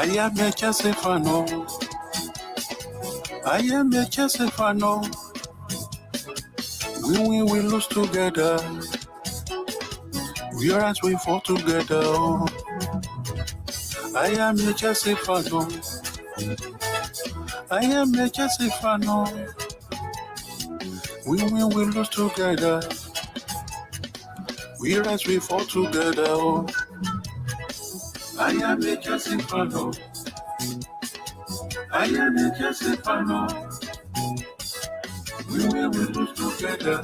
I am a Chelsea fan. I am a Chelsea fan. We win, we lose together. We are as we fall together. I am a Chelsea fan. I am a Chelsea fan. We win, we lose together. We rise, we fall together. I am a Chelsea fan. I am a Chelsea fan. We win, we lose together.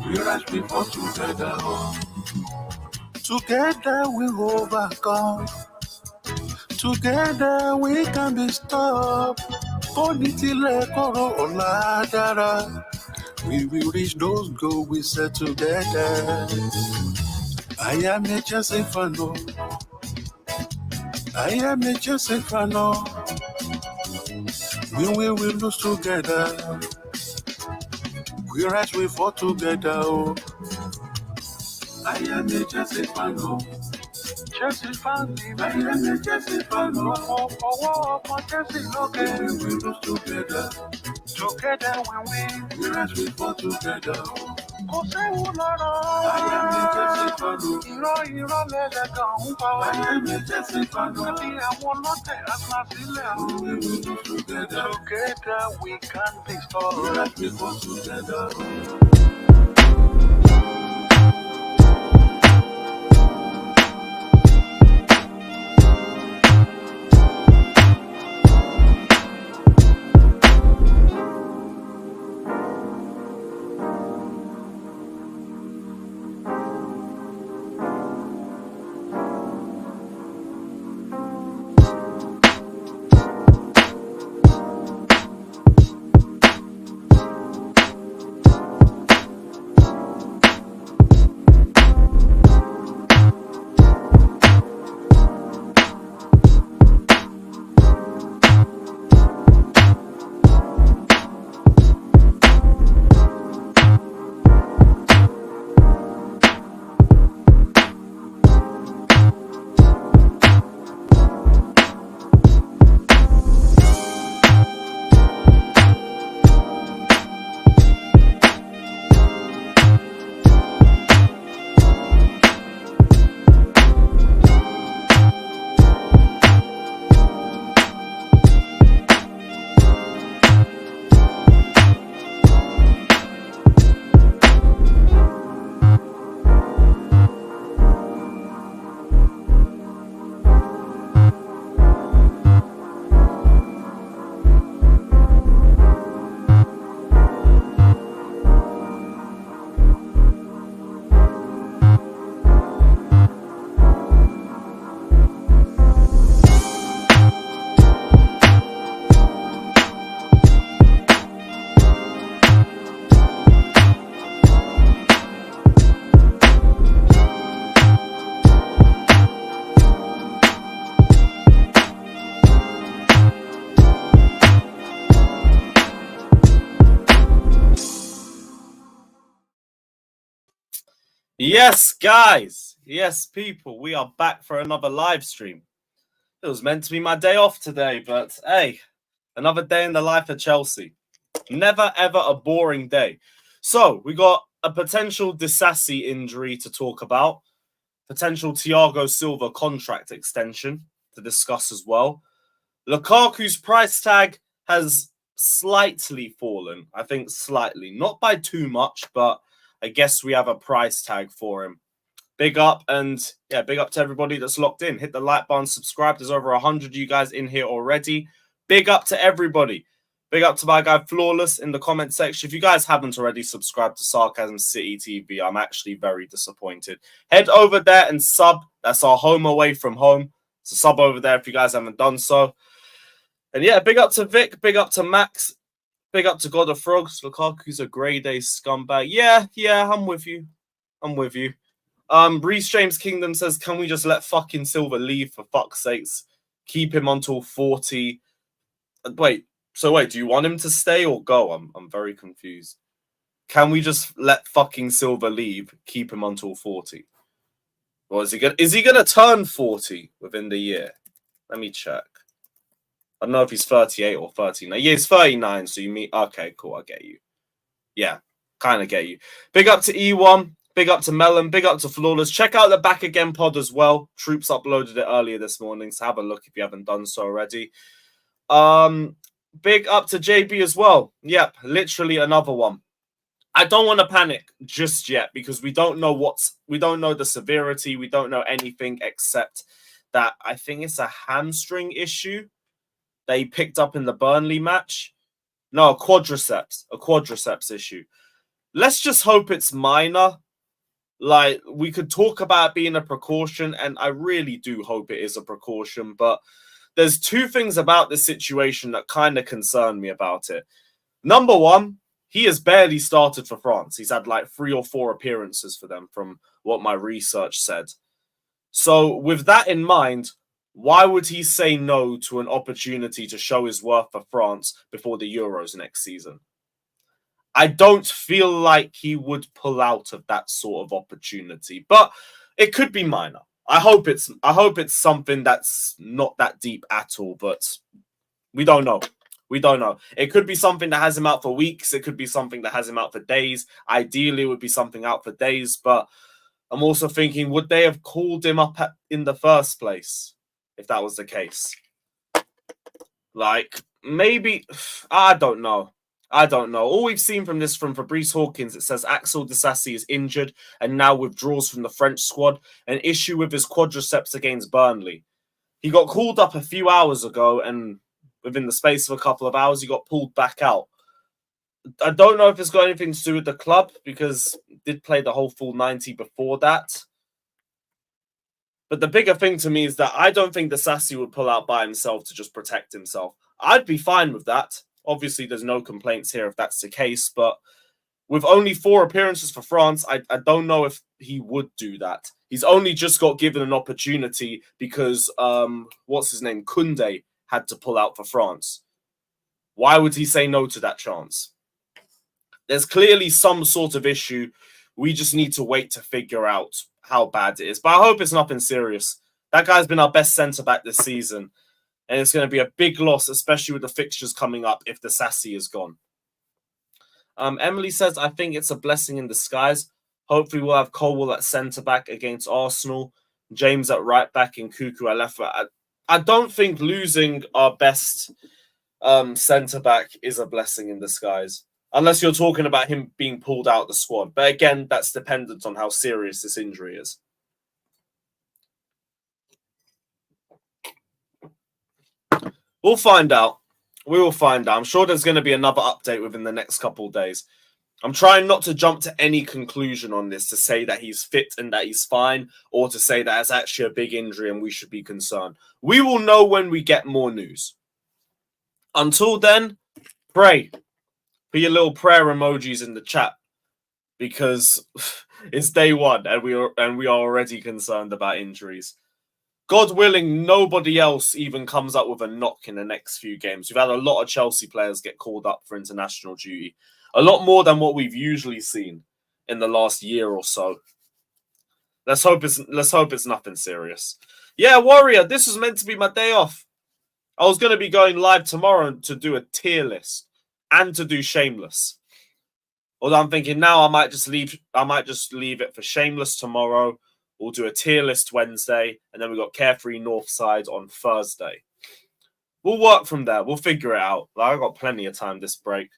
We rise, we fall together. Together we overcome. Together we can be stopped. Bonitile koro oladara. We will reach those goals we set together. I am a Chelsea fan. I am a Chelsea fan. We will lose together. We rise, we fall together. I am a Chelsea fan. Chelsea fan. I am a Chelsea fan. Chelsea, okay. We will lose together. Together we win. We rise, we fall together. I am a Chelsea fan. I am a Chelsea fan. We will lose together. Together we can be strong. We rise, we fall together. Yes, guys. Yes, people. We are back for another live stream. It was meant to be my day off today, but hey, another day in the life of Chelsea. Never, ever a boring day. So, we got a potential Disasi injury to talk about. Potential Thiago Silva contract extension to discuss as well. Lukaku's price tag has slightly fallen. I think slightly. Not by too much, but I guess we have a price tag for him. Big up, and yeah, big up to everybody that's locked in. Hit the like button, subscribe. There's over 100 of you guys in here already. Big up to everybody. Big up to my guy Flawless in the comment section. If you guys haven't already subscribed to Sarcasm City TV, I'm actually very disappointed. Head over there and sub. That's our home away from home. So sub over there if you guys haven't done so. And yeah, big up to Vic. Big up to Max. Big up to God of Frogs. Lukaku's a grade A scumbag. Yeah, I'm with you. Reece James Kingdom says, can we just let fucking Silva leave for fuck's sakes? Keep him until 40. Wait, do you want him to stay or go? I'm very confused. Can we just let fucking Silva leave? Keep him until 40. Or is he gonna turn 40 within the year? Let me check. I don't know if he's 38 or 39. Yeah, he's 39, so you mean okay, cool, I get you. Yeah, kind of get you. Big up to E1, big up to Melon, big up to Flawless. Check out the Back Again pod as well. Troops uploaded it earlier this morning, so have a look if you haven't done so already. Big up to JB as well. Yep, literally another one. I don't want to panic just yet because we don't know the severity. We don't know anything except that I think it's a hamstring issue they picked up in the Burnley match. No, a quadriceps issue. Let's just hope it's minor. Like, we could talk about it being a precaution, and I really do hope it is a precaution, but there's two things about this situation that kind of concern me about it. Number one, he has barely started for France. He's had like 3 or 4 appearances for them from what my research said. So with that in mind, why would he say no to an opportunity to show his worth for France before the Euros next season? I don't feel like he would pull out of that sort of opportunity, but it could be minor. I hope it's something that's not that deep at all, but we don't know. We don't know. It could be something that has him out for weeks. It could be something that has him out for days. Ideally, it would be something out for days. But I'm also thinking, would they have called him up in the first place if that was the case? Like, maybe, I don't know. All we've seen from this from Fabrice Hawkins, it says Axel Disasi is injured and now withdraws from the French squad. An issue with his quadriceps against Burnley. He got called up a few hours ago and within the space of a couple of hours, he got pulled back out. I don't know if it's got anything to do with the club because he did play the whole full 90 before that. But the bigger thing to me is that I don't think Disasi would pull out by himself to just protect himself. I'd be fine with that. Obviously, there's no complaints here if that's the case. But with only 4 appearances for France, I don't know if he would do that. He's only just got given an opportunity because, what's his name? Koundé had to pull out for France. Why would he say no to that chance? There's clearly some sort of issue. We just need to wait to figure out how bad it is. But I hope it's nothing serious. That guy's been our best centre-back this season. And it's going to be a big loss, especially with the fixtures coming up if Disasi is gone. Emily says, I think it's a blessing in disguise. Hopefully we'll have Colwell at centre-back against Arsenal. James at right-back and Cuckoo at left-back. I don't think losing our best centre-back is a blessing in disguise. Unless you're talking about him being pulled out of the squad. But again, that's dependent on how serious this injury is. We'll find out. We will find out. I'm sure there's going to be another update within the next couple of days. I'm trying not to jump to any conclusion on this to say that he's fit and that he's fine or to say that it's actually a big injury and we should be concerned. We will know when we get more news. Until then, pray. Put your little prayer emojis in the chat because it's day one and we are already concerned about injuries. God willing, nobody else even comes up with a knock in the next few games. We've had a lot of Chelsea players get called up for international duty. A lot more than what we've usually seen in the last year or so. Let's hope it's nothing serious. Yeah, Warrior, this was meant to be my day off. I was going to be going live tomorrow to do a tier list and to do Shameless. Although I'm thinking now I might just leave it for Shameless tomorrow. We'll do a tier list Wednesday, and then we've got Carefree Northside on Thursday. We'll work from there. We'll figure it out. I've got plenty of time this break.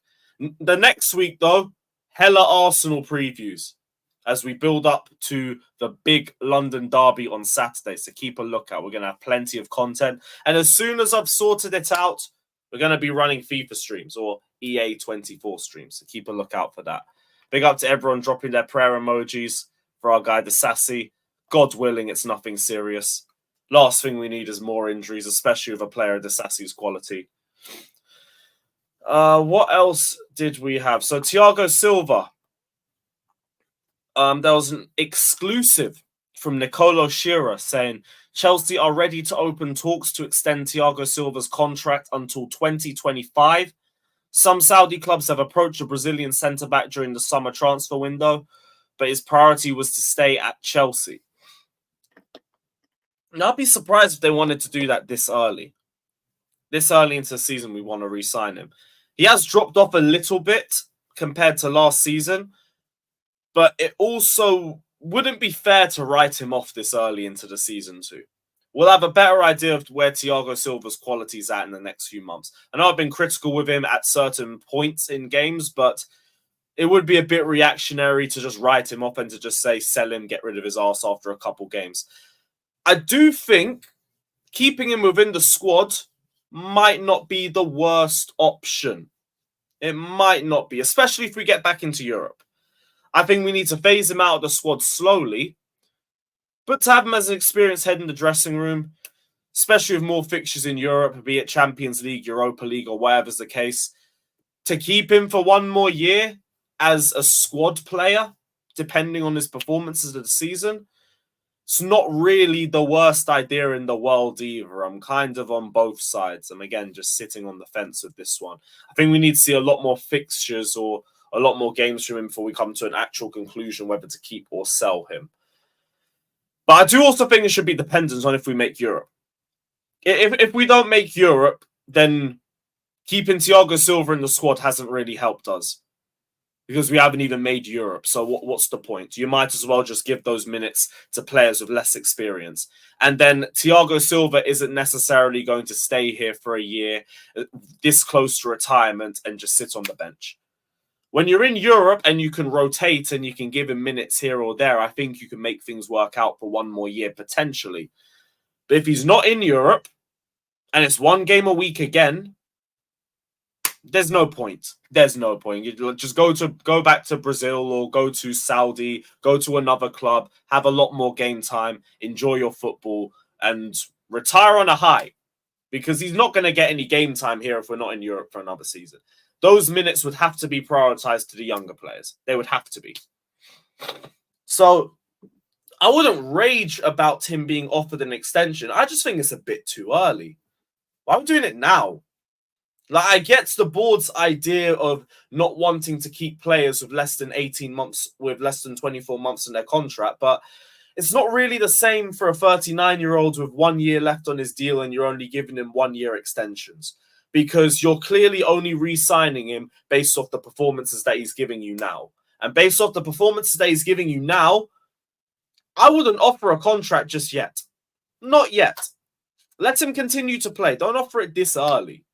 The next week, though, hella Arsenal previews as we build up to the big London derby on Saturday. So keep a lookout. We're going to have plenty of content. And as soon as I've sorted it out, we're going to be running FIFA streams or EA24 streams. So keep a lookout for that. Big up to everyone dropping their prayer emojis for our guy, Disasi. God willing, it's nothing serious. Last thing we need is more injuries, especially with a player of Disasi's quality. What else did we have? So Thiago Silva. There was an exclusive from Nicolo Shearer saying Chelsea are ready to open talks to extend Thiago Silva's contract until 2025. Some Saudi clubs have approached the Brazilian centre-back during the summer transfer window, but his priority was to stay at Chelsea. Now, I'd be surprised if they wanted to do that this early. This early into the season, we want to re-sign him. He has dropped off a little bit compared to last season, but it also wouldn't be fair to write him off this early into the season too. We'll have a better idea of where Thiago Silva's quality is at in the next few months. I know I've been critical with him at certain points in games, but it would be a bit reactionary to just write him off and to just say, sell him, get rid of his ass after a couple games. I do think keeping him within the squad might not be the worst option. It might not be, especially if we get back into Europe. I think we need to phase him out of the squad slowly, but to have him as an experienced head in the dressing room, especially with more fixtures in Europe, be it Champions League, Europa League, or whatever's the case, to keep him for one more year as a squad player, depending on his performances of the season, it's not really the worst idea in the world either. I'm kind of on both sides. I'm, again, just sitting on the fence with this one. I think we need to see a lot more fixtures or a lot more games from him before we come to an actual conclusion whether to keep or sell him. But I do also think it should be dependent on if we make Europe. If we don't make Europe, then keeping Thiago Silva in the squad hasn't really helped us because we haven't even made Europe. So what's the point? You might as well just give those minutes to players with less experience. And then Thiago Silva isn't necessarily going to stay here for a year, this close to retirement, and just sit on the bench. When you're in Europe and you can rotate and you can give him minutes here or there, I think you can make things work out for one more year, potentially. But if he's not in Europe and it's one game a week again, there's no point. There's no point. You just go back to Brazil or go to Saudi, go to another club, have a lot more game time, enjoy your football, and retire on a high. Because he's not going to get any game time here if we're not in Europe for another season. Those minutes would have to be prioritized to the younger players. They would have to be. So I wouldn't rage about him being offered an extension. I just think it's a bit too early. Why are we doing it now? Like, I get the board's idea of not wanting to keep players with less than 18 months, with less than 24 months in their contract, but it's not really the same for a 39-year-old with 1 year left on his deal and you're only giving him 1 year extensions because you're clearly only re-signing him based off the performances that he's giving you now. And based off the performances that he's giving you now, I wouldn't offer a contract just yet. Not yet. Let him continue to play. Don't offer it this early.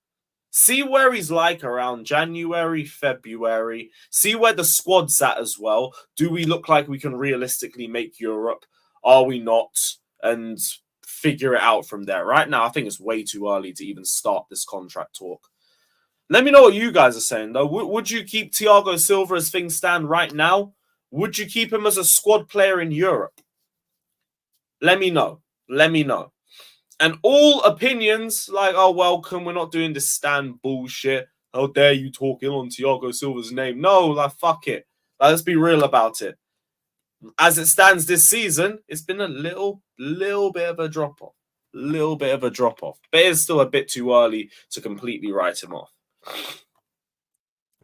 See where he's like around January, February. See where the squad's at as well. Do we look like we can realistically make Europe? Are we not? And figure it out from there. Right now, I think it's way too early to even start this contract talk. Let me know what you guys are saying, though. Would you keep Thiago Silva as things stand right now? Would you keep him as a squad player in Europe? Let me know. Let me know. And all opinions, like, oh, welcome, we're not doing this stand bullshit. How dare you talking on Thiago Silva's name? No, like, fuck it. Like, let's be real about it. As it stands this season, it's been a little bit of a drop-off. Little bit of a drop-off. But it's still a bit too early to completely write him off.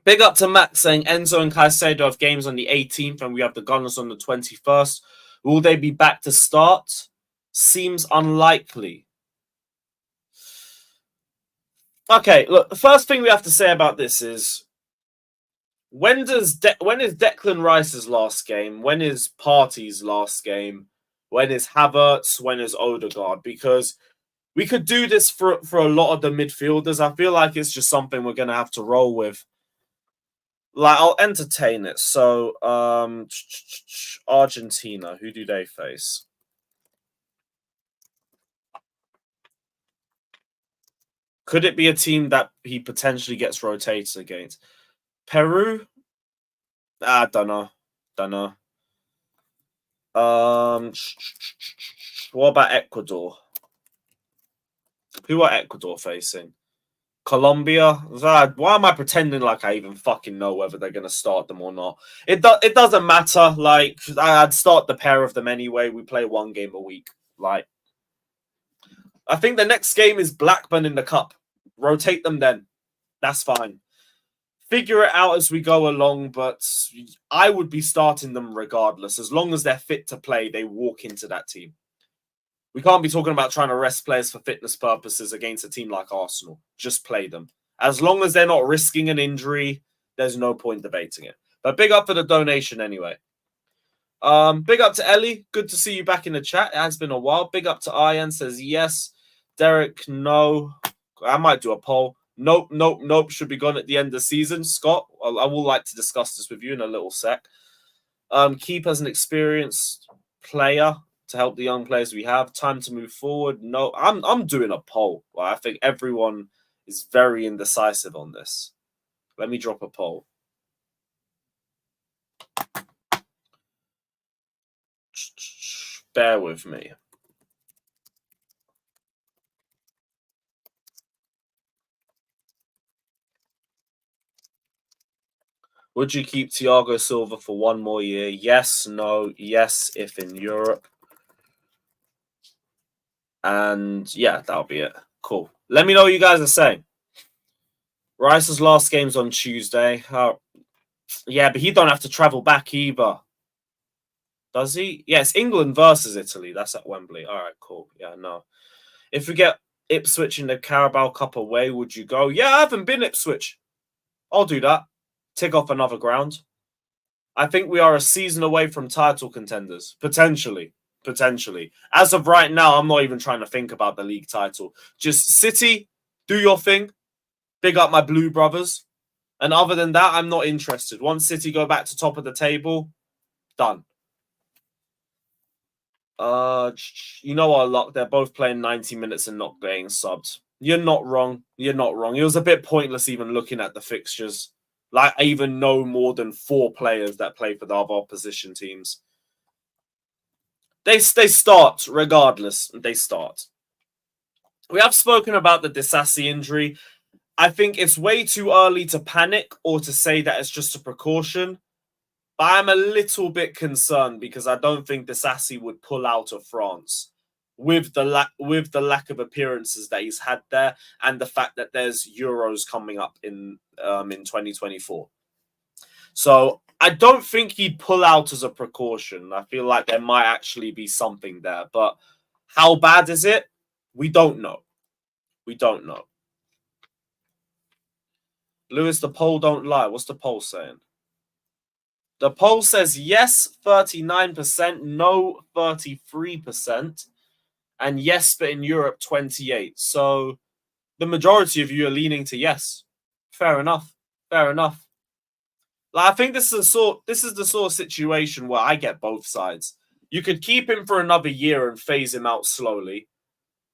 Big up to Matt saying Enzo and Caicedo have games on the 18th and we have the Gunners on the 21st. Will they be back to start? Seems unlikely. Okay, look, the first thing we have to say about this is when is Declan Rice's last game? When is Partey's last game? When is Havertz? When is Odegaard? Because we could do this for a lot of the midfielders. I feel like it's just something we're going to have to roll with. Like, I'll entertain it. So, Argentina, who do they face? Could it be a team that he potentially gets rotated against? Peru? I don't know. What about Ecuador? Who are Ecuador facing? Colombia? Why am I pretending like I even fucking know whether they're going to start them or not? It doesn't matter. Like, I'd start the pair of them anyway. We play one game a week. Like, I think the next game is Blackburn in the Cup. Rotate them then. That's fine. Figure it out as we go along, but I would be starting them regardless. As long as they're fit to play, they walk into that team. We can't be talking about trying to rest players for fitness purposes against a team like Arsenal. Just play them. As long as they're not risking an injury, there's no point debating it. But big up for the donation anyway. Big up to Ellie. Good to see you back in the chat. It has been a while. Big up to Ian. Says yes. Derek, no. I might do a poll. Nope. Should be gone at the end of the season. Scott, I will like to discuss this with you in a little sec. Keep as an experienced player to help the young players we have. Time to move forward. No, I'm doing a poll. I think everyone is very indecisive on this. Let me drop a poll. Bear with me. Would you keep Thiago Silva for one more year? Yes, no, yes, if in Europe. And yeah, that'll be it. Cool. Let me know what you guys are saying. Rice's last game's on Tuesday. Yeah, but he don't have to travel back either. Does he? Yeah, it's England versus Italy. That's at Wembley. All right, cool. Yeah, no. If we get Ipswich in the Carabao Cup away, would you go? Yeah, I haven't been Ipswich. I'll do that. Tick off another ground. I think we are a season away from title contenders. Potentially. As of right now, I'm not even trying to think about the league title. Just City, do your thing. Big up my Blue Brothers. And other than that, I'm not interested. Once City go back to top of the table, done. You know what, Locke? They're both playing 90 minutes and not getting subbed. You're not wrong. It was a bit pointless even looking at the fixtures. Like, I even know more than 4 players that play for the other opposition teams. They start, regardless. They start. We have spoken about the Disasi injury. I think it's way too early to panic or to say that it's just a precaution. But I'm a little bit concerned because I don't think Disasi would pull out of France with the lack of appearances that he's had there and the fact that there's Euros coming up in 2024. So I don't think he'd pull out as a precaution. I feel like there might actually be something there. But how bad is it? We don't know. Lewis, the poll don't lie. What's the poll saying? The poll says yes, 39%, no, 33%, and yes, but in Europe, 28%. So the majority of you are leaning to yes. Fair enough. Like, I think this is the sort of situation where I get both sides. You could keep him for another year and phase him out slowly,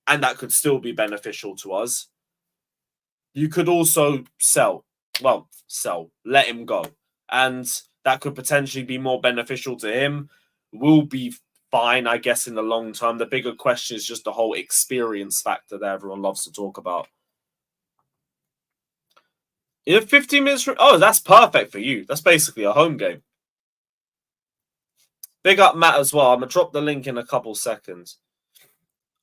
and that could still be beneficial to us. You could also let him go. And that could potentially be more beneficial to him. Will be fine, I guess, in the long term. The bigger question is just the whole experience factor that everyone loves to talk about. 15 minutes. Oh, that's perfect for you. That's basically a home game. Big up Matt as well. I'm going to drop the link in a couple seconds.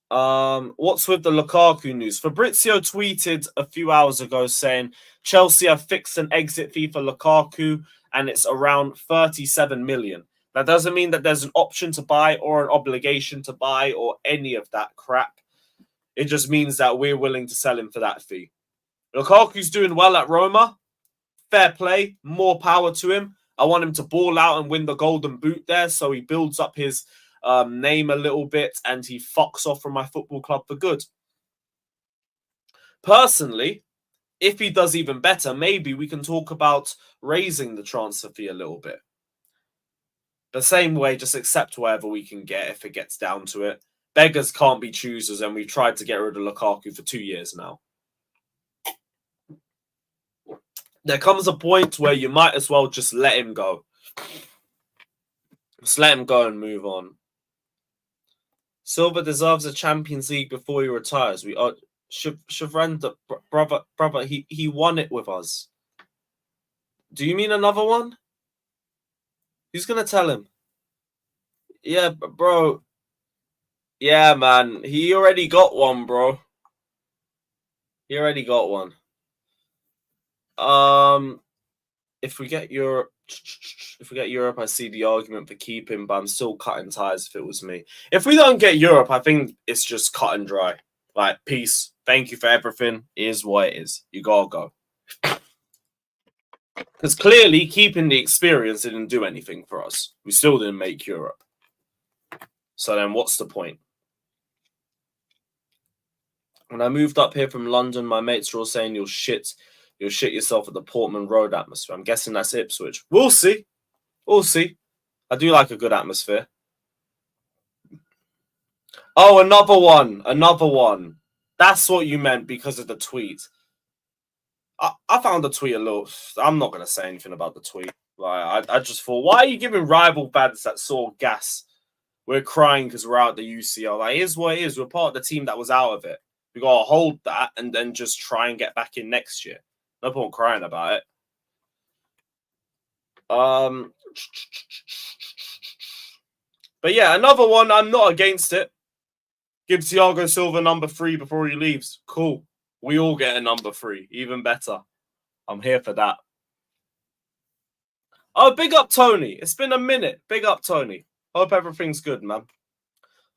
What's with the Lukaku news? Fabrizio tweeted a few hours ago saying Chelsea have fixed an exit fee for Lukaku and it's around 37 million. That doesn't mean that there's an option to buy or an obligation to buy or any of that crap. It just means that we're willing to sell him for that fee. Lukaku's doing well at Roma. Fair play. More power to him. I want him to ball out and win the golden boot there so he builds up his name a little bit and he fucks off from my football club for good. Personally, if he does even better, maybe we can talk about raising the transfer fee a little bit. The same way, just accept whatever we can get if it gets down to it. Beggars can't be choosers, and we've tried to get rid of Lukaku for 2 years now. There comes a point where you might as well just let him go. Just let him go and move on. Silva deserves a Champions League before he retires. We are Shavranda, brother. He won it with us. Do you mean another one? Who's gonna tell him? Yeah, bro. Yeah, man. He already got one, bro. He already got one. if we get Europe, I see the argument for keeping, but I'm still cutting ties if it was me. If we don't get Europe, I think it's just cut and dry. Like, peace. Thank you for everything. It is what it is. You gotta go. Because clearly, keeping the experience didn't do anything for us. We still didn't make Europe. So then what's the point? When I moved up here from London, my mates were all saying you'll shit yourself at the Portman Road atmosphere. I'm guessing that's Ipswich. We'll see. We'll see. I do like a good atmosphere. Oh, another one. Another one. That's what you meant because of the tweet. I found the tweet a little... I'm not going to say anything about the tweet. Like, I just thought, why are you giving rival fans that sort of gas? We're crying because we're out the UCL. Like, it is what it is. We're part of the team that was out of it. We got to hold that and then just try and get back in next year. No point crying about it. But yeah, another one. I'm not against it. Give Thiago Silva number 3 before he leaves. Cool. We all get a number 3. Even better. I'm here for that. Oh, big up, Tony. It's been a minute. Big up, Tony. Hope everything's good, man.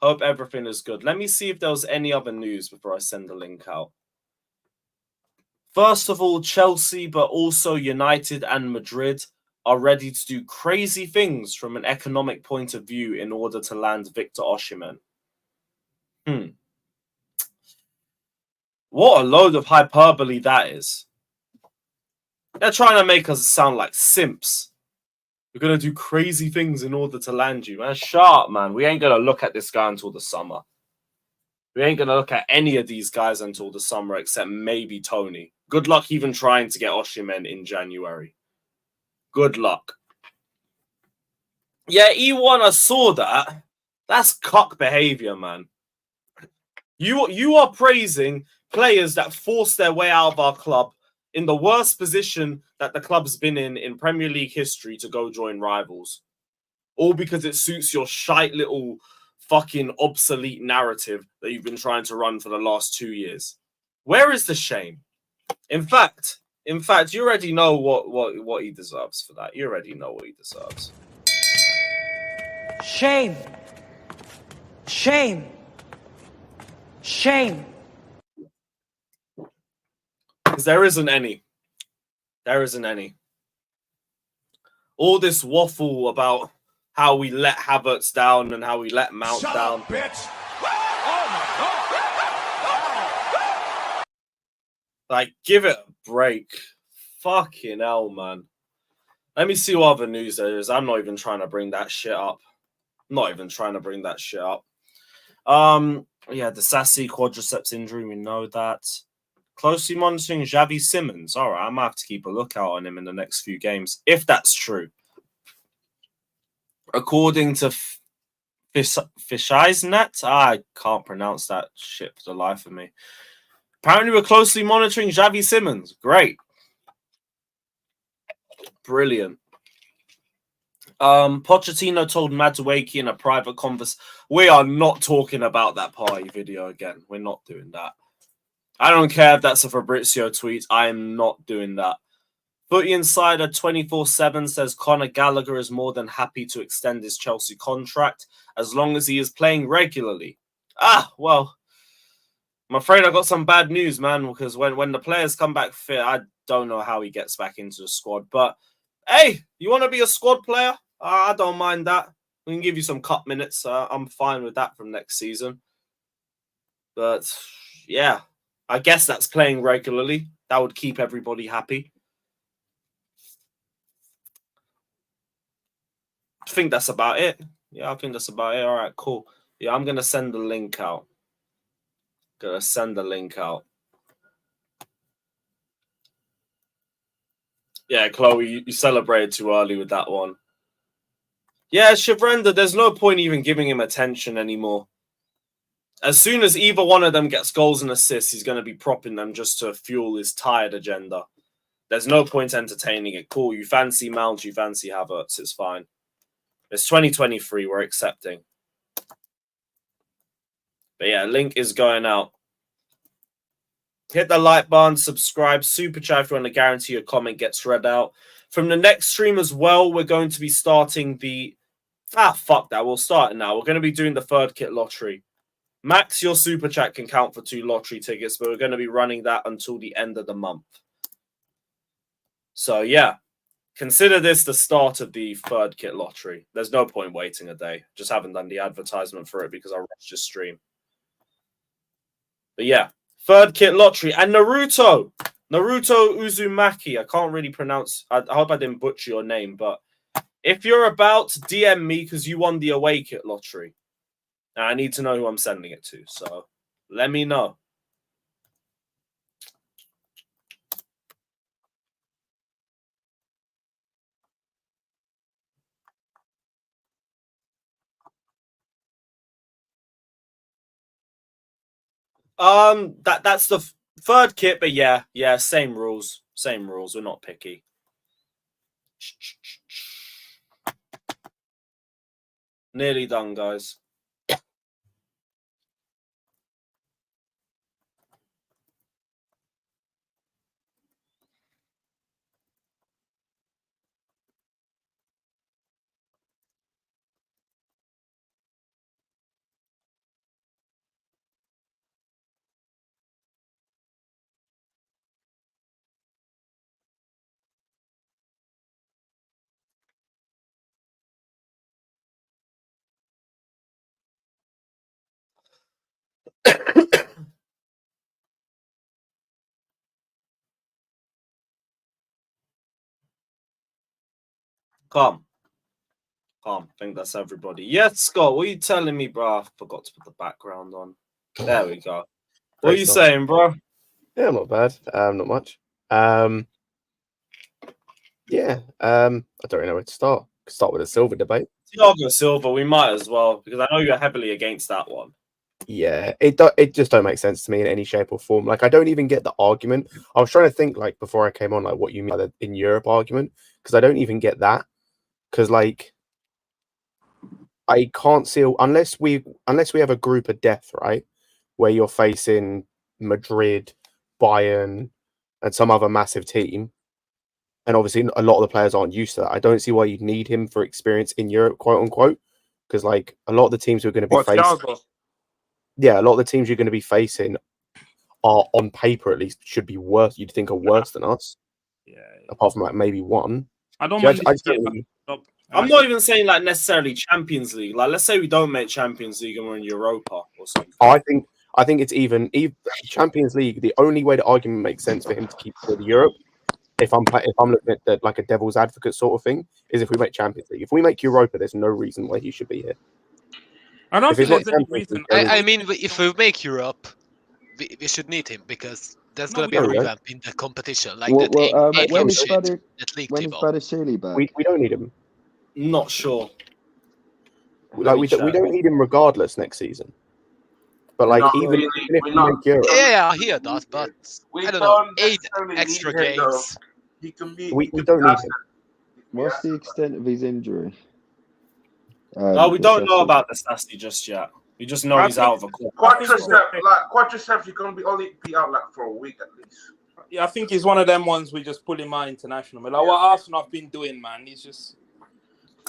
Hope everything is good. Let me see if there was any other news before I send the link out. First of all, Chelsea, but also United and Madrid are ready to do crazy things from an economic point of view in order to land Victor Osimhen. What a load of hyperbole that is. They're trying to make us sound like simps. We're going to do crazy things in order to land you. Man, shut up, man. We ain't going to look at this guy until the summer. We ain't going to look at any of these guys until the summer, except maybe Tony. Good luck even trying to get Osimhen in January. Good luck. Yeah, E1, I saw that. That's cock behavior, man. You are praising players that forced their way out of our club in the worst position that the club's been in Premier League history to go join rivals. All because it suits your shite little fucking obsolete narrative that you've been trying to run for the last 2 years. Where is the shame? In fact, you already know what he deserves for that. You already know what he deserves. Shame. Shame. Shame. Because there isn't any. There isn't any. All this waffle about how we let Havertz down and how we let Mount Shut down. up, bitch. Oh my God. Like, give it a break. Fucking hell, man. Let me see what other news there is. I'm not even trying to bring that shit up. Yeah, Disasi quadriceps injury, we know that. Closely monitoring Xavi Simons. All right, I might have to keep a lookout on him in the next few games, if that's true. According to Fishiznet, I can't pronounce that shit for the life of me. Apparently, we're closely monitoring Xavi Simons. Great. Brilliant. Pochettino told Madueke in a private conversation. We are not talking about that party video again. We're not doing that. I don't care if that's a Fabrizio tweet. I am not doing that. Footy Insider 24/7 says Conor Gallagher is more than happy to extend his Chelsea contract as long as he is playing regularly. Well, I'm afraid I got some bad news, man, because when the players come back fit, I don't know how he gets back into the squad. But, hey, you want to be a squad player? I don't mind that. We can give you some cup minutes. I'm fine with that from next season. But, yeah, I guess that's playing regularly. That would keep everybody happy. I think that's about it. Yeah, I think that's about it. All right, cool. Yeah, I'm going to send the link out. Yeah, Chloe, you celebrated too early with that one. Yeah, Shivrenda, there's no point even giving him attention anymore. As soon as either one of them gets goals and assists, he's going to be propping them just to fuel his tired agenda. There's no point entertaining it. Cool, you fancy Mount, you fancy Havertz, it's fine. It's 2023, we're accepting. But yeah, link is going out. Hit the like button, subscribe, super chat if you want to guarantee your comment gets read out. From the next stream as well, we're going to be starting the... fuck that. We'll start it now. We're going to be doing the third kit lottery. Max, your super chat can count for 2 lottery tickets, but we're going to be running that until the end of the month. So, yeah. Consider this the start of the third kit lottery. There's no point waiting a day. Just haven't done the advertisement for it because I rushed your stream. But yeah, third kit lottery. And Naruto Uzumaki. I can't really pronounce. I hope I didn't butcher your name. But if you're about, DM me because you won the away kit lottery. And I need to know who I'm sending it to. So let me know. That's the third kit, but yeah, same rules. We're not picky. Nearly done, guys. Calm. I think that's everybody. Yes, Scott, what are you telling me, bro? I forgot to put the background on. There we go. What are you saying, bro? Yeah, not bad. Not much. I don't really know where to start. Start with a Silva debate. Thiago Silva, we might as well, because I know you're heavily against that one. Yeah, it just don't make sense to me in any shape or form. Like, I don't even get the argument. I was trying to think, like, before I came on, like, what you mean by the in Europe argument, because I don't even get that. Because, like, I can't see unless we have a group of death, right, where you're facing Madrid, Bayern, and some other massive team, and obviously a lot of the players aren't used to that. I don't see why you'd need him for experience in Europe, quote unquote, because like a lot of the teams we're going to be facing, a lot of the teams you're going to be facing are on paper at least should be worse. You'd think are worse than us. Yeah. Apart from like maybe one. I don't mind. I'm not even saying like necessarily Champions League. Like, let's say we don't make Champions League and we're in Europa or something. I think it's even Champions League. The only way the argument makes sense for him to keep with Europe, if I'm looking at like a devil's advocate sort of thing, is if we make Champions League. If we make Europa, there's no reason why he should be here. I don't think there's any reason. I mean, if we make Europe, we should need him because there's going to be a revamp in the competition. Like when is Badiashile back? We don't need him. Not sure. Like we don't need him regardless next season. But like even if we make Europe, yeah, I hear that, but I don't know, 8 extra games. We don't need him. What's the extent of his injury? We don't know about Disasi just yet. We just know he's out of a court. Quadriceps, you're going to only be out like for a week at least. Yeah, I think he's one of them ones we just pull him out international. Like what Arsenal have been doing, man. He's just.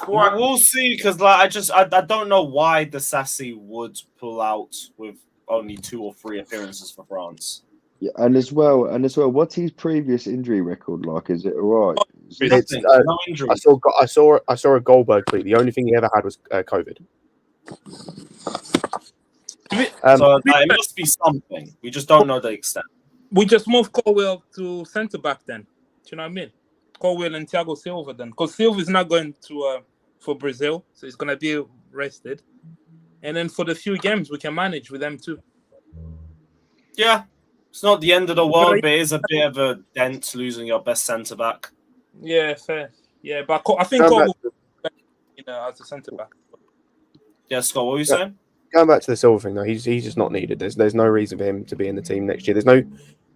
We'll see, because like I don't know why Disasi would pull out with only 2 or 3 appearances for France. Yeah, and as well, what's his previous injury record like? Is it all right? No injury. I saw a Goldberg tweet. The only thing he ever had was COVID. So it must be something. We just don't know the extent. We just move Colwell to centre back then. Do you know what I mean? Colwell and Thiago Silva then, because Silva is not going to for Brazil, so he's going to be rested. And then for the few games, we can manage with them too. Yeah, it's not the end of the world, but it is a bit of a dent losing your best centre back. Yeah, fair. Yeah, but I think Colwell, as a centre back. Yeah, Scott, what were you saying? Going back to the Silva thing, though, he's just not needed. There's no reason for him to be in the team next year.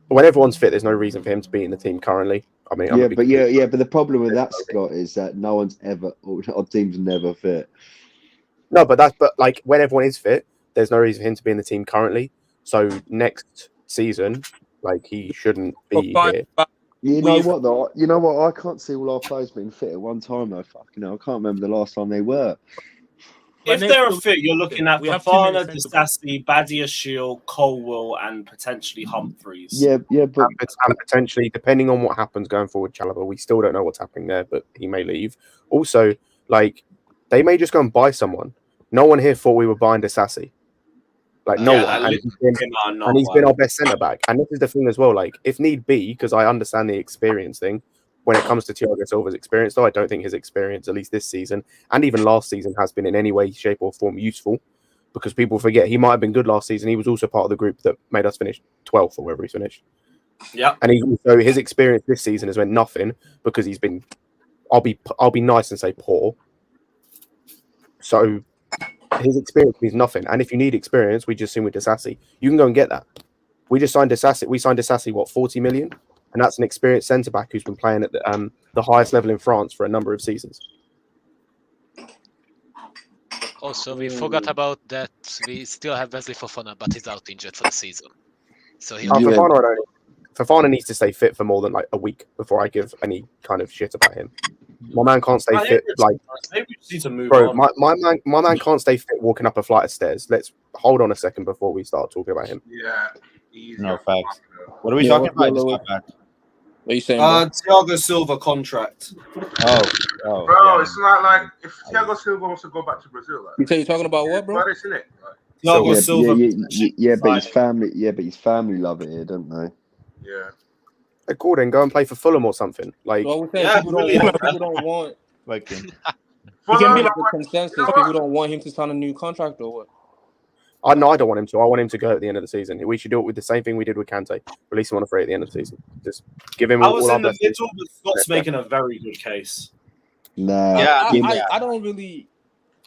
When everyone's fit, there's no reason for him to be in the team currently. I mean, but the problem with that, Scott, is that no one's ever, our team's never fit. No, but when everyone is fit, there's no reason for him to be in the team currently. So next season, Like he shouldn't be here. You know what though? You know what? I can't see all our players being fit at one time though. Fucking hell, I can't remember the last time they were. If they're fit, you're looking at Fofana, Disasi, Badiashile, Colwell, and potentially Humphreys. Yeah, but and potentially, depending on what happens going forward, Chalobah, we still don't know what's happening there, but he may leave. Also, like they may just go and buy someone. No one here thought we were buying Disasi. Like no one, and he's been our best centre back. And this is the thing as well. Like if need be, because I understand the experience thing. When it comes to Thiago Silva's experience, though, I don't think his experience, at least this season, and even last season, has been in any way, shape, or form useful. Because people forget he might have been good last season. He was also part of the group that made us finish 12th or wherever he finished. Yeah, and so his experience this season has meant nothing because he's been. I'll be nice and say poor. So his experience means nothing. And if you need experience, we just seen with Disasi, you can go and get that. We just signed Disasi. We signed Disasi, what, 40 million? And that's an experienced centre-back who's been playing at the highest level in France for a number of seasons. Also, we forgot about that. We still have Wesley Fofana, but he's out injured for the season. So Fofana needs to stay fit for more than like a week before I give any kind of shit about him. My man can't stay fit. Like, maybe we just need to move bro, on. my man can't stay fit walking up a flight of stairs. Let's hold on a second before we start talking about him. Yeah, easy. No facts. What are we talking about? What are you saying? Thiago Silva contract. Bro, yeah. It's not like if Thiago Silva wants to go back to Brazil. Like, you're talking about what, bro? But isn't it? Thiago Silva. But his family. Yeah, but his family love it here, don't they? Yeah. Gordon, go and play for Fulham or something. Like, people don't want. Like, it can be like a consensus. People don't want him to sign a new contract or what? I don't want him to. I want him to go at the end of the season. We should do it with the same thing we did with Kante. Release him on a free at the end of the season. Just give him. I was in the middle, but Scott's making a very good case. Nah. I don't really.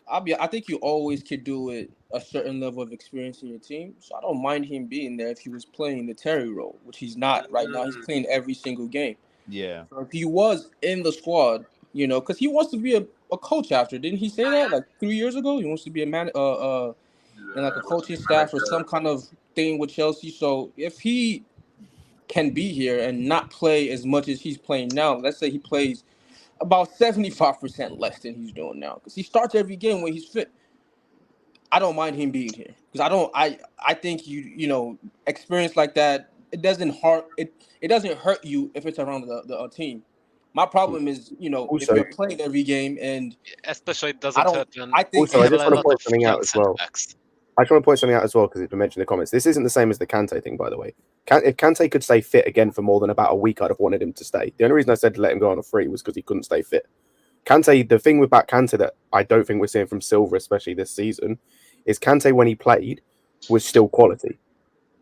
I think you always could do it a certain level of experience in your team. So I don't mind him being there if he was playing the Terry role, which he's not right now. He's playing every single game. Yeah. So if he was in the squad, you know, because he wants to be a coach after. Didn't he say that like 3 years ago? He wants to be a man, and like a coaching staff or some kind of thing with Chelsea. So if he can be here and not play as much as he's playing now, let's say he plays about 75% less than he's doing now, because he starts every game when he's fit. I don't mind him being here because I think you know, experience like that, it doesn't hurt you if it's around the team. My problem is, you know, also, if you're playing every game and especially it doesn't hurt. I think also, I just want to point something out as well. I just want to point something out as well because it's been mentioned in the comments. This isn't the same as the Kante thing, by the way. If Kante could stay fit again for more than about a week, I'd have wanted him to stay. The only reason I said to let him go on a free was because he couldn't stay fit. Kante, the thing about Kante that I don't think we're seeing from Silva, especially this season, is Kante when he played was still quality.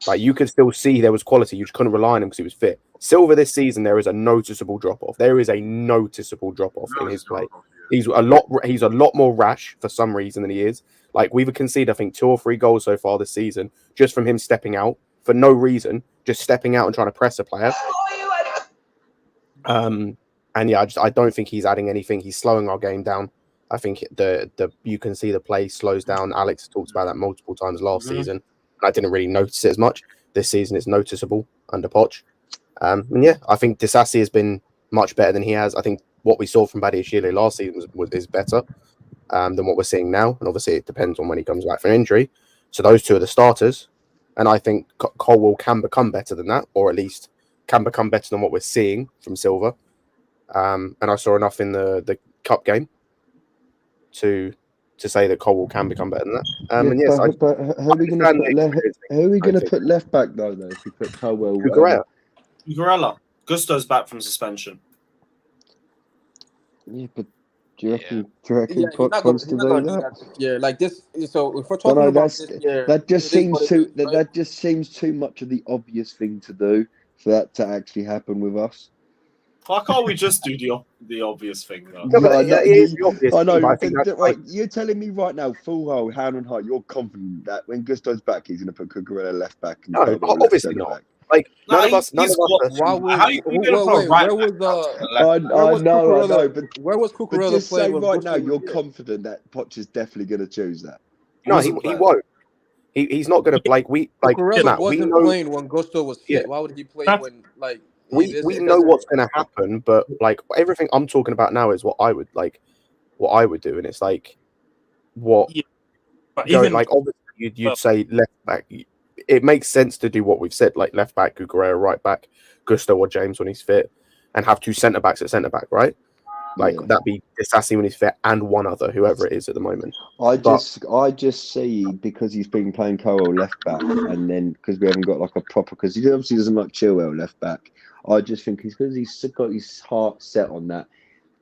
Like you could still see there was quality. You just couldn't rely on him because he was fit. Silva this season, there is a noticeable drop off. There is a noticeable drop off in his play. He's a lot more rash for some reason than he is. Like we've conceded, I think 2 or 3 goals so far this season, just from him stepping out for no reason, just stepping out and trying to press a player. And yeah, I don't think he's adding anything. He's slowing our game down. I think you can see the play slows down. Alex talked about that multiple times last season. I didn't really notice it as much. This season it's noticeable under Poch. And yeah, I think Disasi has been much better than he has. I think what we saw from Badiashile last season is better than what we're seeing now. And obviously it depends on when he comes back from injury. So those two are the starters. And I think Colwell can become better than that, or at least can become better than what we're seeing from Silva. And I saw enough in the cup game to say that Colwell can become better than that. And yes, but how are we going to put left back though if we put Colwell? Cucurella. Gusto's back from suspension. Yeah, but do you reckon Poch wants to do that? Yeah, like this. So if we're talking about this year, that just seems too much of the obvious thing to do for that to actually happen with us. Why can't we just do the obvious thing though? I know. You're telling me right now, full hole, hand on heart, you're confident that when Gusto's back, he's going to put Cucurella left back. And no, obviously not. Back. Like none of us. How are you going to put right I know. But where was Cucurella? But just say right now, you're confident that Poch is definitely going to choose that. No, he won't. He's not going to like Cucurella wasn't we know, playing when Gusto was fit. Why would he play when like we know what's going to happen? But like everything I'm talking about now is what I would do, and it's like what even like obviously you'd say left back. It makes sense to do what we've said, like left back, Cucurella, right back, Gusto or James when he's fit, and have two centre backs at centre back, right? Like that'd be Disasi when he's fit, and one other, whoever it is at the moment. I just see because he's been playing Colwell left back, and then because we haven't got like a proper, because he obviously doesn't like Chilwell left back. I just think because he's got his heart set on that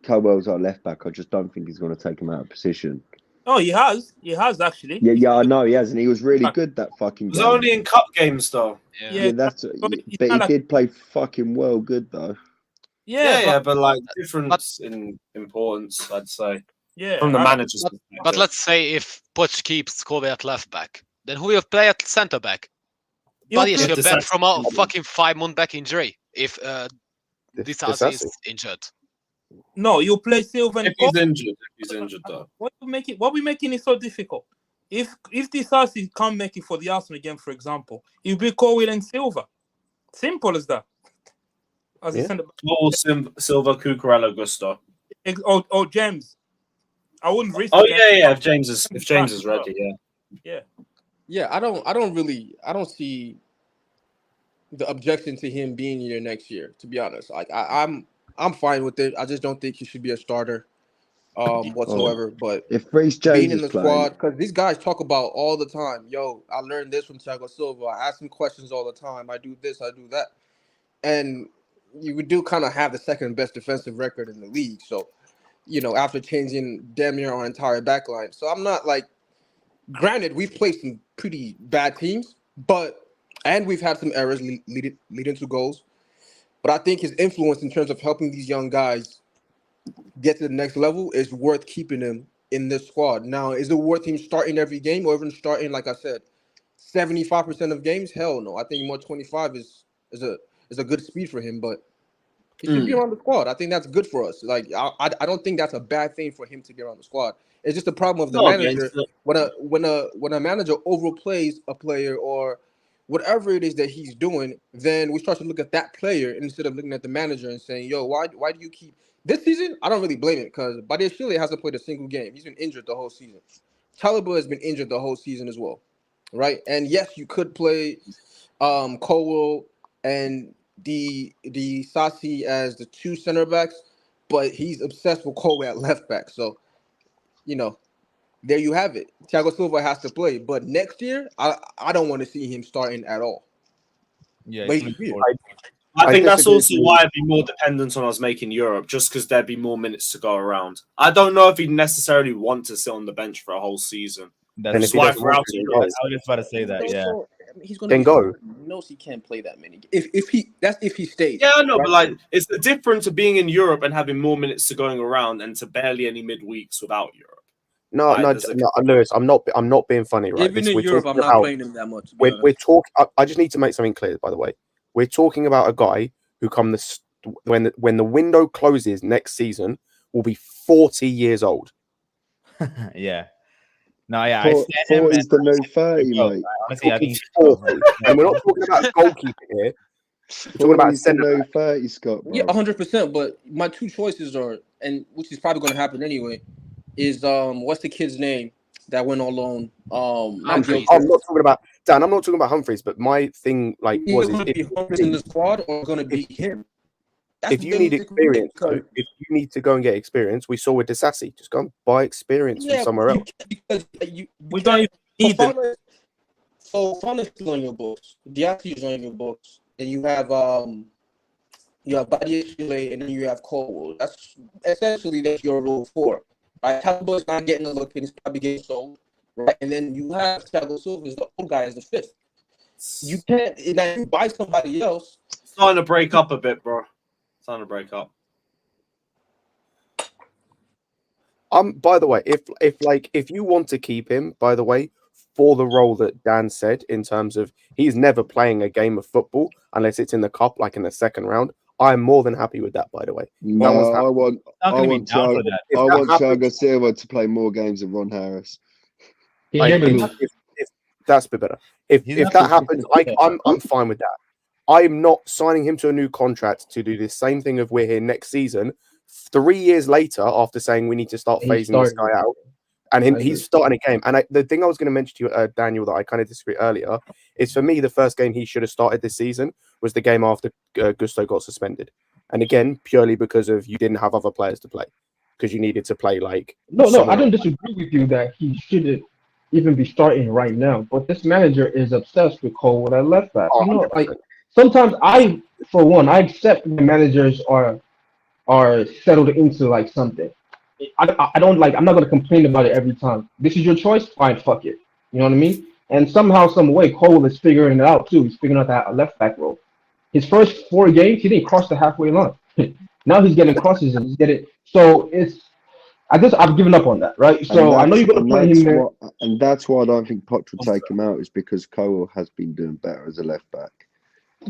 Colwell's our left back. I just don't think he's going to take him out of position. Oh, he has actually. Yeah, I know he has, and he was really good that fucking game. It was only in cup games though. Yeah, but he did play fucking well good though. But like difference in importance, I'd say. Yeah, from the manager's perspective. But let's say if Poch keeps Kobe at left back, then who will play at centre back? But he should back from a fucking 5-month back injury if Disasi is injured. No, you play Silva. If he's injured though. What we making it so difficult? If Disasi can't make it for the Arsenal game, for example, it'll be Colwell and Silva. Simple as that. As Silva, Cucurella, Gusto. Or James. I wouldn't risk. If James is ready, Yeah, I don't see the objection to him being here next year, to be honest. Like I'm fine with it. I just don't think he should be a starter whatsoever. But if Reece James being in the squad, because these guys talk about all the time, yo, I learned this from Thiago Silva. I ask him questions all the time. I do this, I do that. And you do kind of have the second best defensive record in the league. So, after changing damn near our entire backline. So I'm not like, granted, we've played some pretty bad teams, and we've had some errors leading to goals. But I think his influence in terms of helping these young guys get to the next level is worth keeping him in this squad. Now, is it worth him starting every game or even starting, like I said, 75% of games? Hell no. I think more 25 is a good speed for him, but he should be around the squad. I think that's good for us. Like I don't think that's a bad thing for him to be around the squad. It's just a problem of the manager. When a manager overplays a player or whatever it is that he's doing, then we start to look at that player instead of looking at the manager and saying, yo, why do you keep this season? I don't really blame it because Badiashile hasn't played a single game. He's been injured the whole season. Chalobah has been injured the whole season as well. Right? And yes, you could play Colwell and the Disasi as the two center backs, but he's obsessed with Colwell at left back. So, there you have it. Thiago Silva has to play, but next year, I don't want to see him starting at all. Yeah, I think that's also why I'd be more dependent on us making Europe, just because there'd be more minutes to go around. I don't know if he'd necessarily want to sit on the bench for a whole season. That's why I was just about to say that. Yeah, he's going to go. He knows he can't play that many. If he stays. Yeah, I know, but like it's the difference of being in Europe and having more minutes to going around and to barely any midweeks without Europe. No, Lewis, I'm not being funny, right? Even in Europe, I'm not playing him that much. We're talking. I just need to make something clear, by the way. We're talking about a guy who when the window closes next season will be 40 years old. Yeah. No, yeah. 40 is the new 30, mate. Honestly, I think 40. And we're not talking about goalkeeping here. We're talking about the new 30, Scott. Bro. Yeah, 100%. But my two choices are, and which is probably going to happen anyway, is what's the kid's name that went on loan? I'm not talking about Dan. I'm not talking about Humphreys, but my thing was going to be Humphreys in the squad or going to be him. If you need experience, if you need to go and get experience, we saw with Disasi, just go and buy experience from somewhere else. We don't even need them. So Fana is on your books, Disasi is on your books, and you have Badiashile, and then you have Colwell. That's your rule 4. Right, Chalobah is not getting a look, and he's probably getting sold. Right, and then you have Thiago Silva as the old guy as the 5th. You can't. Now you buy somebody else. It's starting to break up a bit, bro. Time to break up. By the way, if you want to keep him, by the way, for the role that Dan said, in terms of he's never playing a game of football unless it's in the cup, like in the second round, I'm more than happy with that, by the way. No, I want Thiago Silva to play more games than Ron Harris. If That's a bit better. If He's if not that the- happens, I'm fine with that. I'm not signing him to a new contract to do this same thing if we're here next season. 3 years later, after saying we need to start He phasing this started. guy out, and I agree. he's starting a game. And the thing I was going to mention to you, Daniel, that I kind of disagree earlier, is for me the first game he should have started this season was the game after Gusto got suspended. And again, purely because of you didn't have other players to play, because you needed to play like No, I someone don't else. disagree with you that he shouldn't even be starting right now. But this manager is obsessed with Cole at left back. Oh, You know, 100%. like sometimes for one, I accept the managers are settled into like something. I don't like. I'm not gonna complain about it every time. This is your choice. Fine, fuck it. You know what I mean? And somehow, some way, Cole is figuring it out too. He's figuring out that left back role. His first 4 games, he didn't cross the halfway line. Now he's getting crosses and he's getting. So I've given up on that, right? So I know you're gonna play him there. And that's why I don't think Poch will take him out, is because Cole has been doing better as a left back.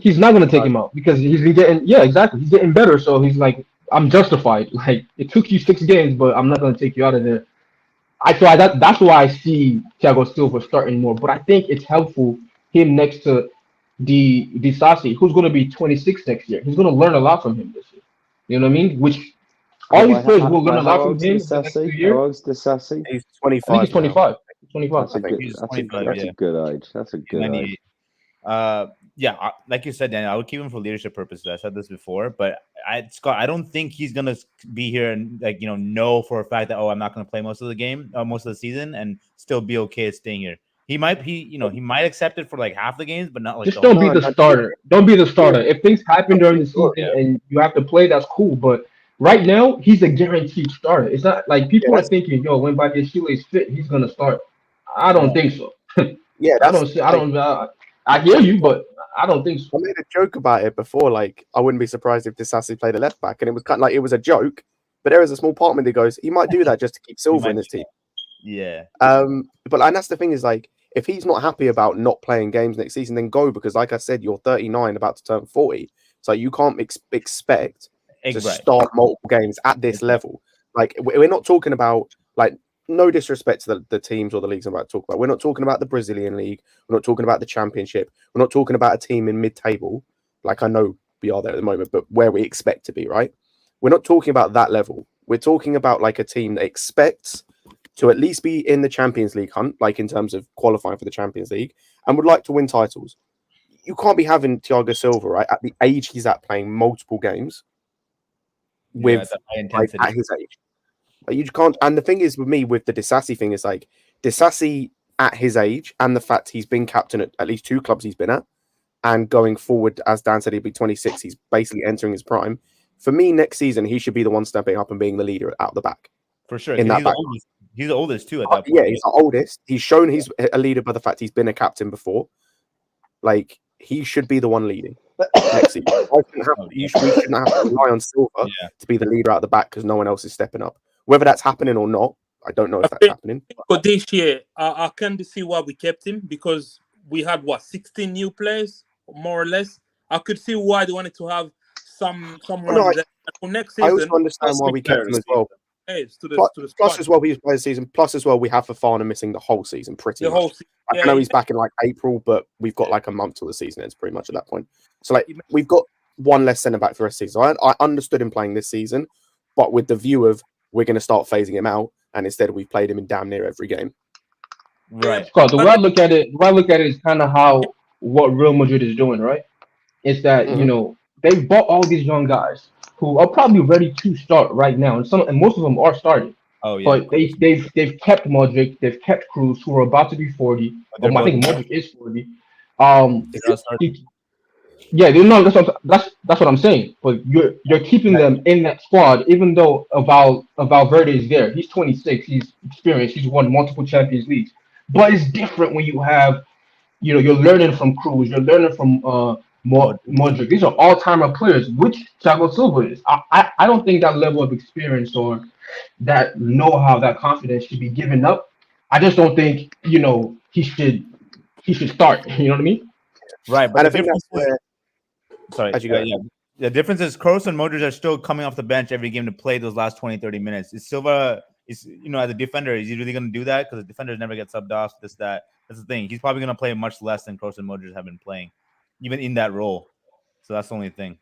He's not gonna take him out because he's been getting exactly. He's getting better, so he's like, I'm justified. Like it took you 6 games, but I'm not gonna take you out of there. That's why I see Thiago Silva starting more. But I think it's helpful him next to Disasi, who's gonna be 26 next year. He's gonna learn a lot from him this year. You know what I mean? Which all these players will learn a lot from him the next 2 years. How old's Disasi? He's I 25. think he's 25. 25. That's a think good, he's that's 25, a good age. That's a good age. Yeah, like you said, Daniel, I would keep him for leadership purposes. I said this before, but Scott, I don't think he's gonna be here and know for a fact that I'm not gonna play most of the game, most of the season, and still be okay at staying here. He might accept it for like half the games, but not like just don't be the starter. Don't be the starter. If things happen during the season and you have to play, that's cool. But right now, he's a guaranteed starter. It's not like people are thinking, when Badiashile is fit, he's gonna start. I don't think so. Yeah, I hear you, but I don't think so. I made a joke about it before. Like, I wouldn't be surprised if Disasi played a left back, and it was kind of like it was a joke. But there is a small part of me that goes, he might do that just to keep Silva in his team. Yeah. But and that's the thing is like, if he's not happy about not playing games next season, then go, because like I said, you're 39, about to turn 40. So you can't expect to start multiple games at this level. Like, we're not talking about, like, no disrespect to the teams or the leagues I'm about to talk about. We're not talking about the Brazilian league. We're not talking about the championship. We're not talking about a team in mid-table. Like, I know we are there at the moment, but where we expect to be, right? We're not talking about that level. We're talking about like a team that expects to at least be in the Champions League hunt, like in terms of qualifying for the Champions League, and would like to win titles. You can't be having Thiago Silva, right, at the age he's at, playing multiple games with at his age. Like, you can't. And the thing is with me, with the Disasi thing, is like Disasi at his age and the fact he's been captain at least 2 clubs he's been at, and going forward, as Dan said, he'll be 26. He's basically entering his prime. For me, next season, he should be the one stepping up and being the leader out the back. For sure. In that back. He's the oldest too at that point. Yeah, he's the oldest. He's shown he's a leader by the fact he's been a captain before. Like, he should be the one leading next season. We shouldn't have to rely on Silva to be the leader out the back because no one else is stepping up. Whether that's happening or not, I don't know if that's happening. But this year, I can see why we kept him, because we had 16 new players, more or less. I could see why they wanted to have someone there. For next season, I also understand why we kept him as well. Plus as well, we play the season. Plus as well, we have Fofana missing the whole season, pretty much. I know he's back in like April, but we've got like a month till the season ends, pretty much at that point. So like, we've got one less centre back for the rest of the season. I understood him playing this season, but with the view of we're going to start phasing him out, and instead we've played him in damn near every game. Right. Scott, the way I look at it is kind of what Real Madrid is doing, right? It's that they bought all these young guys who are probably ready to start right now, and most of them are starting. Oh yeah. But they've kept Modric, they've kept Cruz, who are about to be 40. I think Modric is 40. That's what I'm saying. But you're keeping them in that squad, even though Valverde is there. He's 26. He's experienced. He's won multiple Champions Leagues. But it's different when you have, you're learning from Cruz. You're learning from Modric. These are all-timer players, which Thiago Silva is. I don't think that level of experience or that know-how, that confidence should be given up. I just don't think he should start. You know what I mean? Right, but I think that's where. Sorry. The difference is Kroos and Modric are still coming off the bench every game to play those last 20-30 minutes. Is Silva Is as a defender, is he really going to do that? Because the defenders never get subbed off. That's the thing. He's probably going to play much less than Kroos and Modric have been playing, even in that role. So that's the only thing.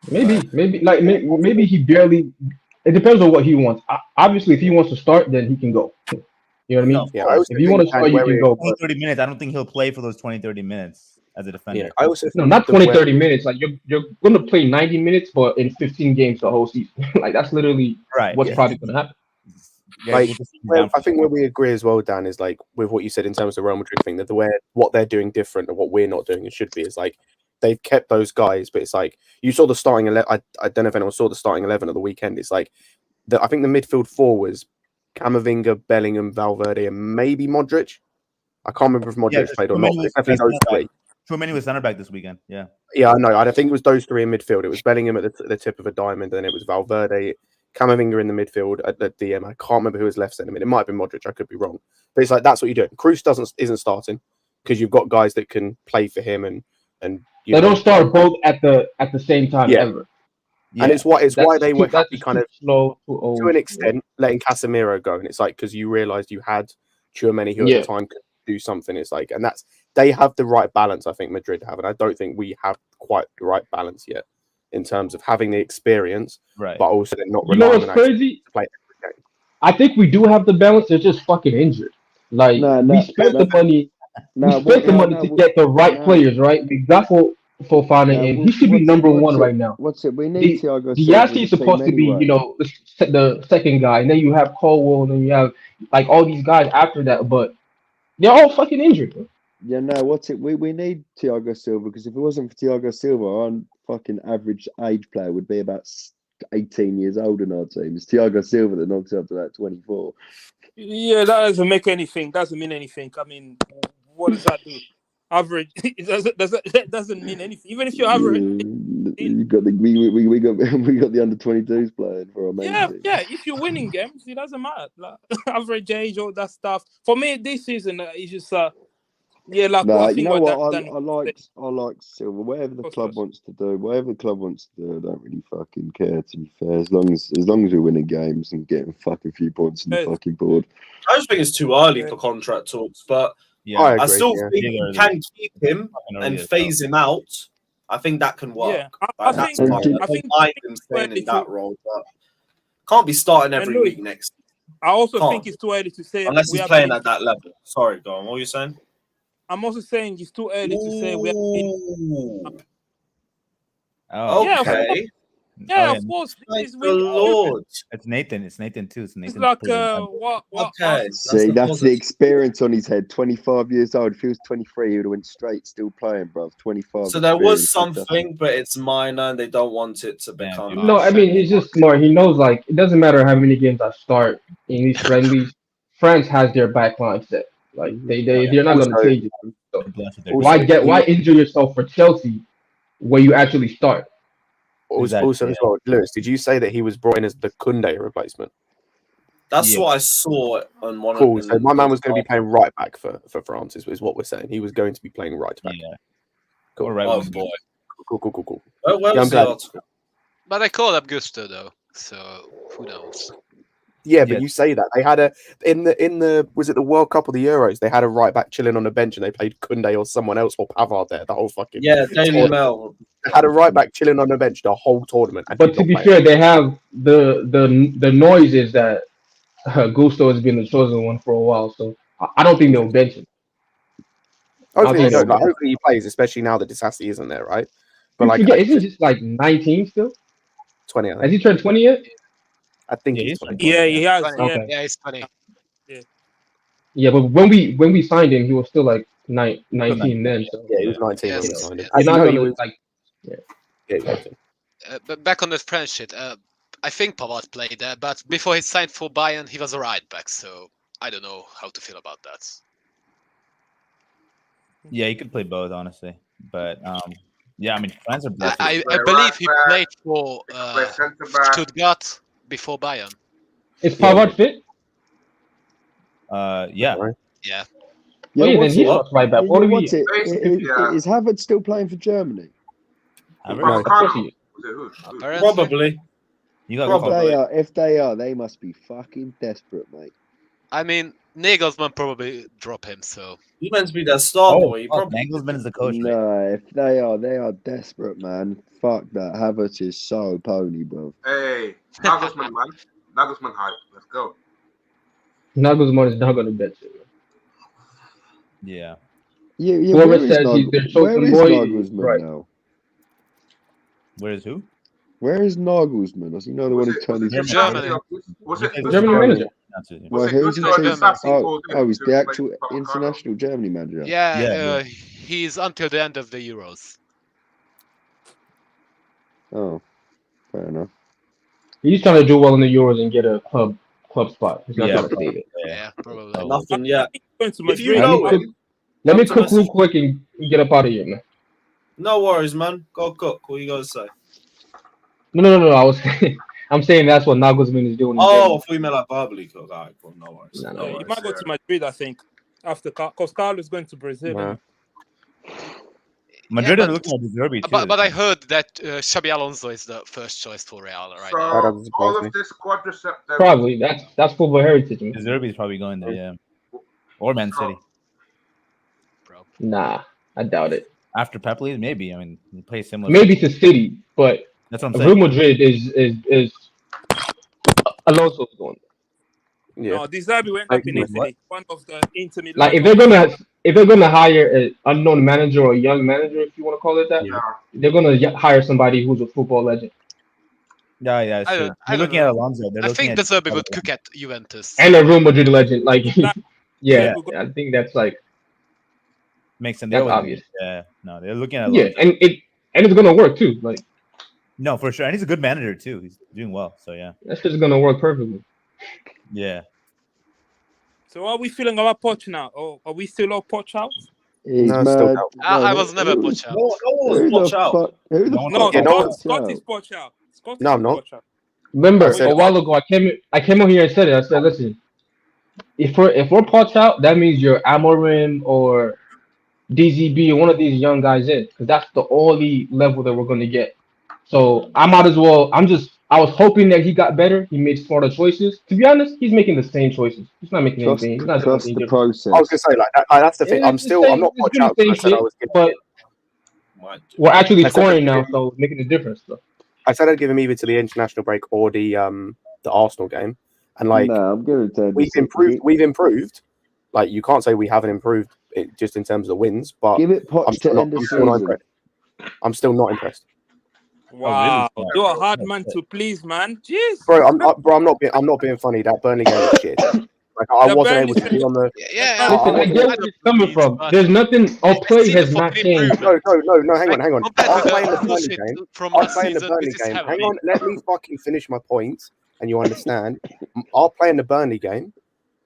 Maybe he barely. It depends on what he wants. Obviously, if he wants to start, then he can go. You know what I mean? No, Yeah, if you want to start, you can go. 20, 30 minutes. I don't think he'll play for those 20, 30 minutes as a defender. Yeah, I also No, not 20, 30 minutes. Like you're going to play 90 minutes, but in 15 games the whole season. Like that's literally what's probably going to happen. Yeah, like, I think where we agree as well, Dan, is like with what you said in terms of the Real Madrid thing, that what they're doing different and what we're not doing and should be is like they've kept those guys, but it's like you saw the starting 11. I don't know if anyone saw the starting 11 of the weekend. It's like I think the midfield four was Camavinga, Bellingham, Valverde, and maybe Modric. I can't remember if Modric played or not. It's definitely those three. Too many was center back this weekend. Yeah, I know. I think it was those three in midfield. It was Bellingham at the tip of a diamond, and then it was Valverde, Camavinga in the midfield at the DM. I can't remember who was left centre mid. It might have been Modric. I could be wrong, but it's like that's what you're doing. Kroos isn't starting because you've got guys that can play for him, and they don't start both at the same time ever. Yeah. And it's why they were happy kind of slow to an extent letting Casemiro go, and it's like because you realised you had Tchouaméni who at the time could do something. It's like, and they have the right balance. I think Madrid have, and I don't think we have quite the right balance yet in terms of having the experience, right? But also they're not. You know what's crazy? To play every game. I think we do have the balance. They're just fucking injured. Like we spent the money. We spent the money to get the right players, right? We got Fofana in. He should be number one right now. We need Thiago Silva. Disasi is supposed to be, the second guy, and then you have Colwell, and then you have like all these guys after that, but they're all fucking injured. Bro. Yeah, no, we need Thiago Silva because if it wasn't for Thiago Silva, our fucking average age player would be about 18 years old in our team. It's Thiago Silva that knocks up to about 24. Yeah, that doesn't make anything. Doesn't mean anything. I mean, what does that do? Average, it doesn't mean anything. Even if you're average, we got the under 22s playing for our main team. Yeah. If you're winning games, it doesn't matter. Like, average age, all that stuff. For me, this season is just I like I like Silva. Whatever the club wants to do, I don't really fucking care. To be fair, as long as we're winning games and getting fucking few points in the fucking board. I just think it's too early for contract talks, but. Yeah, I still think you can keep him and phase him out. I think that can work. Yeah, I think him staying in that role, but can't be starting every week next. I also think it's too early to say unless he's playing at that level. Sorry, go on. What were you saying? I'm also saying it's too early to say we have. Okay. Yeah, of course. Thank the Lord. It's Nathan. It's Nathan too. It's Nathan. It's like what? Okay. See, that's the experience on his head. 25 years old. If he was 23, he would have went straight, still playing, bro. 25. So there was something, but it's minor, and they don't want it to become. No, I mean he's just smart. He knows like it doesn't matter how many games I start in these friendlies. France has their back line set. Like they're not going to change it. So why injure yourself for Chelsea where you actually start? Also, as well, Lewis, did you say that he was brought in as the Koundé replacement? That's what I saw on one. Cool. So my man was going to be playing right back for France. Is what we're saying. He was going to be playing right back. Yeah. Cool. Right oh boy. Cool. Well, was the article? But I called up Gusto though, so who knows? Yeah, but you say that they had in the was it the World Cup or the Euros? They had a right back chilling on the bench and they played Koundé or someone else or Pavard there the whole fucking Daily Mail. They had a right back chilling on the bench the whole tournament. But to be fair, they have the noise is that Gusto has been the chosen one for a while, so I don't think they'll bench him. Hopefully he plays, especially now that Disasi isn't there, right? But isn't he just like 19 still? 20. I think. Has he turned 20 yet? I think he's 20. Yeah, he has. Okay. Yeah, he's 20. Yeah, but when we signed him, he was still like 19 then. So. Yeah, he was 19. Yes. I know he was like. But back on the French shit, I think Pavard played there, but before he signed for Bayern, he was a right back, so I don't know how to feel about that. Yeah, he could play both, honestly. But yeah, I mean, France are blessed. I believe he played for Stuttgart before Bayern. Is Pavard fit? Yeah. Right. Yeah. Yeah, then he's right back. Is Havertz still playing for Germany? Probably. You got If they are, they must be fucking desperate, mate. I mean, Nagelsmann probably drop him. So He meant to be their star boy. He fuck, probably Nagelsmann is the coach. Right? No, if they are desperate, man. Fuck that. Havertz is so pony, bro. Hey, Nagelsmann, man. Nagelsmann hype. Let's go. Nagelsmann is not going to bet you. Yeah. Whoever says he's their chosen boy, Nagelsmann now? Where is who? Where is Nagelsmann? Does he know the one who turned his Germany. German manager? Well, who's he German. he's the actual international Germany manager. Yeah, he's until the end of the Euros. Oh, fair enough. He's trying to do well in the Euros and get a club spot. He's not trying to stay there. Yeah, probably. nothing yet. If you know it, let me cook real quick and get up out of here, man. no worries, man. Go cook. What you gonna say? No. I'm saying that's what Nagelsmann is doing. Oh, I thought you meant like verbally cook. All right, cool. No worries. No, No You worries. might go to Madrid, I think, after because Carlos going to Brazil. Nah. Madrid Yeah, are looking at the derby too. But I heard that Xabi Alonso is the first choice for Real right So now. That doesn't surprise all me. of this quadricep. Probably that's football heritage, man. The derby is probably going there, yeah. Or Man City. Bro. Nah, I doubt it. After Pep leaves, maybe. I mean, he plays similar. Maybe to City, but That's what I'm Real saying. Madrid is Alonso's going. Yeah. No, Disasi went up in Italy. One of the Inter Milan. Like if they're gonna hire an unknown manager or a young manager, if you want to call it that, they're gonna hire somebody who's a football legend. Yeah, it's I true. don't They're looking know. at Alonso. I think De Zerbi would cook at Juventus. And a Real Madrid legend, like yeah, I think that's like makes sense. that's obvious. Yeah, no, they're looking at Yeah, Alonso. and it's gonna work too. Like No, for sure. And he's a good manager too. He's doing well. So yeah. that's just gonna work perfectly. Yeah. So are we feeling about Poch now? Or are we still all Poch out? He's No, mad. still out. I was never Poch out. No one Who was the watch out. fuck? Who the No, fuck? yeah, no Scott is Poch out. Scott No, is I'm not. Poch out. Remember, I said- a while ago, I came on here and said it. I said, listen, if we're Poch out, that means you're Amorim or DZB or one of these young guys in, because that's the only level that we're gonna get. So I might as well. I was hoping that he got better. He made smarter choices. To be honest, he's making the same choices. He's not making anything. He's not doing Trust anything the different. process. I was gonna say like that's the thing. Yeah, I'm not it's watch doing out. the I same said I shit, was. but we're actually scoring now, so it's making a difference. So. I said I'd give him either to the international break or the Arsenal game, and like Nah, I'm gonna tell you we've improved. We've improved. Like you can't say we haven't improved just in terms of the wins, but Give it Poch I'm to still not. end the I'm still not season. impressed. I'm still not impressed, Wow, really? you're a hard man to please, man. Jeez. bro. I'm not being funny. That Burnley game was shit. Like I The wasn't Burnley able to be on the. Yeah. Listen, I get where it's coming from. There's nothing. Our play has not changed. No. Hang on. Compared I'm with playing the the Burnley bullshit game. from I'm last playing the season, Burnley this is game. Hang heavy. on, let me fucking finish my point, and you understand. Our play in the Burnley game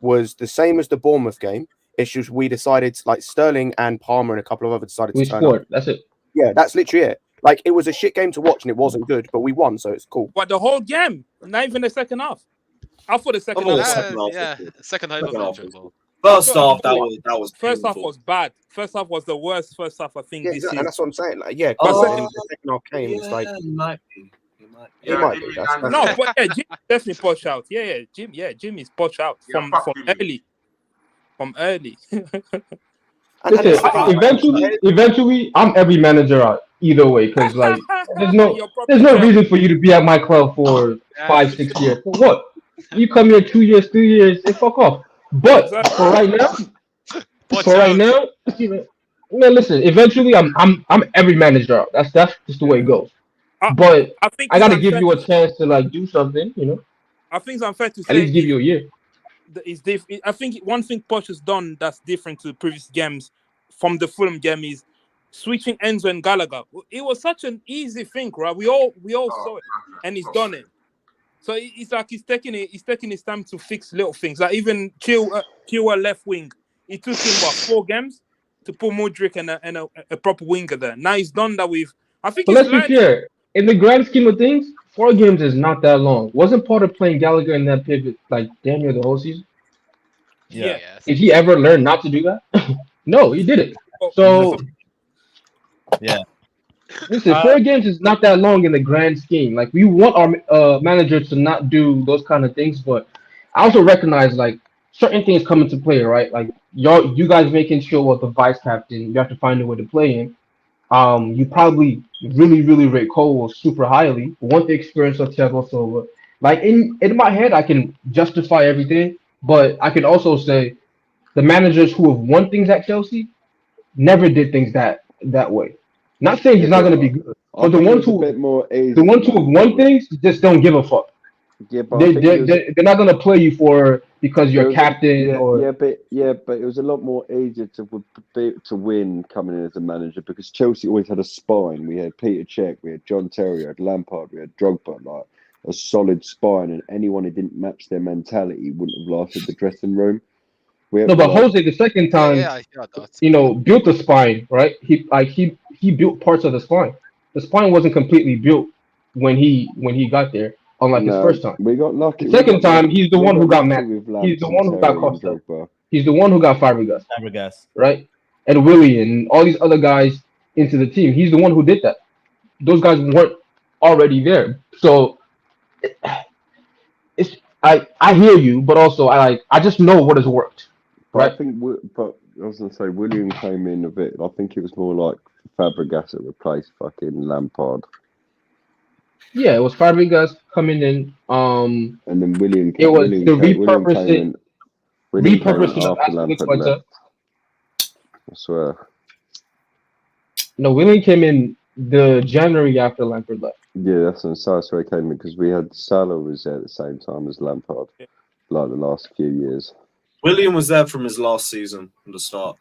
was the same as the Bournemouth game. It's just we decided, like Sterling and Palmer and a couple of others decided We to turn scored. up. That's it. Yeah, that's literally it. Like it was a shit game to watch and it wasn't good, but we won, so it's cool. But the whole game, not even the second half. I thought the second Oh, half. second half. Yeah, second half was Second half. enjoyable. First half, that was First half painful. was bad. First half was the worst first half I think Yeah, this exactly, season. and that's what I'm saying. Like, yeah, Oh, the second half came. It's like he might be. He might be. he might be. That's No, but yeah, Jim definitely Poch out. Yeah, Jim is Poch out from early. From early. Listen, eventually, I'm every manager out either way because like there's no reason for you to be at my club for 5-6 years. For what? You come here 2 years, 3 years, and fuck off. But for right now, man, listen. Eventually, I'm every manager out. That's just the way it goes. But I gotta give you a chance to like do something, you know. I think it's unfair to say. At least give you a year. I think one thing Poch has done that's different to previous games from the Fulham game is switching Enzo and Gallagher. It was such an easy thing, right? We all saw it, and he's done it. So it's like he's taking his time to fix little things. Like even Chilwell left wing, it took him 4 games to put Mudryk and a proper winger there. Now he's done that with. I think. But let's be fair. In the grand scheme of things, 4 games is not that long. Wasn't part of playing Gallagher in that pivot like damn near the whole season? Yeah. Did he ever learn not to do that? No, he didn't. So yeah. Listen, 4 games is not that long in the grand scheme. Like we want our managers to not do those kind of things, but I also recognize like certain things come into play, right? Like you guys making sure what the vice captain, you have to find a way to play him. You probably really rate Cole super highly. Want the experience of Thiago Silva. Like in my head, I can justify everything, but I can also say the managers who have won things at Chelsea never did things that way. Not saying he's not going to be good, but the ones who have won things just don't give a fuck. Yeah, but they're not going to play you because you're captain but it was a lot more easier to win coming in as a manager because Chelsea always had a spine. We had Peter Cech, we had John Terry, we had Lampard, we had Drogba, like a solid spine, and anyone who didn't match their mentality wouldn't have lasted the dressing room. But Jose the second time, built the spine, right? He built parts of the spine. The spine wasn't completely built when he got there. Unlike his first time, we got lucky. The second time, he's the one who got mad. He's the one who got Costa. He's the one who got Fabregas, right? And Willie and all these other guys into the team. He's the one who did that. Those guys weren't already there, so I hear you, but also I just know what has worked. Right. But I was gonna say William came in a bit. I think it was more like Fabregas that replaced fucking Lampard. Yeah, it was Fabregas coming in. And then William. It was the repurposing of Lampard left. I swear. No, William came in the January after Lampard left. Yeah, that's where he came in because we had Salah was there at the same time as Lampard, like the last few years. William was there from his last season from the start.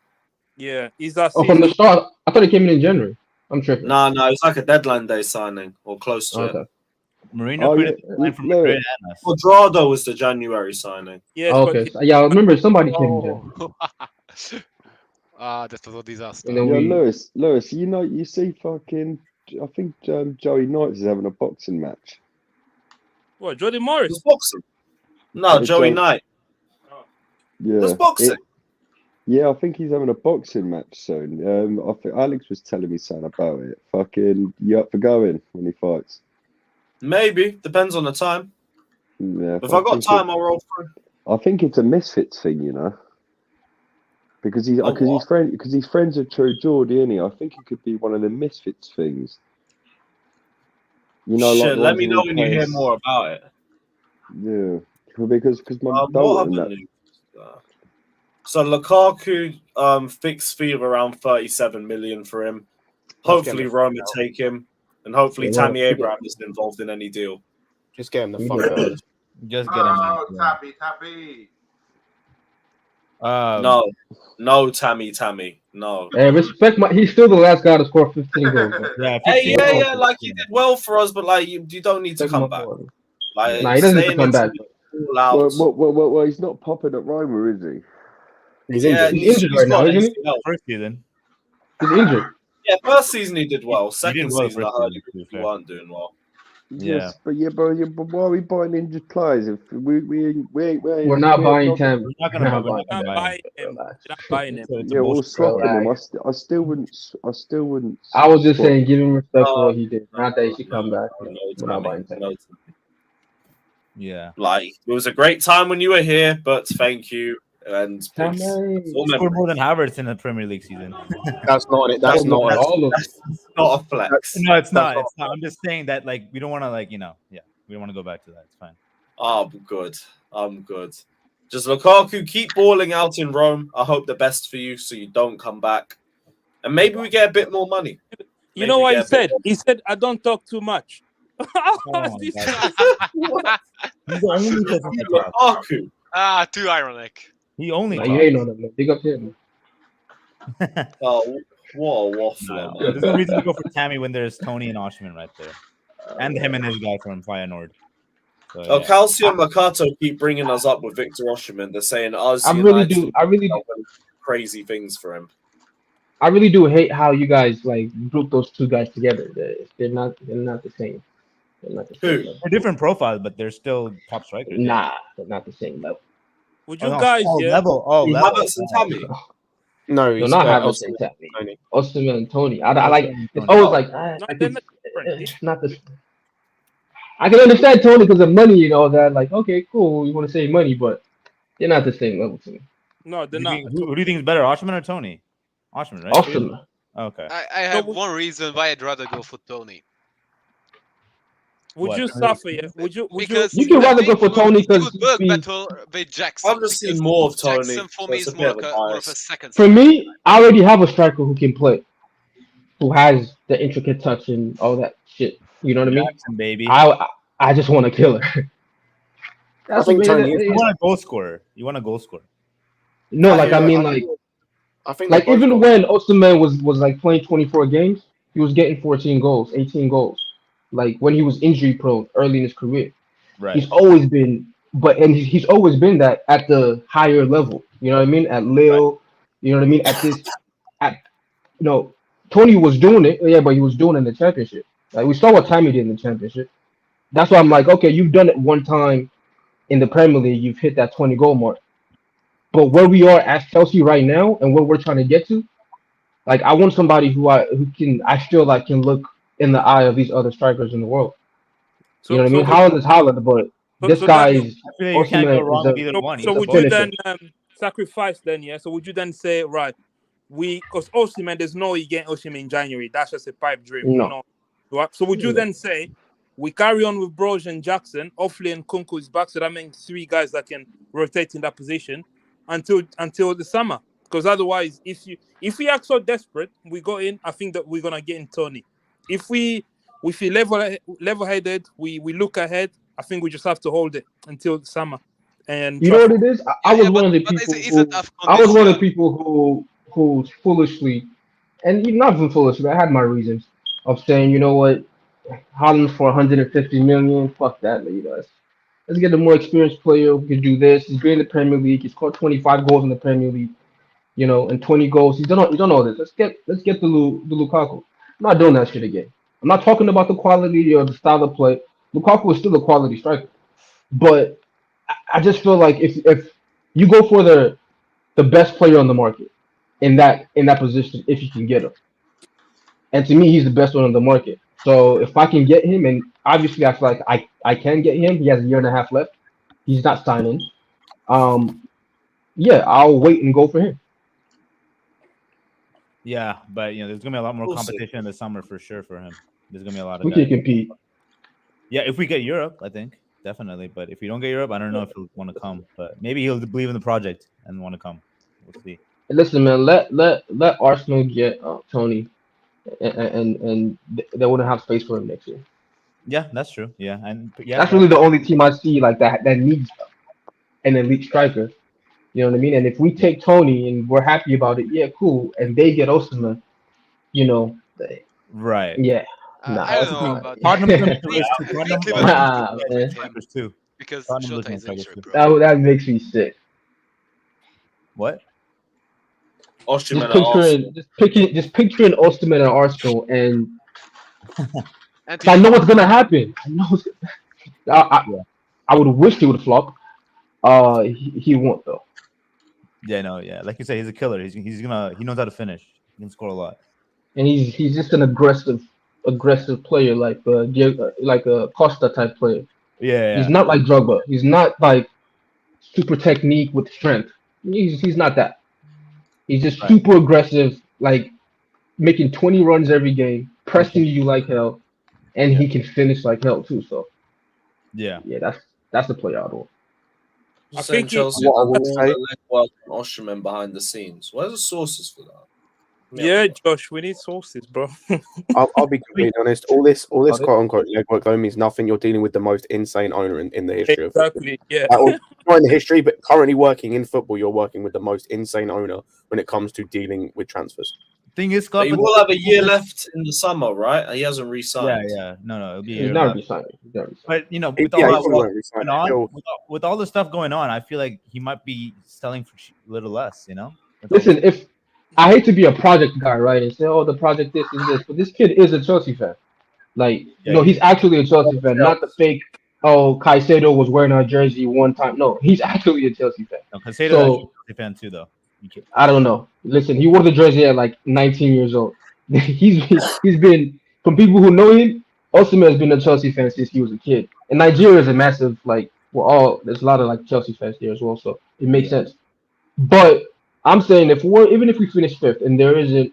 Yeah, he's that season. From the start? I thought he came in January. I'm tripping. No, it's like a deadline day signing or close to it. Marino from Madrid. Quadrado was the January signing. Yeah. Okay. I remember somebody came in January. That was a disaster. Lewis, you see fucking. I think Joey Knight is having a boxing match. What, Jody Morris? Boxing? No, Joey Knight. Yeah. That's boxing. I think he's having a boxing match soon. I think Alex was telling me something about it. Fucking, you up for going when he fights? Maybe. Depends on the time. Yeah. If I got time, I'll roll through. I think it's a Misfits thing, you know. Because he's friends with True Geordie, isn't he? I think it could be one of the Misfits things. You know, shit, let me know when you hear more about it. Yeah, because my daughter. So Lukaku fixed fee of around 37 million for him. Hopefully Roma take him, and hopefully Tammy Abraham isn't involved in any deal. Just get him the fuck out. Just get him. Tappy. No, Tammy, no. Hey, respect he's still the last guy to score 15 goals. Yeah, yeah, like he did well for us, but like you don't need to come back. Like, he doesn't need to come back. Well, he's not popping at Roma, is he? He's injured right now, isn't he? First season. He's injured. Yeah, first season he did well. Second season I heard he weren't doing well. Yes, but why are we buying injured players if we're not buying Tam? We're not buying him. Yeah, we'll swap him. I still wouldn't. I was just saying, give him respect for what he did. Not that he should come back. We're not buying Tam. Yeah, like it was a great time when you were here, but thank you. And scored more than Havertz in the Premier League season. That's not it. That's not a flex. No, it's not. It's not. I'm just saying that, like, we don't want to, like, we don't want to go back to that. It's fine. I'm good. Just Lukaku, keep balling out in Rome. I hope the best for you, so you don't come back, and maybe we get a bit more money. You know what he said? He said, "I don't talk too much." Lukaku. Too ironic. He only. You ain't on him. Big up him. Oh, what a waffler! There's no reason to go for Tammy when there's Tony and Osimhen right there, and him and his guy from Feyenoord. So, Calcio and Mercato keep bringing us up with Victor Osimhen. They're saying us. I really do crazy things for him. I really do hate how you guys like group those two guys together. They're not the same. They're different profiles, but they're still top strikers. Nah, they're not the same level. Would you guys? Level. Havertz and Tammy. No, They're he's not having the Osimhen, same tactic. Tony. Osimhen and Tony. I like. Osimhen and It's Tony. always like No, like they're not different. it's not the. I can understand Tony because of money and all that. Like, okay, cool, you want to save money, but they're not the same level to me. No, Who they're do not. who do you think is better, Osimhen or Tony? Osimhen, right? Awesome. Okay. I have one reason why I'd rather go for Tony. Would What? you suffer? Yeah? Would you? Because You can I rather think go for Tony because he would work better with Jackson. I've just seen because more of Tony. Jackson for so me it's is a more bit of a more of a bias. second. For striker. me, I already have a striker who can play, who has the intricate touch and all that shit. You know what I mean? Jackson, baby. I just want a killer. I think Tony is. You want a goal scorer. You want a goal scorer. No, I like hear I that. mean, like I think they're like both even goals. when Osimhen was like playing 24 games, he was getting 14 goals, 18 goals. Like when he was injury prone early in his career, Right. he's always been, he's always been that at the higher level. You know what I mean? At Lille, you know what I mean? Tony was doing it, yeah, but he was doing it in the championship. Like we saw what Tammy did in the championship. That's why I'm like, okay, you've done it one time in the Premier League, you've hit that 20 goal mark. But where we are as Chelsea right now and where we're trying to get to, like I want somebody who I feel like can look in the eye of these other strikers in the world. You know what I mean? Haaland is Haaland, but this guy's I feel like you can't go wrong with either one. So would you then sacrifice then? Yeah. So would you then say right? Because Osimhen, there's no way you get Osimhen in January. That's just a pipe dream. No. Right? So would you then say we carry on with Broja and Jackson, Offley and Kunku is back, so that means 3 guys that can rotate in that position until the summer? Because otherwise, if we act so desperate, we go in. I think that we're gonna get in Tony. If we feel level-headed, we look ahead. I think we just have to hold it until the summer. And you know what it is? I was one of the people who foolishly, and not even foolishly, I had my reasons of saying, you know what, Haaland for 150 million, fuck that, let's get a more experienced player who can do this. He's been in the Premier League. He's scored 25 goals in the Premier League, and 20 goals. He's done all this. Let's get the Lukaku. I'm not doing that shit again. I'm not talking about the quality or the style of play. Lukaku is still a quality striker, but I just feel like if you go for the best player on the market in that position, if you can get him, and to me, he's the best one on the market. So if I can get him, and obviously I feel like I can get him. He has a year and a half left. He's not signing. Yeah, I'll wait and go for him. Yeah, but there's gonna be a lot more competition in the summer for sure for him. There's gonna be a lot of. We can compete. Yeah, if we get Europe, I think definitely. But if we don't get Europe, I don't know if he'll want to come. But maybe he'll believe in the project and want to come. We'll see. Listen, man, let Arsenal get Tony, and they wouldn't have space for him next year. Yeah, that's true. Yeah, and that's really the only team I see like that needs an elite striker. You know what I mean? And if we take Tony and we're happy about it, yeah, cool. And they get Osimhen, right? Yeah. I don't know about too. Because Shota is injured, bro. That makes me sick. What? Osimhen just picturing Osimhen and Arsenal, and I know what's gonna happen. I would wish he would flop. He won't though. Yeah, no, yeah. Like you say, he's a killer. He knows how to finish. He can score a lot. And he's just an aggressive player, like a Costa type player. Yeah. He's not like Drogba. He's not like super technique with strength. He's not that. He's just super aggressive, like making 20 runs every game, pressing you like hell, and he can finish like hell too. So yeah, that's the player I want. I think Chelsea Osimhen behind the scenes. Where's the sources for that? Yeah, Josh, we need sources, bro. I'll be completely honest. All this quote unquote legwork going means nothing. You're dealing with the most insane owner in the history of football. Exactly. Yeah. Not in the history, but currently working in football, you're working with the most insane owner when it comes to dealing with transfers. Thing is, Scott, he will have a year left in the summer, right? He hasn't re-signed. Yeah. No, it'll be. He's not re-signed. But with all the stuff going on, I feel like he might be selling for a little less. Listen, if I hate to be a project guy, right, and say, "Oh, the project this is this," but this kid is a Chelsea fan. Like, he's actually a Chelsea fan, not the fake. Oh, Caicedo was wearing our jersey one time. No, he's actually a Chelsea fan. No, Caicedo is a Chelsea fan too, though. I don't know. Listen, he wore the jersey at like 19 years old. he's been, from people who know him, Osimhen has been a Chelsea fan since he was a kid. And Nigeria is a massive, like, there's a lot of like Chelsea fans there as well, so it makes sense. But I'm saying even if we finish 5th and there isn't,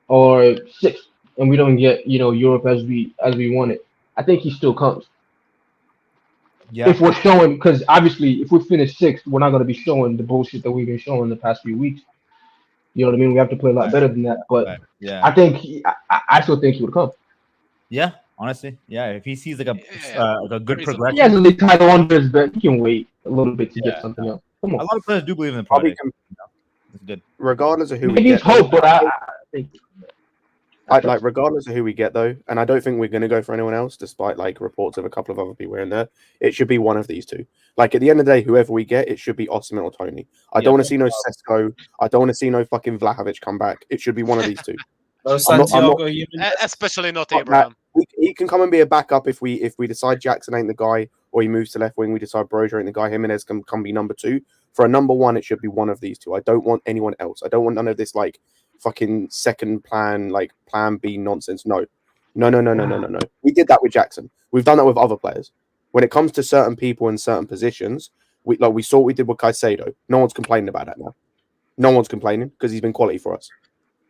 or 6th, and we don't get Europe as we want it, I think he still comes. Yeah. If we're showing, because obviously if we finish 6th, we're not going to be showing the bullshit that we've been showing the past few weeks. You know what I mean? We have to play a lot better than that. But yeah, I think I still think he would come. Yeah, honestly, yeah. If he sees like a good progression, he has a league title under his belt. He can wait a little bit to get something else. Come on. A lot of players do believe in the project. It's good. Regardless of who we Maybe get, it's hope, but I think. Regardless of who we get though, and I don't think we're going to go for anyone else, despite like reports of a couple of other people in there. It should be one of these two. Like at the end of the day, whoever we get, it should be Osimhen or Tony. I don't want to see no Sesko. I don't want to see no fucking Vlahovic come back. It should be one of these two. Especially not Abraham. He can come and be a backup if we decide Jackson ain't the guy, or he moves to left wing. We decide Broja ain't the guy. Jimenez can come be number 2. For a number 1, it should be one of these two. I don't want anyone else. I don't want none of this like fucking second plan, like plan B nonsense. No. We did that with Jackson. We've done that with other players. When it comes to certain people in certain positions, we saw what we did with Caicedo. No one's complaining about that now. No one's complaining because he's been quality for us.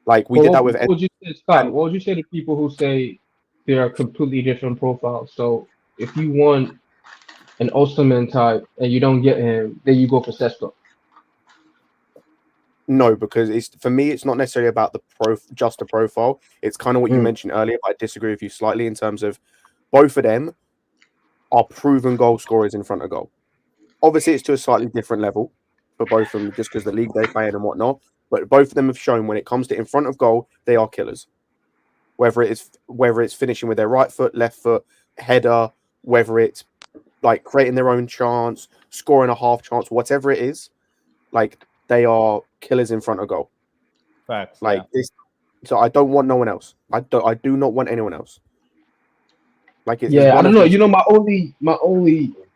Like we did that with. What would you say, Scott? What would you say to people who say they are completely different profiles? So if you want an Osimhen type and you don't get him, then you go for Sesko. No, because for me, it's not necessarily about just the profile. It's kind of what you mentioned earlier. But I disagree with you slightly in terms of both of them are proven goal scorers in front of goal. Obviously, it's to a slightly different level for both of them, just because the league they play in and whatnot. But both of them have shown when it comes to in front of goal, they are killers. Whether it's finishing with their right foot, left foot, header, whether it's like creating their own chance, scoring a half chance, whatever it is, like they are killers in front of goal. Facts. This, so I don't want no one else. I do not want anyone else. Like it's I don't know. You know, my only.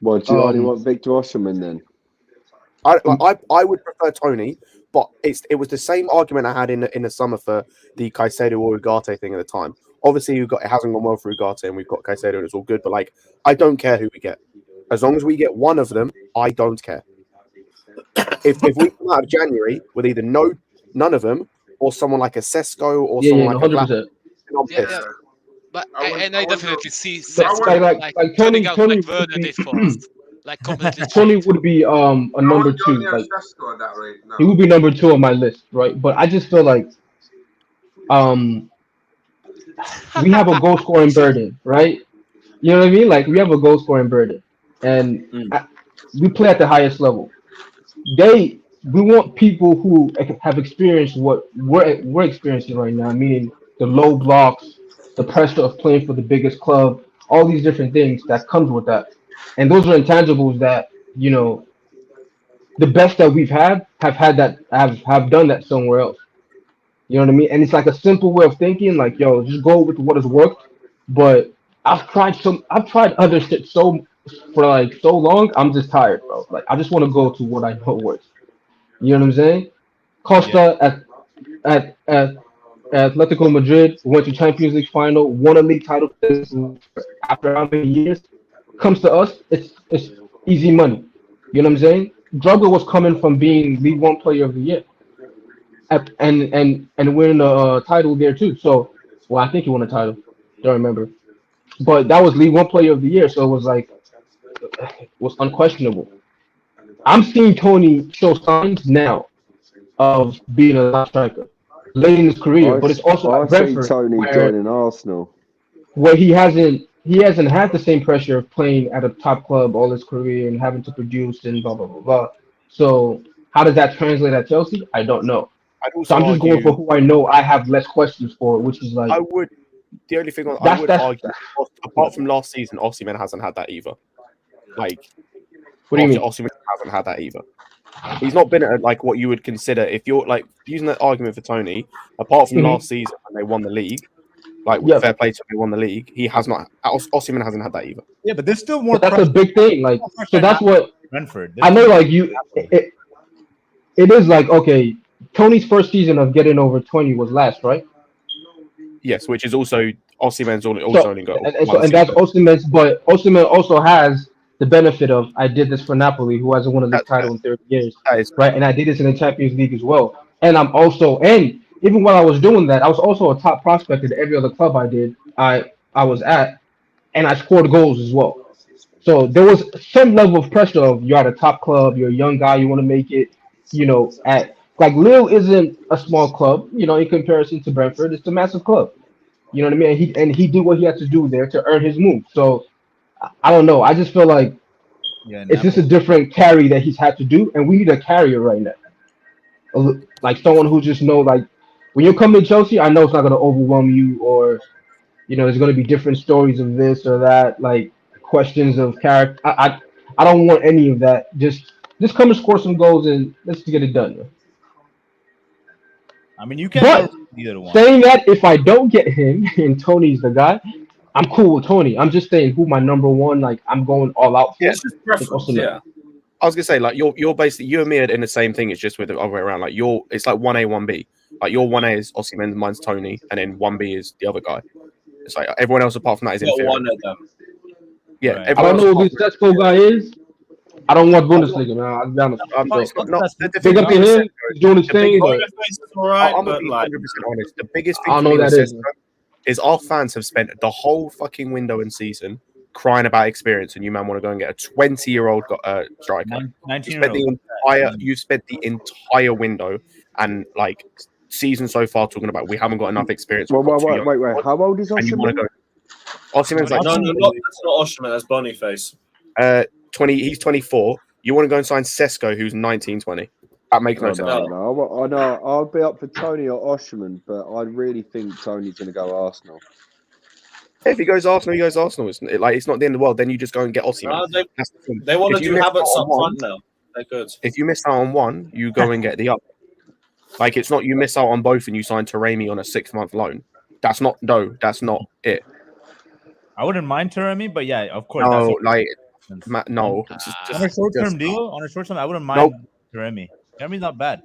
Well, do you only want Victor Osimhen then? I would prefer Tony, but it was the same argument I had in the summer for the Caicedo or Ugarte thing at the time. Obviously, it hasn't gone well for Ugarte, and we've got Caicedo, and it's all good. But like, I don't care who we get, as long as we get one of them. I don't care. If we come out of January with either none of them, or someone like a Sesko or someone like 100%. I'm pissed. But I definitely see like turning out Tony like Werner did for us. Like completely. Tony would be a number 2. Like, he would be number 2 on my list, right? But I just feel like we have a goal scoring burden, right? You know what I mean? Like we have a goal scoring burden, and we play at the highest level. We want people who have experienced what we're experiencing right now, meaning the low blocks, the pressure of playing for the biggest club, all these different things that comes with that. And those are intangibles that, the best that we've have had that have done that somewhere else. You know what I mean? And it's like a simple way of thinking, like, yo, just go with what has worked. But I've tried other shit for so long, I'm just tired, bro. Like I just want to go to what I know works. You know what I'm saying? Costa at Atletico Madrid went to Champions League final, won a league title after how many years? Comes to us, it's easy money. You know what I'm saying? Drogba was coming from being League 1 Player of the Year, and winning a title there too. So, I think he won a title. Don't remember, but that was League 1 Player of the Year. So it was unquestionable. I'm seeing Tony show signs now of being a top striker late in his career, but it's also I at Brentford, see Tony joining Arsenal, where he hasn't had the same pressure of playing at a top club all his career and having to produce and blah blah blah blah. So how does that translate at Chelsea? I don't know. So I'm just going for who I know I have less questions for, which is like the only thing I would argue, apart from last season, Osimhen hasn't had that either. Like, what do you mean? Osimhen hasn't had that either. He's not been at like what you would consider if you're like using that argument for Tony. Apart from last season when they won the league, fair play to him, they won the league. He has not. Osimhen hasn't had that either. Yeah, but there's still more. But that's a big thing. Like, so that's what Brentford. I know. Like it is like, okay, Tony's first season of getting over 20 was last, right? Yes, which is also Osimhen's also So only got and one that's season. Osimhen's, but Osimhen also has the benefit of I did this for Napoli, who hasn't won a league title in 30 years, That is right? And I did this in the Champions League as well. And even while I was doing that, I was also a top prospect at every other club I was at, and I scored goals as well. So there was some level of pressure of you're at a top club, you're a young guy, you want to make it, at like Lille isn't a small club, in comparison to Brentford, it's a massive club. You know what I mean? And he did what he had to do there to earn his move. So I don't know. I just feel like Yeah, it's just a Napoli. different carry that he's had to do, and we need a carrier right now. Like someone who just know, like, when you come to Chelsea, I know it's not gonna overwhelm you, or there's gonna be different stories of this or that, like questions of character. I don't want any of that. Just come and score some goals and let's get it done. Man. I mean, you can't go But either one. saying that, if I don't get him and Tony's the guy, I'm cool with Tony. I'm just saying who my number one, like I'm going all out for. It's just preference, Osimhen. yeah. I was gonna say, like, you're basically, you and me are in the same thing. It's just with the other way around. Like, it's like 1A, 1B. Like, your 1A is Osimhen, mine's Tony, and then 1B is the other guy. It's like everyone else apart from that is You're inferior. one of them. Yeah, Right. I everyone don't else know who apart this Sesko guy is. I don't want Bundesliga, man. I'll be honest. it's not the Big thing up to with him. Sesko, He's doing his the thing, biggest- but Boniface is alright, I'm gonna but be like 100% honest. The biggest I thing don't for know me who with that is. Sesko is our fans have spent the whole fucking window and season crying about experience, and you man want to go and get a 20-year-old striker. 19-year-old. You spent the entire window and like season so far talking about we haven't got enough experience. Wait. We've got too young How old is and you want to Osimhen? go. Osimhen's like no, that's not Osimhen, that's Boniface. 20. He's 24. You want to go and sign Sesko, who's 19, 20. That makes no sense. No. I know. I'll be up for Tony or Osimhen, but I really think Tony's going to go Arsenal. If he goes Arsenal, he goes Arsenal. It's not the end of the world. Then you just go and get Osimhen. No, they want to do Havertz up front now. They're good. If you miss out on one, you go and get the other. Like, it's not you miss out on both and you sign Remy on a 6-month loan. That's not it. I wouldn't mind Remy, but yeah, of course. No, no. On a short-term deal, I wouldn't mind Remy. Remy's not bad.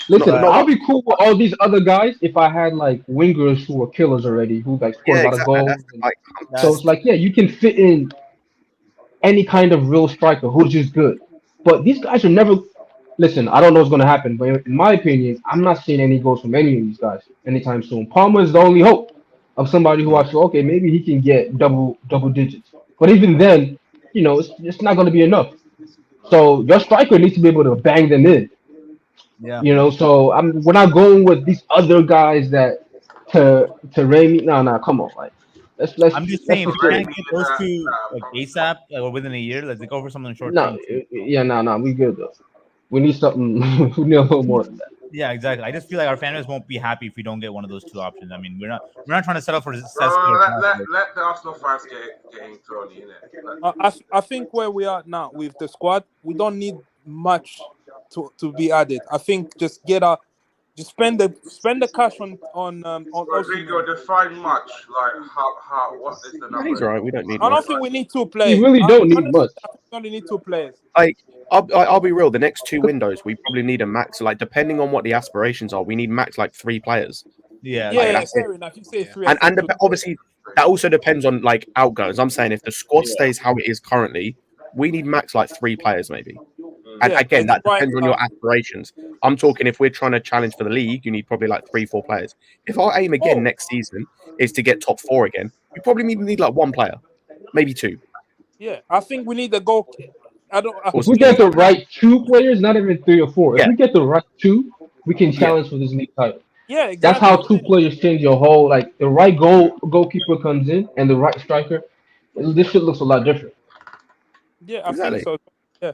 Listen, I'll be cool with all these other guys if I had like wingers who were killers already, who like scored a lot of goals. So it's like, yeah, you can fit in any kind of real striker who's just good. But these guys are never. Listen, I don't know what's going to happen, but in my opinion, I'm not seeing any goals from any of these guys anytime soon. Palmer is the only hope of somebody who I feel, okay, maybe he can get double digits. But even then, it's not going to be enough. So your striker needs to be able to bang them in. Yeah. So we're not going with these other guys that to Remy. No, come on, like let's. I'm just saying, if you can't get those two like ASAP or within a year, let's go for something short term. No, we good though. We need something. We need a little more than that. Yeah, exactly. I just feel like our fan base won't be happy if we don't get one of those two options. I mean, we're not trying to settle for let the Arsenal fans get into Tony, innit? I think where we are now with the squad, we don't need much to be added. I think just spend the cash on Rodrigo, define much. Like how what is the number? He's right. We don't need. I don't think we need 2 players. We really don't need much. I think we only need 2 players. Like, I'll be real. The next 2 windows, we probably need a max. Like, depending on what the aspirations are, we need max like 3 players. Yeah, fair enough. You say 3. And obviously, that also depends on like outgoings. I'm saying if the squad stays how it is currently, we need max like 3 players maybe. And again, that depends on your aspirations. I'm talking if we're trying to challenge for the league, you need probably like 3-4 players. If our aim again next season is to get top 4 again, we probably need like 1 player, maybe 2. Yeah, I think we need the goal. If we get the right 2 players, not even 3 or 4. If we get the right 2, we can challenge for this league title. Yeah, exactly. That's how 2 players change your whole. Like the right goalkeeper comes in and the right striker. This shit looks a lot different. Yeah, I think so. Yeah.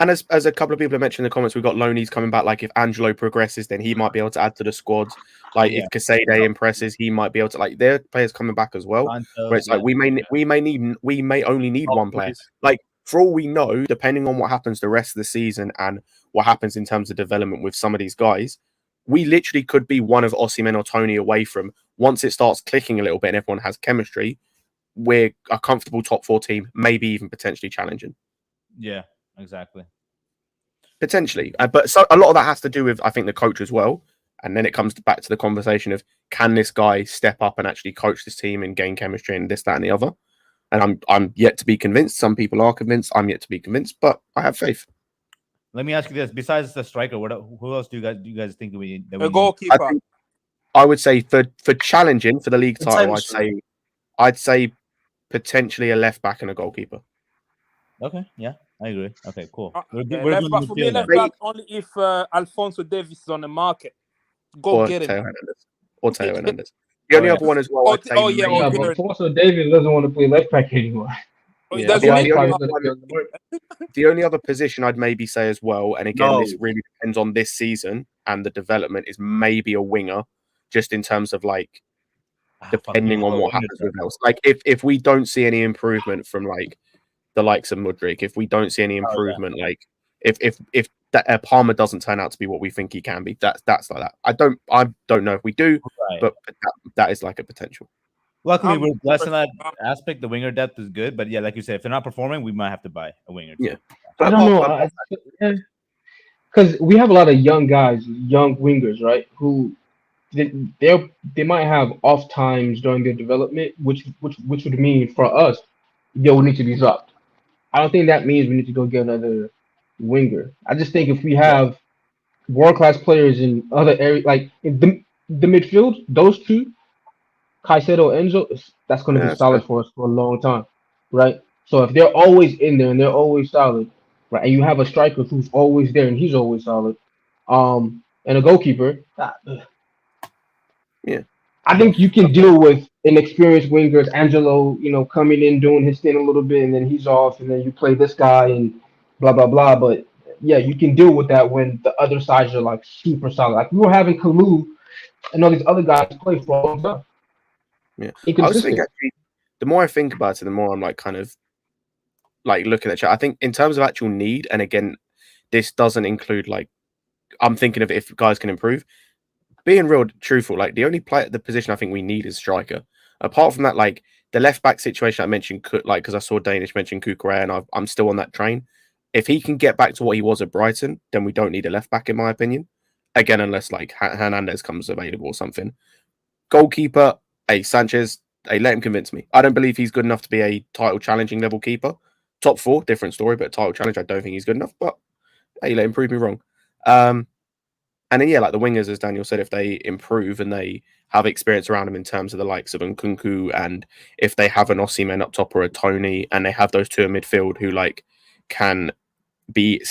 And as a couple of people have mentioned in the comments, we've got Loney's coming back. Like, if Angelo progresses, then he might be able to add to the squad. Like, if Casade impresses, he might be able to. Like, their players coming back as well. Where it's like we may only need 1 player. Like, for all we know, depending on what happens the rest of the season and what happens in terms of development with some of these guys, we literally could be one of Osimhen or Tony away from, once it starts clicking a little bit and everyone has chemistry, we're a comfortable top 4 team, maybe even potentially challenging. Yeah, exactly. potentially. But so a lot of that has to do with, I think, the coach as well. And then it comes back to the conversation of, can this guy step up and actually coach this team and gain chemistry and this, that, and the other? And I'm yet to be convinced. Some people are convinced. I'm yet to be convinced, but I have faith. Let me ask you this: besides the striker, who else do you guys think we need? A goalkeeper. I would say for challenging for the league title, I'd say potentially a left back and a goalkeeper. Okay, yeah, I agree. Okay, cool. Left back for me, left back only if Alphonso Davies is on the market. Go get him. Or Theo Hernandez. The only other one as well. But Alphonso Davies doesn't want to play left back anymore. Yeah, the only other position I'd maybe say as well, and again, this really depends on this season and the development, is maybe a winger, just in terms of like, depending on what happens with else. Like, if we don't see any improvement from like the likes of Mudryk, if we don't see any improvement, like if that Palmer doesn't turn out to be what we think he can be, that's like that. I don't know if we do, but that is like a potential. Luckily, we're blessed in that aspect. The winger depth is good, but yeah, like you said, if they're not performing, we might have to buy a winger. Yeah, I don't know, because we have a lot of young guys, young wingers, right? Who they might have off times during their development, which would mean for us, we need to be dropped. I don't think that means we need to go get another winger. I just think if we have world class players in other areas, like in the midfield, those two. Caicedo, Enzo, that's going to be solid for us for a long time, right? So if they're always in there and they're always solid, right, and you have a striker who's always there and he's always solid, and a goalkeeper, I think you can deal with inexperienced wingers, Angelo, coming in, doing his thing a little bit, and then he's off, and then you play this guy and blah, blah, blah. But yeah, you can deal with that when the other sides are like super solid. Like we were having Kalu and all these other guys play for a long time. Yeah, I was thinking actually, the more I think about it, the more I'm like kind of like looking at it. I think in terms of actual need, and again, this doesn't include like, I'm thinking of if guys can improve. Being real truthful, like the only player, the position I think we need is striker. Apart from that, like the left back situation I mentioned, like because I saw Danish mention Kukurea, and I'm still on that train. If he can get back to what he was at Brighton, then we don't need a left back, in my opinion. Again, unless like Hernandez comes available or something. Goalkeeper. Hey, Sanchez, let him convince me. I don't believe he's good enough to be a title challenging level keeper. Top 4, different story, but title challenge, I don't think he's good enough. But hey, let him prove me wrong. And then, yeah, like the wingers, as Daniel said, if they improve and they have experience around them in terms of the likes of Nkunku, and if they have an Osimhen up top or a Tony, and they have those two in midfield who like can be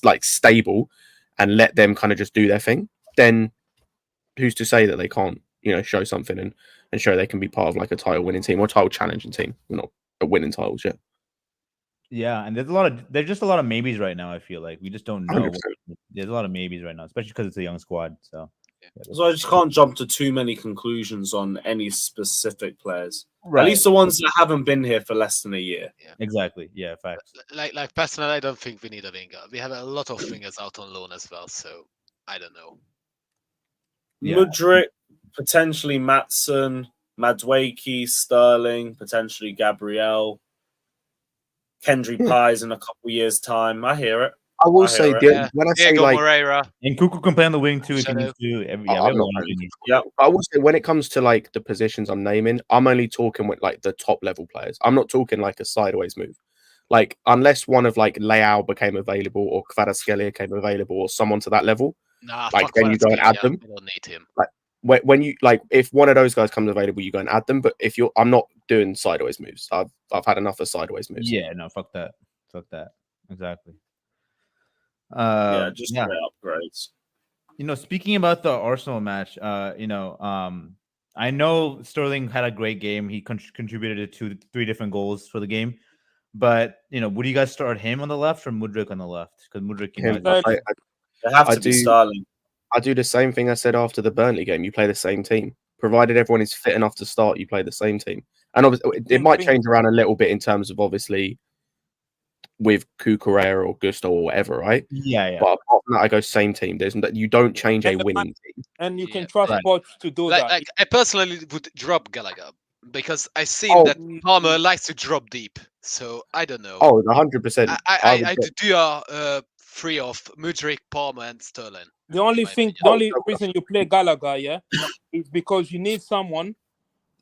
like stable and let them kind of just do their thing, then who's to say that they can't, show something and show they can be part of like a title winning team or title challenging team. We're not winning titles yet. Yeah, and there's just a lot of maybes right now. I feel like we just don't know. There's a lot of maybes right now, especially because it's a young squad. So I just can't jump to too many conclusions on any specific players. Right. At least the ones that haven't been here for less than a year. Yeah. Exactly. Yeah, facts. Like personally, I don't think we need a winger. We have a lot of wingers out on loan as well, so I don't know. Yeah. Mudryk, potentially Maatsen, Madueke, Sterling, potentially Gabriel, Kendry Pies in a couple of years' time. I hear it. I will say, when I say like, Moreira. And Cuckoo can play on the wing too if he needs to. Yeah, I will say when it comes to like the positions I'm naming, I'm only talking with like the top level players. I'm not talking like a sideways move. Like unless one of like Leao became available or Kvaratskhelia came available or someone to that level, like then you go and add them. We don't need him. Like when you like if one of those guys comes available, you go and add them. But if I'm not doing sideways moves. I've had enough of sideways moves. Yeah, no, fuck that. Exactly. Just upgrades. Speaking about the Arsenal match, I know Sterling had a great game. He contributed to 3 different goals for the game. But would you guys start him on the left or Mudryk on the left? Because Mudryk, they have to be Sterling. I do the same thing I said after the Burnley game. You play the same team, provided everyone is fit enough to start. You play the same team, and obviously it might change around a little bit in terms of obviously with Kukurea or Gusto or whatever, right? Yeah. But apart from that, I go same team. You don't change a winning team, and you can trust Poch to do that. Like I personally would drop Gallagher because I seen that Palmer likes to drop deep. So I don't know. 100%. I do a three of Mudryk, Palmer, and Sterling. The only Maybe. the only reason you play Gallagher, is because you need someone.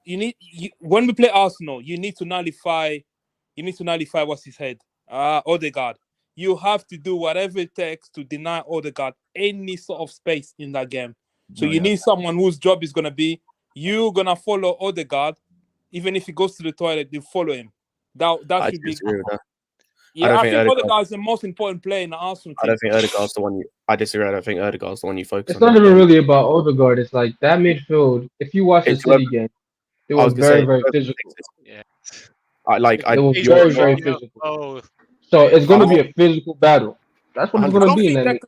When we play Arsenal, you need to nullify. You need to nullify what's his head, Odegaard. You have to do whatever it takes to deny Odegaard any sort of space in that game. So you need someone whose job is gonna be you're gonna follow Odegaard, even if he goes to the toilet, you follow him. That should be. Yeah, I think Odegaard is the most important player in the Arsenal team. I don't think Odegaard's the one. I disagree. I don't think Odegaard's the one you focus It's on. not even really about Odegaard. It's like that midfield. If you watch the City game, it was very physical. Yeah. It was very physical. Oh. So it's going to be a physical battle. That's what it's going to be in that.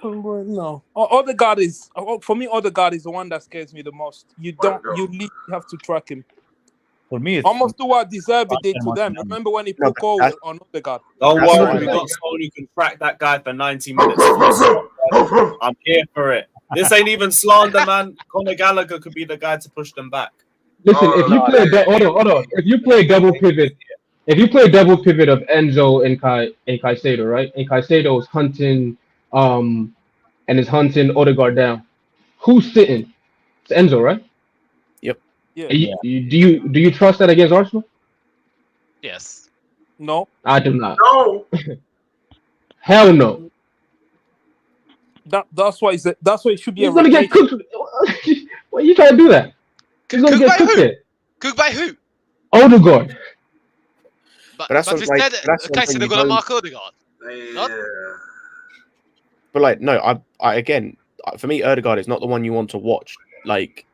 No, Odegaard is for me. Odegaard is the one that scares me the most. You have to track him. For me, it's almost do what Disasi did to them. Remember when he put goal on Odegaard? Don't worry, we got someone who can crack that guy for 90 minutes. I'm here for it. This ain't even slander, man. Conor Gallagher could be the guy to push them back. Listen, if you play hold on. If you play double pivot of Enzo and Caicedo, right? And Caicedo is hunting and is hunting Odegaard down. Who's sitting? It's Enzo, right? Yep. Yeah. Do you trust that against Arsenal? Yes. No. I do not. No. Hell no. That's why it should be. He's gonna get cooked. Why are you trying to do that? He's gonna get cooked there. Cooked by who? Odegaard. But we said Caicedo gonna mark Odegaard. Not? But like, no, I again, for me, Odegaard is not the one you want to watch. Like,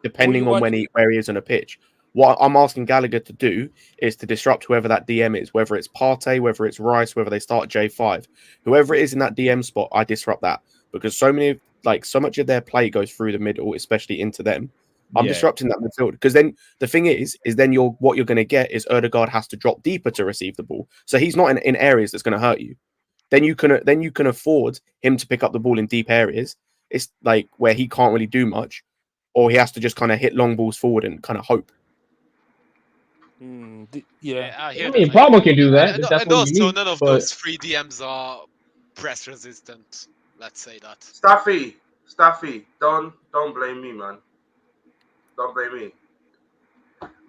depending on where he is on a pitch. What I'm asking Gallagher to do is to disrupt whoever that DM is, whether it's Partey, whether it's Rice, whether they start J5, whoever it is in that DM spot, I disrupt that because so much of their play goes through the middle, especially into them. I'm disrupting that midfield because then the thing is then what you're going to get is Odegaard has to drop deeper to receive the ball, so he's not in areas that's going to hurt you. Then you can afford him to pick up the ball in deep areas. It's like where he can't really do much, or he has to just kind of hit long balls forward and kind of hope. I mean, Palmer can do that. And also, none of those 3 DMs are press resistant. Let's say that. Staffy, don't blame me, man. Don't blame me.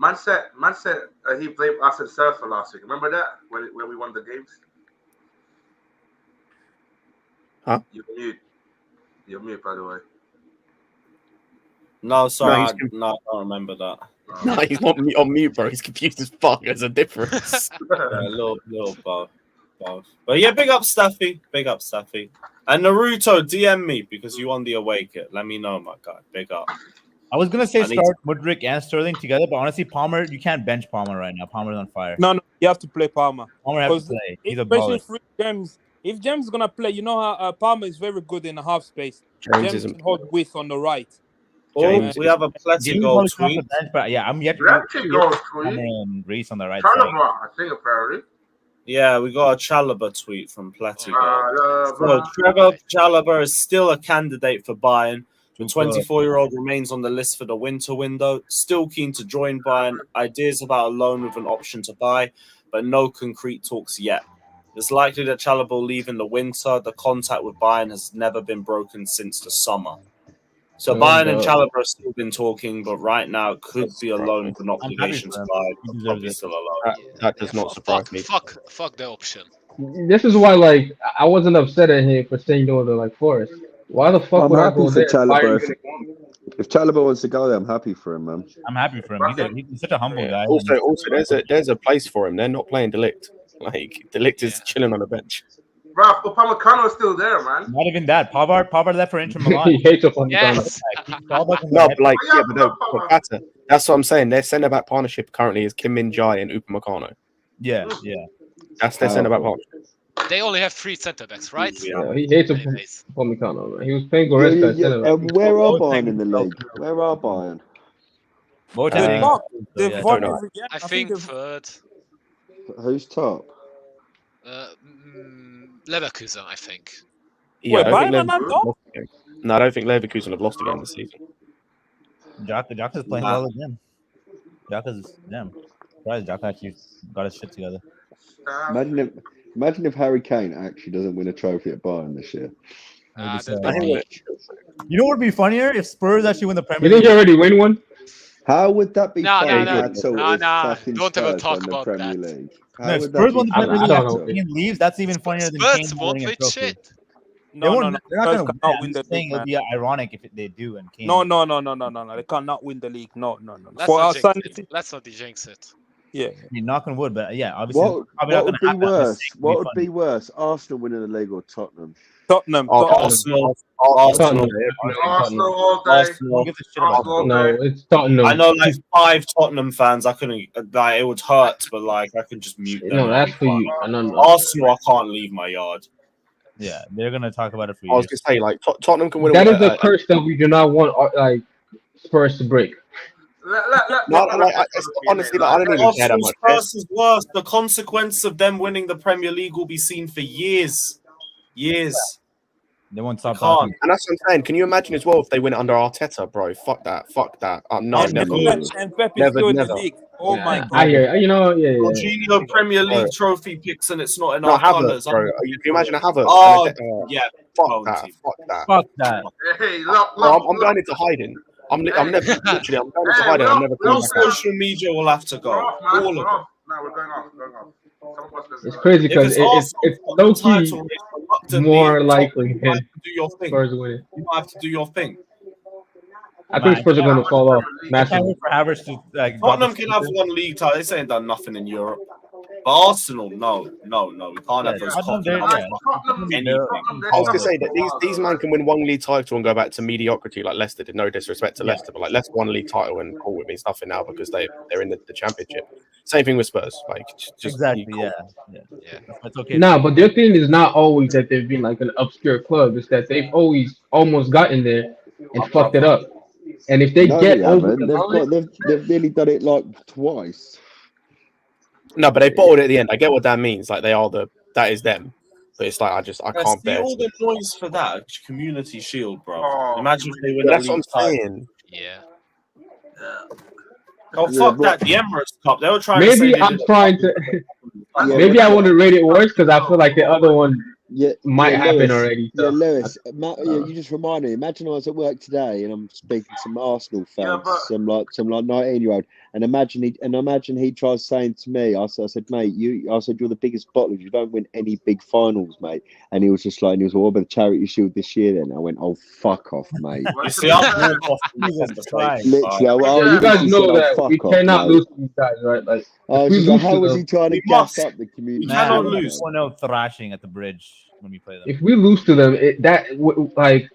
Man said he blamed us himself for last week. Remember that when we won the games? Huh? You're mute, by the way. No, sorry, I don't remember that. No, he's not on mute, bro. He's confused as fuck. There's a difference. A little both. But yeah, big up Staffy. And Naruto, DM me because you won the away kit. Let me know, my guy. Big up. I was gonna say start Mudryk and Sterling together, but honestly, Palmer, you can't bench Palmer right now. Palmer's on fire. No, you have to play Palmer. Palmer has to play. He's a baller. Especially James. If James is gonna play, you know how Palmer is very good in the half space. James can hold width on the right. Oh, we have a plenty goal tweet. But yeah, I'm yet to go tweet. And Reese on the right side. I think apparently. Yeah, we got a Chalobah tweet from Platigo. So Trevor Chalobah is still a candidate for Bayern. The 24-year-old remains on the list for the winter window. Still keen to join Bayern. Ideas about a loan with an option to buy, but no concrete talks yet. It's likely that Chalobah will leave in the winter. The contact with Bayern has never been broken since the summer. So Bayern and Chalobah have still been talking, but right now it could be a loan with an obligation to buy. Probably still a loan. That does not surprise me. Fuck the option. This is why, like, I wasn't upset at him for saying no to like Forest. Why the fuck would I go there? If Chalobah wants to go there, I'm happy for him, man. I'm happy for him. He's such a humble guy. Also, there's a place for him. They're not playing Delict. Like Delict is chilling on the bench. Bro, Upamecano is still there, man. Not even that. Pavard left for Inter Milan. He hates Upamecano. Yes. That's what I'm saying. Their centre back partnership currently is Kim Min Jae and Upamecano. Yeah. That's their centre back partnership. They only have 3 centre backs, right? Yeah, he hates Upamecano. He was playing Goretzka. Where are Bayern in the league? Where are Bayern? I think third. Who's top? Leverkusen, I think. Yeah, I don't think Leverkusen have lost again this season. Jaka's playing well again. Jaka's surprised Jaka actually got his shit together. Imagine if Harry Kane actually doesn't win a trophy at Bayern this year. There's sad. no I think need. You know what would be funnier if Spurs actually win the Premier You think League? you already win one? How would that be No, funny no, at all if fucking Don't ever Spurs talk won the about Premier that. League? No, How if would Spurs that won be the Premier I League don't after know. Kane leaves, that's even funnier than Kane Spurs not won't winning a win trophy. shit. They No, won't, no, no. they're not Spurs going to win. cannot I'm win just the saying league, it'll man. be ironic if they do. And Kane. No. They cannot win the league. No. Let's For not our jinx it. sanity. Let's not jinx it. Yeah. I mean, knock on wood, but yeah, obviously, What probably not would going to be happen. I'm just worse? saying it'll What would funny. be worse? Arsenal winning the league or Tottenham? Tottenham. Oh, Tottenham. Arsenal. Tottenham. Arsenal all day. Who Arsenal. gives a shit about Arsenal all No, day. it's Tottenham. I know like 5 Tottenham fans. I couldn't like it would hurt, but like I could just mute them. No, and that's it'll for be fine. you. I don't know. Arsenal, I can't leave my yard. Yeah, they're going to talk about it for I was years. gonna say like Tottenham can win. That is a curse that we do not want like Spurs to break. No, like, honestly, like, I don't even care that Arsenal's much. curse is worse. The consequence of them winning the Premier League will be seen for years. Years. They won't stop Can't. talking. And that's what I'm saying. Can you imagine as well if they win it under Arteta, bro? Fuck that. No, And never. Pep is Never, still in the never. league. Oh my I god. hear. You know, yeah. Jorginho Premier League Bro. trophy picks and it's not in No, our Havertz, colours. bro. Can you imagine a Havertz? Oh, And a yeah. fuck Bone that. team. Fuck that. Fuck that. Hey, look, Bro, look, I'm going into hiding. I'm never literally. I'm going into hiding. I'm never All coming back out. social media will have to we're go. off, man. All We're of off. No, we're going off. We're going off. Some of us It's listen. crazy If because it's it's Arsenal low key title race, reluctantly, more likely you than have to do your thing. Spurs winning. You have to do your thing. I think Spurs are going to fall off I can't massively. wait for Havertz to like. drop Tottenham a can have season. 1 league title. They ain't done nothing in Europe. But Arsenal, no. We can't have those Tottenham, cocky they're- numbers. yeah. I was gonna say that these man can win 1 league title and go back to mediocrity like Leicester did. No disrespect to Leicester, but like Leicester 1 league title and cool, it means nothing now because they're in the championship. Same thing with Spurs. Like just Exactly. be cool. Yeah. That's okay. No, but their thing is not always that they've been like an obscure club. It's that they've always almost gotten there and fucked it up. And if they No, get they over haven't. the line, They've nearly done it like twice. No, but they bottled it at the end. I get what that means. Like that is them. But it's like I can't See bear. all the noise for that community shield, bro. Oh, Imagine if they win a That's what I'm league title. saying. Yeah. Oh Yeah, fuck but- that! The Emirates Cup. They were trying to say maybe they I'm did trying to. Yeah, Maybe I want to rate it worse because I feel like the other one Yeah, might happen Lewis, already. Yeah, So. Lewis, you just reminded me. Imagine I was at work today and I'm speaking to some Arsenal fans, some 19-year-old, and imagine he tries saying to me, I said, mate, you're the biggest bottlers. You don't win any big finals, mate. And he was just like, what about the Charity Shield this year? Then I went, oh fuck off, mate. You see, I'm walk off the conversation. Literally, you guys know said, that fuck we off, cannot mate. lose to these guys, right? Like, I was if we just like, lose how to was them, he trying to we gas must. up the community? We cannot Man, lose. 1-0 thrashing at the bridge when we play them. if we lose to them, like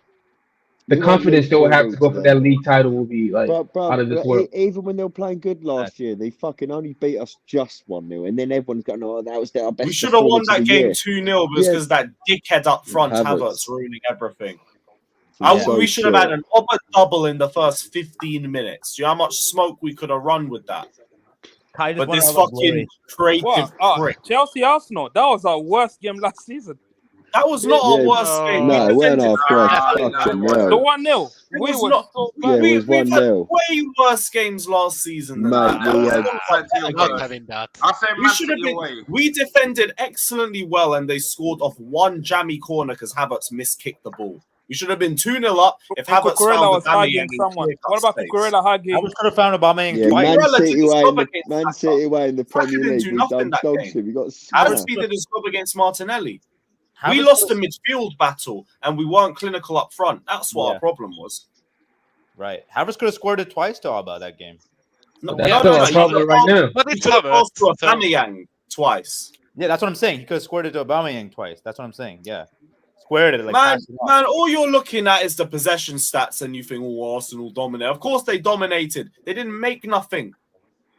the You won't confidence lose they will 4-0 have to go to for them. that league title will be like out of this world. Even when they were playing good last year, they fucking only beat us just 1-0, and then everyone's going, "Oh, that was our best." We should have won performance of that the game year." 2-0 because that dickhead up front, Havertz. Havertz, ruining everything. So We should have had shit. an double in the first 15 minutes. Do you know how much smoke we could have run with that? Kai just But won this all about fucking glory. creative prick. Chelsea Arsenal. That was our worst game last season. That was not our worst game. No, We it weren't defended our very first well. fucking The no. 1-0. It We was were not. so Yeah, bad. it was We've had 1-0. way worse games last season than Mate, that. we had- I'm not having that. I say We Man should have City been. away. We defended excellently well, and they scored off one jammy corner because Havertz miskicked the ball. We should have been 2-0 up if And Havertz Cucurella found was the hugging Aubameyang someone. and What about Cucurella hugging? I was could have found Aubameyang Yeah, twice. Man Cucurella did City his away job in the against Man Saka. City away in the Saka Premier didn't League. do We nothing done that dog game. shit. We got Havertz smacked. did his job against Martinelli. We Havertz lost the was- midfield battle, and we weren't clinical up front. That's what Yeah. our problem was. Right. Havertz could have scored it twice to Alba that game. No, That's no, still no, a you problem could've right passed- now. But you it's could have passed to Havertz. So Aubameyang twice. Yeah, that's what I'm saying. He could have scored it to Aubameyang twice. That's what I'm saying. Yeah. Squared it like Man, passed it off. man, all you're looking at is the possession stats, and you think, "Oh, Arsenal dominate." Of course, they dominated. They didn't make nothing.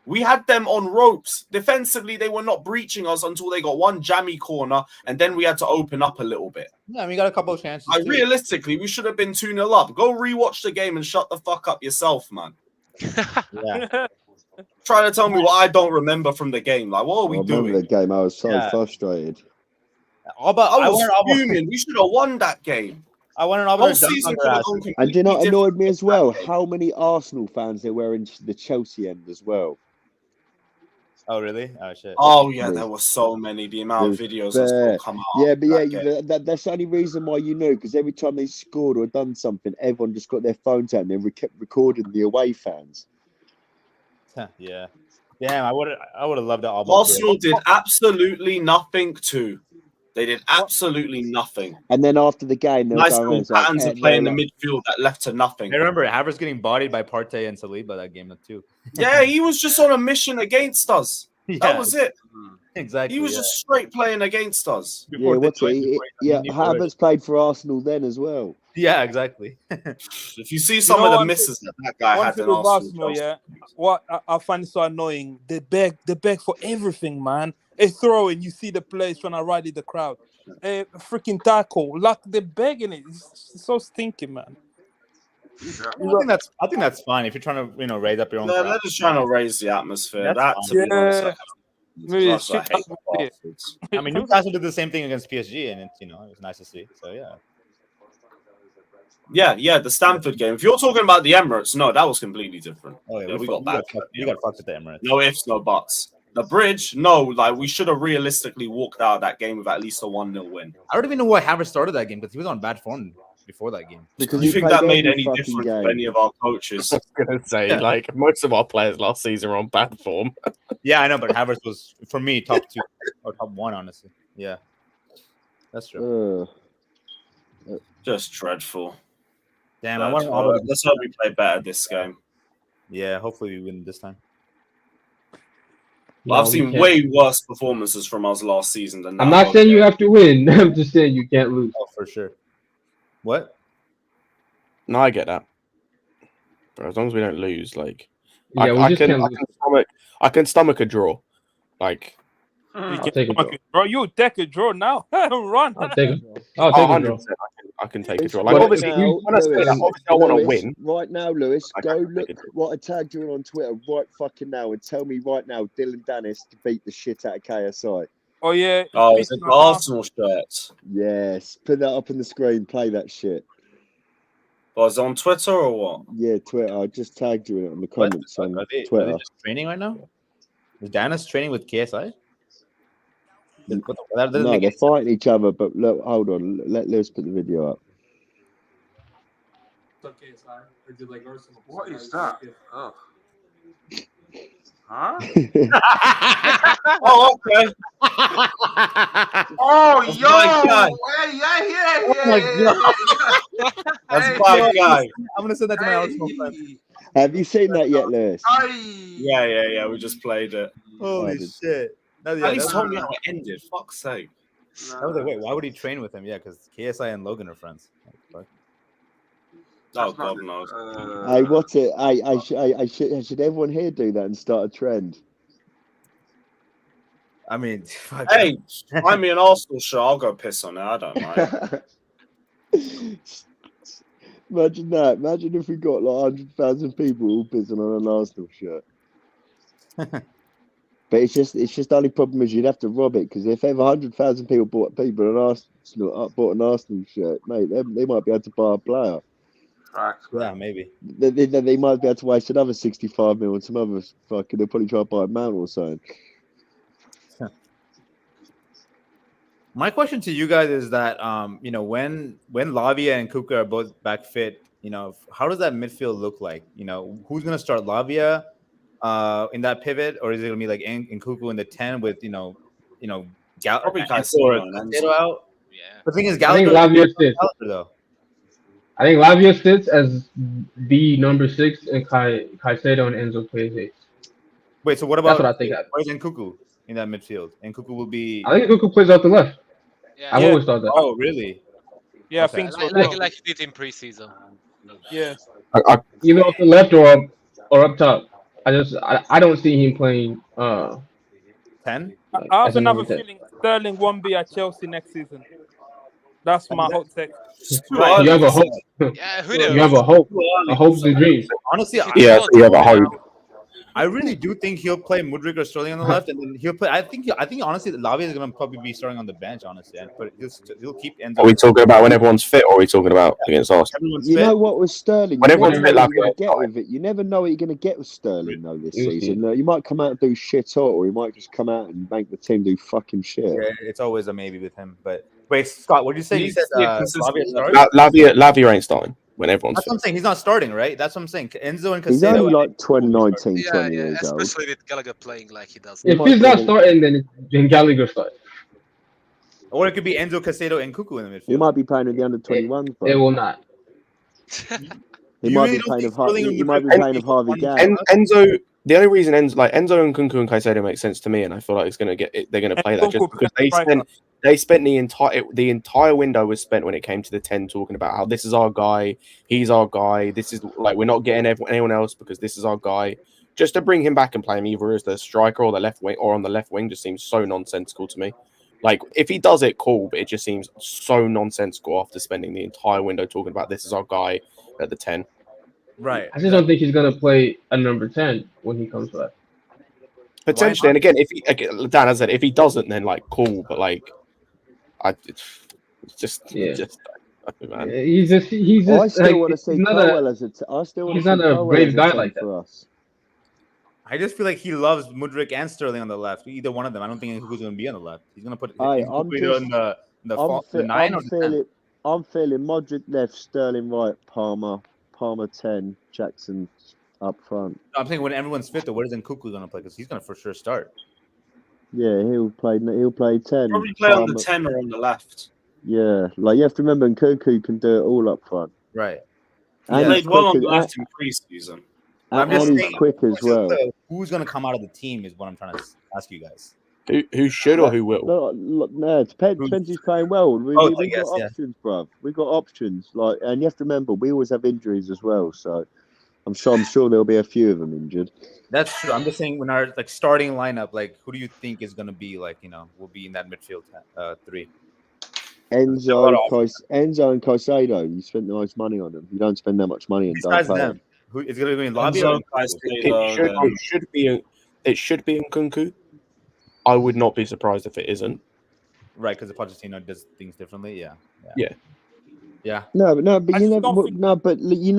We had them on ropes. Defensively, they were not breaching us until they got one jammy corner, and then we had to open up a little bit. Yeah, we got a couple of chances. Like, too. realistically, we should have been 2-0 up. Go rewatch the game and shut the fuck up yourself, man. Yeah. Trying to tell me what I don't remember from the game. Like, what are we I remember doing? the game. I was so Yeah. frustrated. Alba, I was wanted Alba- fuming. We should have won that game. I wanted Alba Whole to dunk season on could their have ass. gone And do you know what completely annoyed me as well? different. How many Arsenal fans there were in the Chelsea end as well. Oh, really? Oh, shit. Oh yeah, There's- there were so many. The amount of there's videos that still bare- come out. Yeah, but yeah, that game. that's the only reason why you know, because every time they scored or done something, everyone just got their phones out and they kept recording the away fans. Yeah. Damn, I would have loved that album. Arsenal did absolutely nothing too. They did absolutely nothing. And then after the game, they'll Nice go around little and say, patterns of play in the midfield that left to nothing. I remember Havertz getting bodied by Partey and Saliba that game too. Yeah, he was just on a mission against us. Yeah, That was it. exactly. He was just straight playing against us. Before yeah, the joint, Havertz played for Arsenal then as well. Yeah, exactly. If you see some of the misses that guy One had thing in with Arsenal, yeah. What I find it so annoying, they beg for everything, man. A throw in, you see the players trying to rally the crowd. A freaking tackle, like they're begging it. It's so stinky, man. I think that's fine if you're trying to raise up your own. they're just trying to raise the atmosphere. That's That, to be honest, Maybe I hate it. bastards. I mean, Newcastle did the same thing against PSG, and it was nice to see. So Yeah, the Stamford game. If you're talking about the Emirates, no, that was completely different. Oh yeah, we got back. We got fucked at the Emirates. No ifs, no buts. The Bridge, no, like we should have realistically walked out of that game with at least a 1-0 win. I don't even know why Havertz started that game because he was on bad form before that game. Because Do you he think that played made every any fucking difference game. to any of our coaches? I was gonna say, like most of our players last season are on bad form. Yeah, I know, but Havertz was for me top 2 or top 1, honestly. Yeah, that's true. Just dreadful. Damn, Let's hope we play better this game. Yeah, hopefully we win this time. Well, I've seen way worse performances from us last season than that. I'm not saying you have to win. I'm just saying you can't lose. Oh, for sure. What? No, I get that. But as long as we don't lose, like Yeah, we just can't lose. I can stomach a draw. Like You I'll take a draw. Bro, you take a draw now. Run. I'll take a draw. I'll take a draw. 100%, I can take a draw. Like But obviously, now, when I say that, obviously I want to Lewis, win. right now, Lewis, I go can't look take it. what I tagged you in on Twitter right fucking now and tell me right now Dylan Dennis to beat the shit out of KSI. Oh yeah. Oh, it's an Arsenal shirt. Yes, put that up on the screen. Play that shit. Was it on Twitter or what? Yeah, Twitter. I just tagged you in it on the What? comments on Are they Twitter. just training right now? Is Danis training with KSI? No, they're fighting each other. But look, hold on. Let Lewis put the video up. What is that? Oh. Huh? Oh, okay. Oh, That's yo! my guy. Hey, Oh my yeah. That's Hey, my guy. I'm gonna send that to my Arsenal friends. Have you seen that yet, Lewis? Yeah. We just played it. Holy shit! That, At least that, told me how it ended. Fuck's sake. was like, wait, why would he train with him? Yeah, because KSI and Logan are friends. Oh, God knows. Hey, what's it? Should everyone here do that and start a trend? I mean, Hey, find me an Arsenal shirt. I'll go piss on it. I don't mind. Imagine that. Imagine if we got like 100,000 people all pissing on an Arsenal shirt. But it's just the only problem is you'd have to rob it, because if ever 100,000 people bought an Arsenal shirt, mate, they might be able to buy a player. Yeah, maybe. They might be able to waste another 65 mil on some other fucking. They'll probably try to buy a mount or something. My question to you guys is that when Lavia and Kuka are both back fit, how does that midfield look like? Who's gonna start Lavia in that pivot, or is it gonna be like Nkuku in the 10 with Probably Caicedo out? Yeah. The thing is, I think Gallagher Lavia sits as the number 6 and Caicedo and Enzo plays 8. Wait, so what about? That's what I think. Where's Nkuku in that midfield? Nkuku will be. I think Nkuku plays out the left. Yeah. I've always thought that. Oh, really? Yeah, Okay. I think so. Like he did in preseason. Yeah. Either off the left or up top. I don't see him playing 10. I have As a another number 10. feeling Sterling won't be at Chelsea next season. That's my hot take. You have a hope. Yeah, who knows? You have a hope. A hope's a dream. Honestly, Yeah, you have a hope. I really do think he'll play Mudryk or Sterling on the left, and then he'll play. I think honestly, Lavia is going to probably be starting on the bench. Honestly, but he'll keep Enzo. Are we talking about when everyone's fit, or are we talking about against Arsenal? Everyone's You fit. know what with Sterling? When You everyone's never know fit, what you're going to Lavia, get with it. You never know what you're going to get with Sterling though this You'll see. season. You might come out and do shit all, or he might just come out and make the team do fucking shit. Yeah, it's always a maybe with him. But wait, Scott, what did you say? You He's said consistent Lavia level. starts? Lavia ain't starting when everyone's That's what I'm fit. saying. He's not starting, right? That's what I'm saying. Enzo and He's Caicedo. only like 19, Yeah, 20 yeah, years old. especially with Gallagher playing like he does. If might he's not bring in- starting, then Gallagher starts. Or it could be Enzo, Caicedo, and Cuckoo in the midfield. He might be playing with the under 21s, It bro. will not. He You might really be don't playing think of Sterling he and might be Mudryk playing of Harvey one- Gann. Enzo, the only reason Enzo and Kunku and Caicedo make sense to me, and I feel like they're going to play that just Kunku because striker. they spent the entire window was spent when it came to the 10 talking about how this is our guy, he's our guy, this is like we're not getting anyone else because this is our guy. Just to bring him back and play him either as the striker or the left wing or on the left wing just seems so nonsensical to me. Like if he does it, cool, but it just seems so nonsensical after spending the entire window talking about this is our guy at the 10. Right. I just don't think he's gonna play a number 10 when he comes back. Potentially, and again, Dan has said, if he doesn't, then like cool, but like, just man. He's just I still like, want to see he's not Colwell as a. I still want he's to see not a Colwell brave as a guy 10 like that. for us. I just feel like he loves Mudryk and Sterling on the left. Either one of them. I don't think who's going to be on the left. He's going to put Hey, either in the 9 or the 10. I'm feeling Modric left, Sterling right, Palmer 10, Jackson up front. I'm saying when everyone's fit, though, where isn't Cuckoo going to play? Because he's going to for sure start. Yeah, he'll play 10. Probably play on the 10 or on the left. Yeah, like you have to remember, Nkunku can do it all up front. Right. And He he's played well on quick the as- left in pre-season. I'm and just he's saying, quick as well. Who's going to come out of the team is what I'm trying to ask you guys. Who should or who will? No, it depends who's playing well. We I got guess, yeah. options, bruv. We got options. Like, and you have to remember, we always have injuries as well. So, I'm sure there'll be a few of them injured. That's true. I'm just saying when our starting lineup, who do you think is going to be will be in that midfield 3? Enzo and Caicedo. You spent the most money on them. You don't spend that much money and Besides don't play them, who is going to be in lobby? Enzo, It should be Nkunku. I would not be surprised if it isn't. Right, because the Pochettino does things differently. Yeah. No, but you never.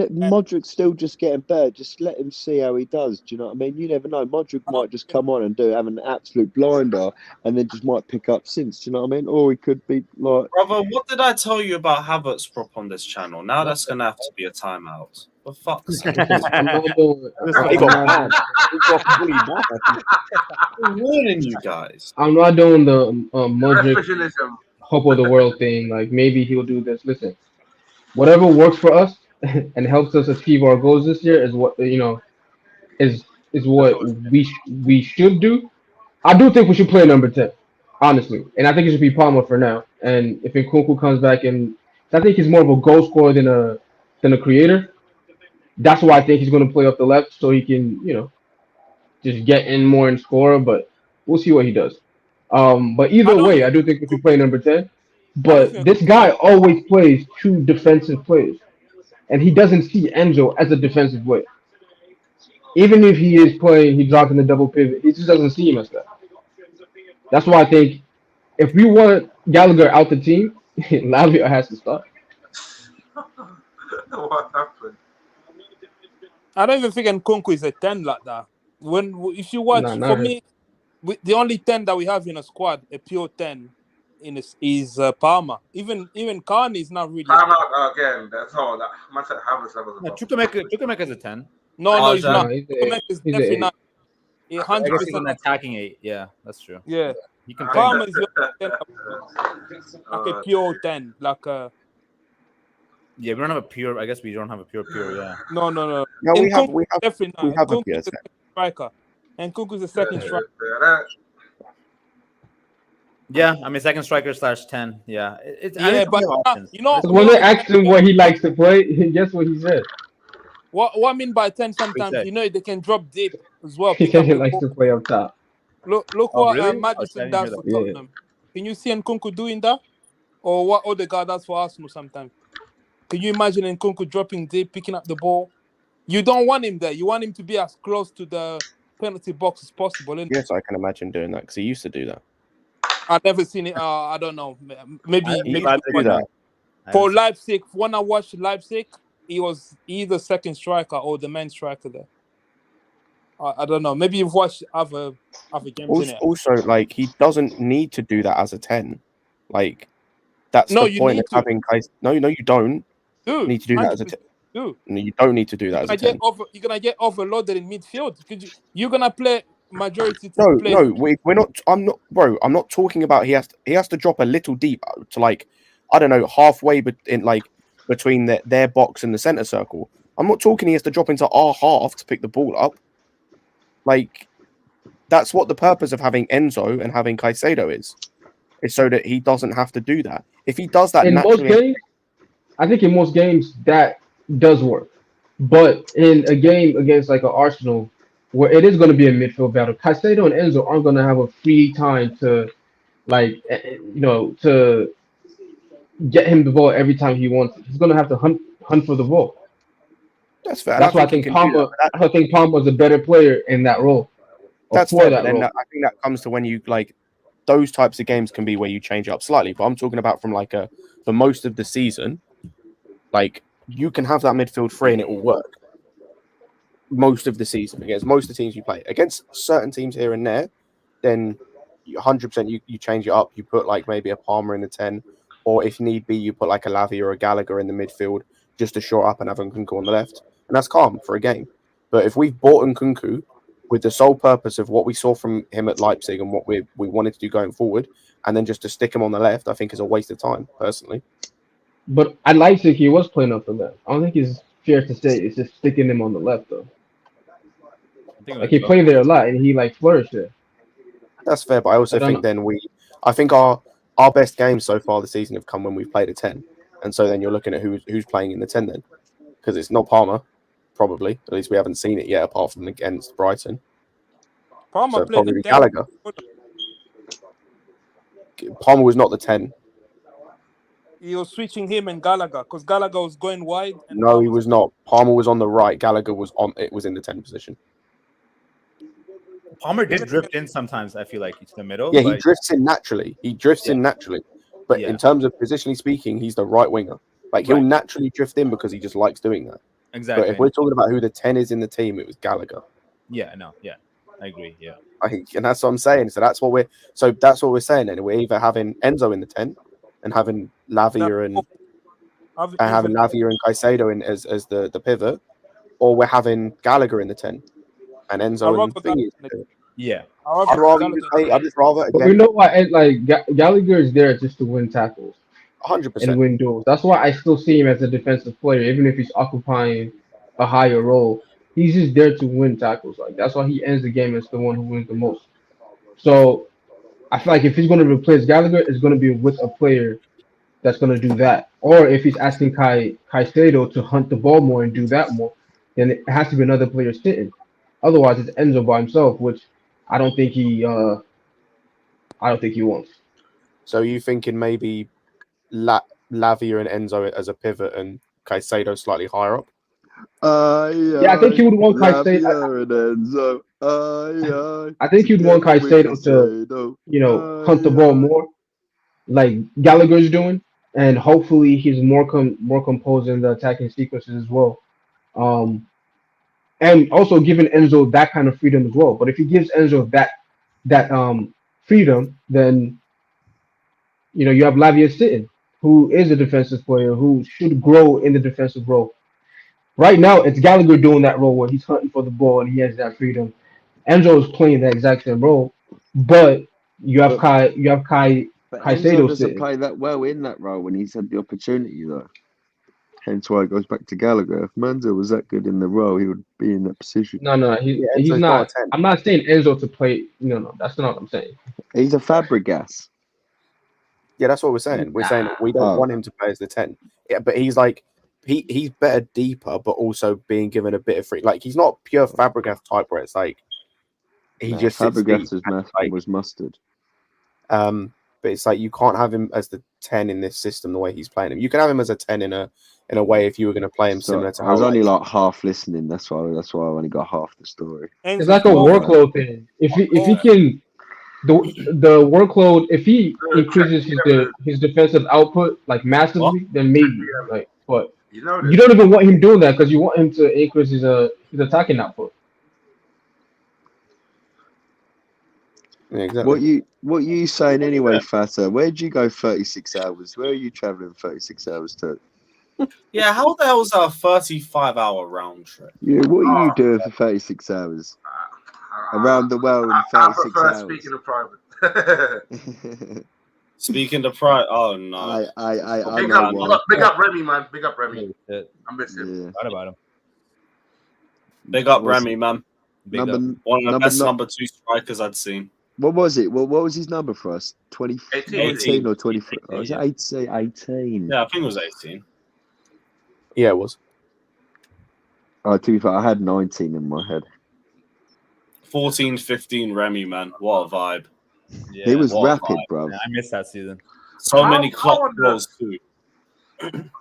Modric's still just getting better. Just let him see how he does. Do you know what I mean? You never know. Modric might just come on and have an absolute blinder, and then just might pick up since. Do you know what I mean? Or he could be like. Brother, what did I tell you about Havertz prop on this channel? Now that's gonna have to be a timeout. For fuck's sake. I'm not doing. He got banned. He got fully banned. I'm warning you guys. I'm not doing the Modric Professionalism. hope of the world thing. Like maybe he'll do this. Listen, whatever works for us and helps us achieve our goals this year is what is what we should do. I do think we should play number 10, honestly, and I think it should be Palmer for now. And if Nkunku comes back, and I think he's more of a goal scorer than a creator. That's why I think he's going to play up the left so he can just get in more and score. But we'll see what he does. But either way, I do think we should play number 10. But this guy always plays 2 defensive players, and he doesn't see Enzo as a defensive player. Even if he is playing, he dropping the double pivot. He just doesn't see him as that. That's why I think if we want Gallagher out the team, Lavia has to start. What happened? I don't even think Nkunku is a 10 like that. If you watch, for me, the only 10 that we have in a squad, a pure 10, is Palmer. Even Carney is not really. Palmer again. That's all. That man said Havertz levels. Chukwemeka is a 10. No, he's not. Chukwemeka is definitely not. I guess he's 100% an attacking 8. Yeah, that's true. Yeah, He can Palmer is your 10, like a pure 10, like a. Yeah, we don't have a pure. I guess we don't have a pure. Yeah. No. No, we have definitely not. we have a Nkunku pure is the second striker, and Nkunku is the second striker. Yeah, I mean second striker /10. Yeah, but when they asked him what he likes to play, guess what he said? What I mean by 10, sometimes they can drop deep as well. He said he likes to play up top. Look what Madison does for Tottenham. Can you see Nkunku doing that, or what Odegaard does for Arsenal sometimes? Can you imagine Nkunku dropping deep, picking up the ball? You don't want him there. You want him to be as close to the penalty box as possible. Isn't Yes, I can imagine doing that because he used to do that. I've never seen it. I don't know. Maybe He used to do that. For Leipzig, when I watched Leipzig, he was either second striker or the main striker there. I don't know. Maybe you've watched other games. Also, like he doesn't need to do that as a 10. Like that's No, the you point need of having guys. No, you don't need to do that as a 10. No, you don't need to do that as a 10. You're gonna get overloaded in midfield. You're gonna play majority. No, we're not. I'm not, bro. I'm not talking about he has to drop a little deep to like, I don't know, halfway in like between their box and the center circle. I'm not talking he has to drop into our half to pick the ball up. Like, that's what the purpose of having Enzo and having Caicedo is so that he doesn't have to do that. If he does that in naturally, most games, I think in most games that does work. But in a game against like an Arsenal, where it is going to be a midfield battle, Caicedo and Enzo aren't going to have a free time to, like, to get him the ball every time he wants it. He's going to have to hunt for the ball. that's fair. That's why I think Palmer. I think Palmer's a better player in that role. That's fair. But then I think that comes to when you like those types of games can be where you change it up slightly. But I'm talking about from like for most of the season, like you can have that midfield free and it will work. Most of the season against most of the teams you play against certain teams here and there, then 100% you change it up. You put like maybe a Palmer in the 10, or if need be, you put like a Lavia or a Gallagher in the midfield just to shore up and have Nkunku on the left, and that's calm for a game. But if we've bought Nkunku with the sole purpose of what we saw from him at Leipzig and what we wanted to do going forward, and then just to stick him on the left, I think is a waste of time, personally. But at Leipzig, he was playing up the left. I don't think it's fair to say it's just sticking him on the left, though. Like, he played there a lot, and he, like, flourished there. That's fair, but I also think then I think our best games so far this season have come when we've played a 10. And so then you're looking at who's playing in the 10 then. Because it's not Palmer, probably. At least we haven't seen it yet, apart from against Brighton. Palmer so played probably the 10. Gallagher. Palmer was not the 10. He was switching him and Gallagher because Gallagher was going wide. And No, he was not. Palmer was on the right. Gallagher was in the 10 position. Palmer did drift in sometimes, I feel like, to the middle. Yeah, he drifts in naturally. But in terms of positionally speaking, he's the right winger. Like, he'll naturally drift in because he just likes doing that. Exactly. But if we're talking about who the 10 is in the team, it was Gallagher. Yeah, no, yeah. I agree, yeah. And that's what I'm saying. So that's what we're saying. And we're either having Enzo in the 10 and having Lavia and Caicedo in as the pivot, or we're having Gallagher in the 10 and Enzo and Thingy. Yeah. I'd just rather again. But we know why, like, Gallagher is there just to win tackles. 100%. And win duels. That's why I still see him as a defensive player, even if he's occupying a higher role. He's just there to win tackles. Like, that's why he ends the game as the one who wins the most. So I feel like if he's going to replace Gallagher, it's going to be with a player that's going to do that. Or if he's asking Caicedo to hunt the ball more and do that more, then it has to be another player sitting. Otherwise, it's Enzo by himself, which I don't think he wants. So you thinking maybe Lavia and Enzo as a pivot and Caicedo slightly higher up? Yeah, I think he would want Caicedo. I think he'd want Caicedo to, hunt the ball more, like Gallagher's doing, and hopefully he's more composed in the attacking sequences as well. And also giving Enzo that kind of freedom as well. But if he gives Enzo that freedom, then you have Lavia sitting, who is a defensive player who should grow in the defensive role. Right now, it's Gallagher doing that role where he's hunting for the ball and he has that freedom. Enzo is playing that exact same role, but you have Caicedo doesn't sitting. play that well in that role when he's had the opportunity, though. Hence why it goes back to Gallagher. If Manzo was that good in the role, he would be in that position. No, he's not. I'm not saying Enzo to play. No, that's not what I'm saying. He's a Fabregas. Yeah, that's what we're saying. We're saying we don't want him to play as the 10. Yeah, but he's like he's better deeper, but also being given a bit of free. Like, he's not pure Fabregas type where it's like he just Fabregas was mustard. But it's like you can't have him as the 10 in this system the way he's playing him. You can have him as a 10 in a way if you were going to play him similar to I was how only like half listening. That's why I only got half the story. It's like a workload thing. If he can the workload, if he increases his defensive output like massively, then maybe like. But you don't even want him doing that because you want him to increase his attacking output. Yeah, exactly. What you saying anyway, Fatter? Where'd you go 36 hours? Where are you traveling 36 hours to? Yeah, how the hell is that a 35-hour round trip? Yeah, what are you doing for 36 hours? Around the world in 36 I prefer hours. speaking in private. Speaking to pride. Oh no! Big up Remy, man. Big up Remy. I miss him. Yeah. What about him? Big up Remy, man. Big up. One of the best number 2 strikers I'd seen. What was it? What was his number for us? 18 or 23? Oh, was it 18? Yeah, I think it was 18. Yeah, it was. Oh, to be fair, I had 19 in my head. 14, 15 Remy, man. What a vibe. Yeah, he was rapid, bro. I missed that season. So many clock goals, too. Yeah, man.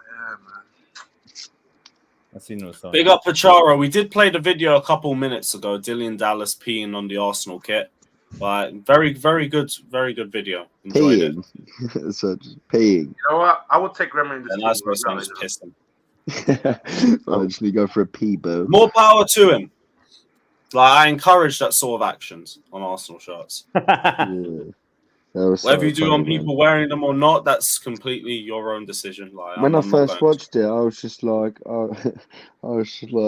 Big up Pacharo. We did play the video a couple minutes ago. Dillian Dallas peeing on the Arsenal kit. But very, very good video. Enjoyed it. So just peeing. You know what? I would take Remy in this And team. that's where I'm just pissing. I just need to go for a pee, bro. More power to him. Like, I encourage that sort of actions on Arsenal shirts. Whatever you do on people wearing them or not, that's completely your own decision. Like, when I first watched it, I was just like, oh shit. I thought I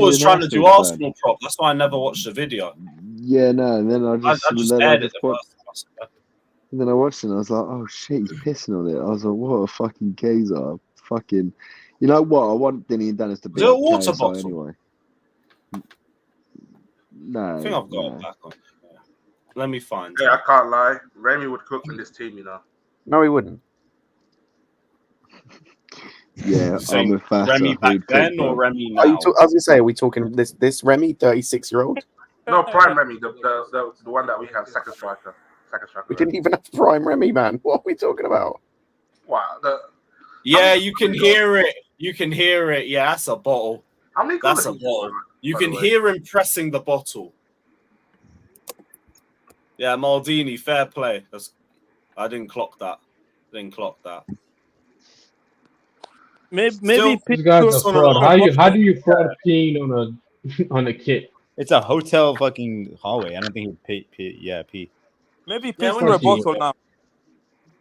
was trying to do Arsenal prop. That's why I never watched the video. Yeah, no, and then I just aired it and then I watched it and I was like, oh shit, he's pissing on it. I was like, what a fucking geezer. Fucking, you know what? I want Denny and Dennis to be a water KSI bottle anyway. No. I think I've got it back on. Yeah. Let me find it. Yeah, I can't lie. Remy would cook in this team, you know. No, he wouldn't. Yeah, I'm a fat. Remy back then or Remy now? I was going to say, are we talking this Remy, 36-year-old? No, prime Remy, the one that we have, second striker. We didn't even have prime Remy, man. What are we talking about? Wow. Yeah, you can hear it. You can hear it. Yeah, that's a bottle. How many That's a bottle. You can hear him pressing the bottle. Yeah, Maldini, fair play. I didn't clock that. Maybe These guys are fraud. How do you fraud peeing on a kit? It's a hotel fucking hallway. I don't think he'd pee. Maybe piss through a bottle now.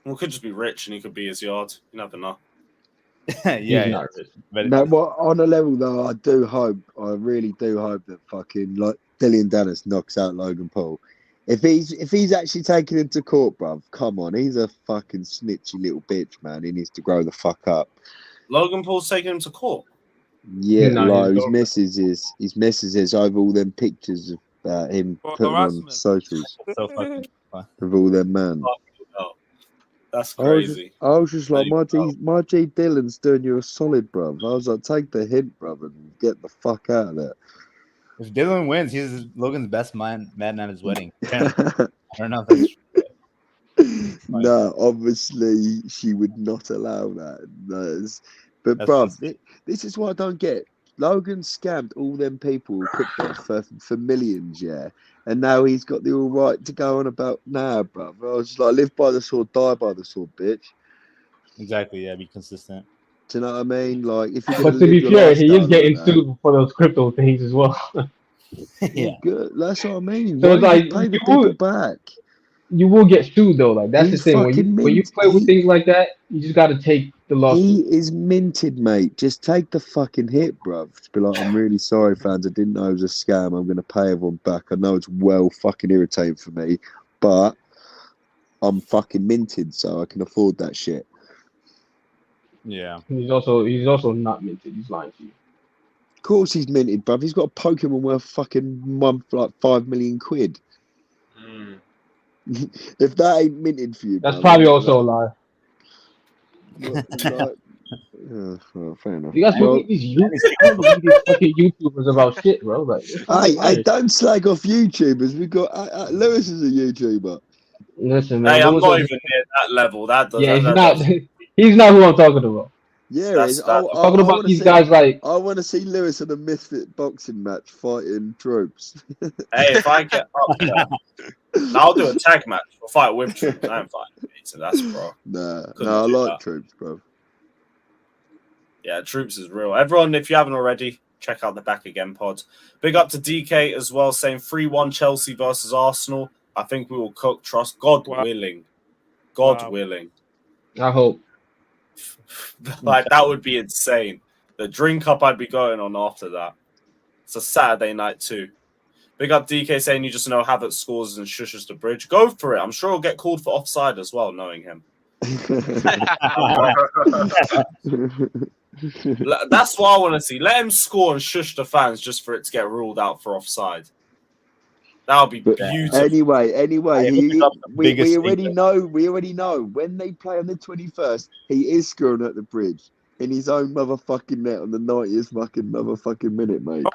Well, could just be rich and he could be his yard. You never know. Yeah. No, well, on a level though, I really do hope that fucking like Dillian Dennis knocks out Logan Paul. If he's actually taking him to court, bruv, come on, he's a fucking snitchy little bitch, man. He needs to grow the fuck up. Logan Paul's taking him to court. Yeah, like his missus is over all them pictures of him putting on socials So fucking fun. of all them man. That's crazy. I was just like, my G Dylan's doing you a solid, bruv. I was like, take the hint, bruv, and get the fuck out of there. If Dylan wins, he's Logan's best man at his wedding. I don't know if that's true. No, obviously she would not allow that. But bruv, this is what I don't get. Logan scammed all them people who put there for millions, yeah. And now he's got the all right to go on about bruv. I was just like, live by the sword, die by the sword, bitch. Exactly, yeah, be consistent. Do you know what I mean? Like, if you but to be fair, he is getting sued for those crypto things as well. Yeah, good. That's what I mean. So it's like pay the people back. You will get sued though. Like that's the thing. When you play with things like that, you just got to take the loss. He is minted, mate. Just take the fucking hit, bruv. Just be like, I'm really sorry, fans. I didn't know it was a scam. I'm going to pay everyone back. I know it's well fucking irritating for me, but I'm fucking minted, so I can afford that shit. Yeah. He's also not minted. He's lying to you. Of course he's minted, bruv. He's got a Pokemon worth fucking like 5 million quid. If that ain't minted for you, that's probably also a lie. Well, fair enough. You guys believe these fucking YouTubers about shit, bro? Like, I don't slag off YouTubers. We got Lewis is a YouTuber. Listen, man. Hey, I'm not even near that level. That does. Yeah, that, he's not who I'm talking about. Yeah, That's I I'm talking about wanna these see, guys like I want to see Lewis in a misfit boxing match fighting Troops. Hey, if I get up there, I'll do a tag match. We'll fight with Troops. I ain't fighting Peter. That's bro. Nah, Couldn't I do like that. Troops, bro. Yeah, Troops is real. Everyone, if you haven't already, check out the Back Again pod. Big up to DK as well, saying 3-1 Chelsea versus Arsenal. I think we will cook. Trust God willing. God willing. I hope. Like, that would be insane. The drink up I'd be going on after that. It's a Saturday night too. Big up DK saying you just know Havertz scores and shushes the bridge. Go for it. I'm sure he'll get called for offside as well, knowing him. That's what I want to see. Let him score and shush the fans just for it to get ruled out for offside. That would be beautiful. Anyway, we already thing. know when they play on the 21st, he is screwing at the bridge in his own motherfucking net on the 90th fucking motherfucking minute, mate.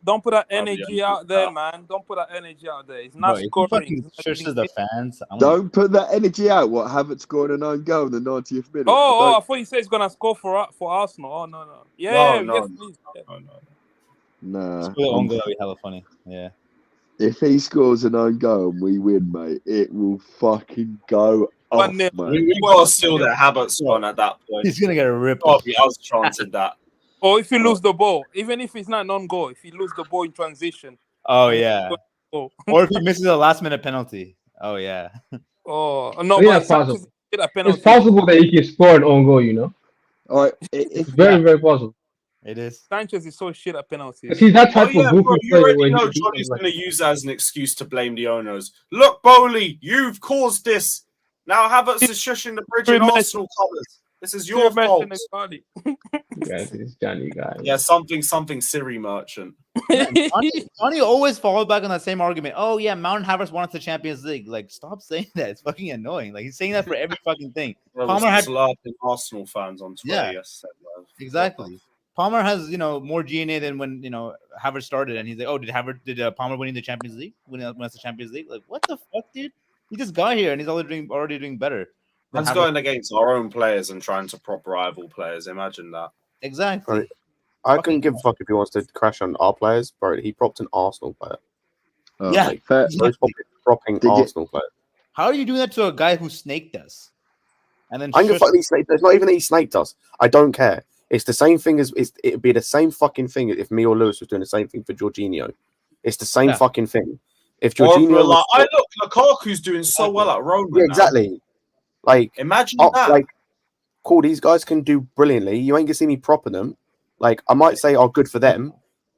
Don't put that energy out there, man. Don't put that energy out there. It's not scoring. Shushes the fans. Don't put that energy out. What, Havertz scored an own goal in the 90th minute? I thought you said he's gonna score for Arsenal. Oh no. Yeah, no. please. Nah. Own goal would be hella funny. Yeah. If he scores an own goal and we win, mate, it will fucking go off, man. We got to steal that Havertz one at that point. He's gonna get a rip. I was chanting that. Or if you lose the ball, even if it's not an own goal, if you lose the ball in transition. Oh yeah. Or if he misses a last-minute penalty. Oh yeah. Oh no, yeah, but possible. It's possible that he can score an own goal. You know. All right, it's very possible. It is. Sanchez is so shit at penalties. He's that type of goofy you player. already know Johnny's going to use that as an excuse to blame the owners. Look, Bowley, you've caused this. Now Havertz is shushing the bridge in Arsenal colours. This is your fault. Yeah, this Johnny guy. Yeah, something Siri merchant. Johnny always falls back on that same argument. Oh yeah, Mount Havertz won the Champions League. Like, stop saying that. It's fucking annoying. Like, he's saying that for every fucking thing. Palmer had Arsenal fans on Twitter. Yeah, yesterday. Exactly. Palmer has, more DNA than when, Havertz started, and he's like, oh, did Palmer win the Champions League? Win the Champions League? Like, what the fuck, dude? He just got here, and he's already doing better. He's going against our own players and trying to prop rival players. Imagine that. Exactly. Right. I couldn't give a fuck if he wants to crash on our players, bro. He propped an Arsenal player. Yeah. Propping Arsenal players. How are you doing that to a guy who snaked us? And then I can fuck these snaked. It's not even that he snaked us. I don't care. It's the same thing as it'd be the same fucking thing if me or Lewis was doing the same thing for Jorginho. It's the same fucking thing. If Jorginho, look, Lukaku's doing so well at Roma. Yeah, exactly. Like, imagine that. Like, cool. These guys can do brilliantly. You ain't gonna see me propping them. Like, I might say, "Oh, good for them."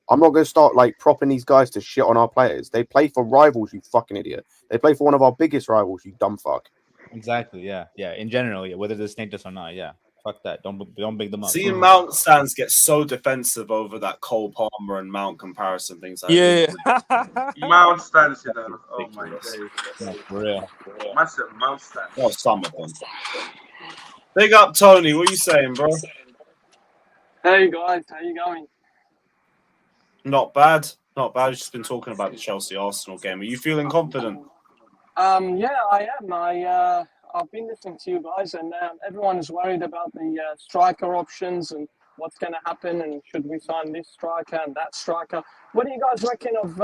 I'm not gonna start like propping these guys to shit on our players. They play for rivals, you fucking idiot. They play for one of our biggest rivals, you dumb fuck. Exactly. Yeah. In general, whether they snaked us or not, fuck that. Don't big them up. Seeing Mount stands get so defensive over that Cole Palmer and Mount comparison, things like that. Mount stands, Oh my days. Yeah, for real. Massive Mount stands. Oh, some of them. Big up, Tony. What are you saying, bro? Hey guys, how you going? Not bad. We've just been talking about the Chelsea Arsenal game. Are you feeling confident? Yeah, I am. I've been listening to you guys, and everyone is worried about the striker options and what's going to happen, and should we sign this striker and that striker. What do you guys reckon of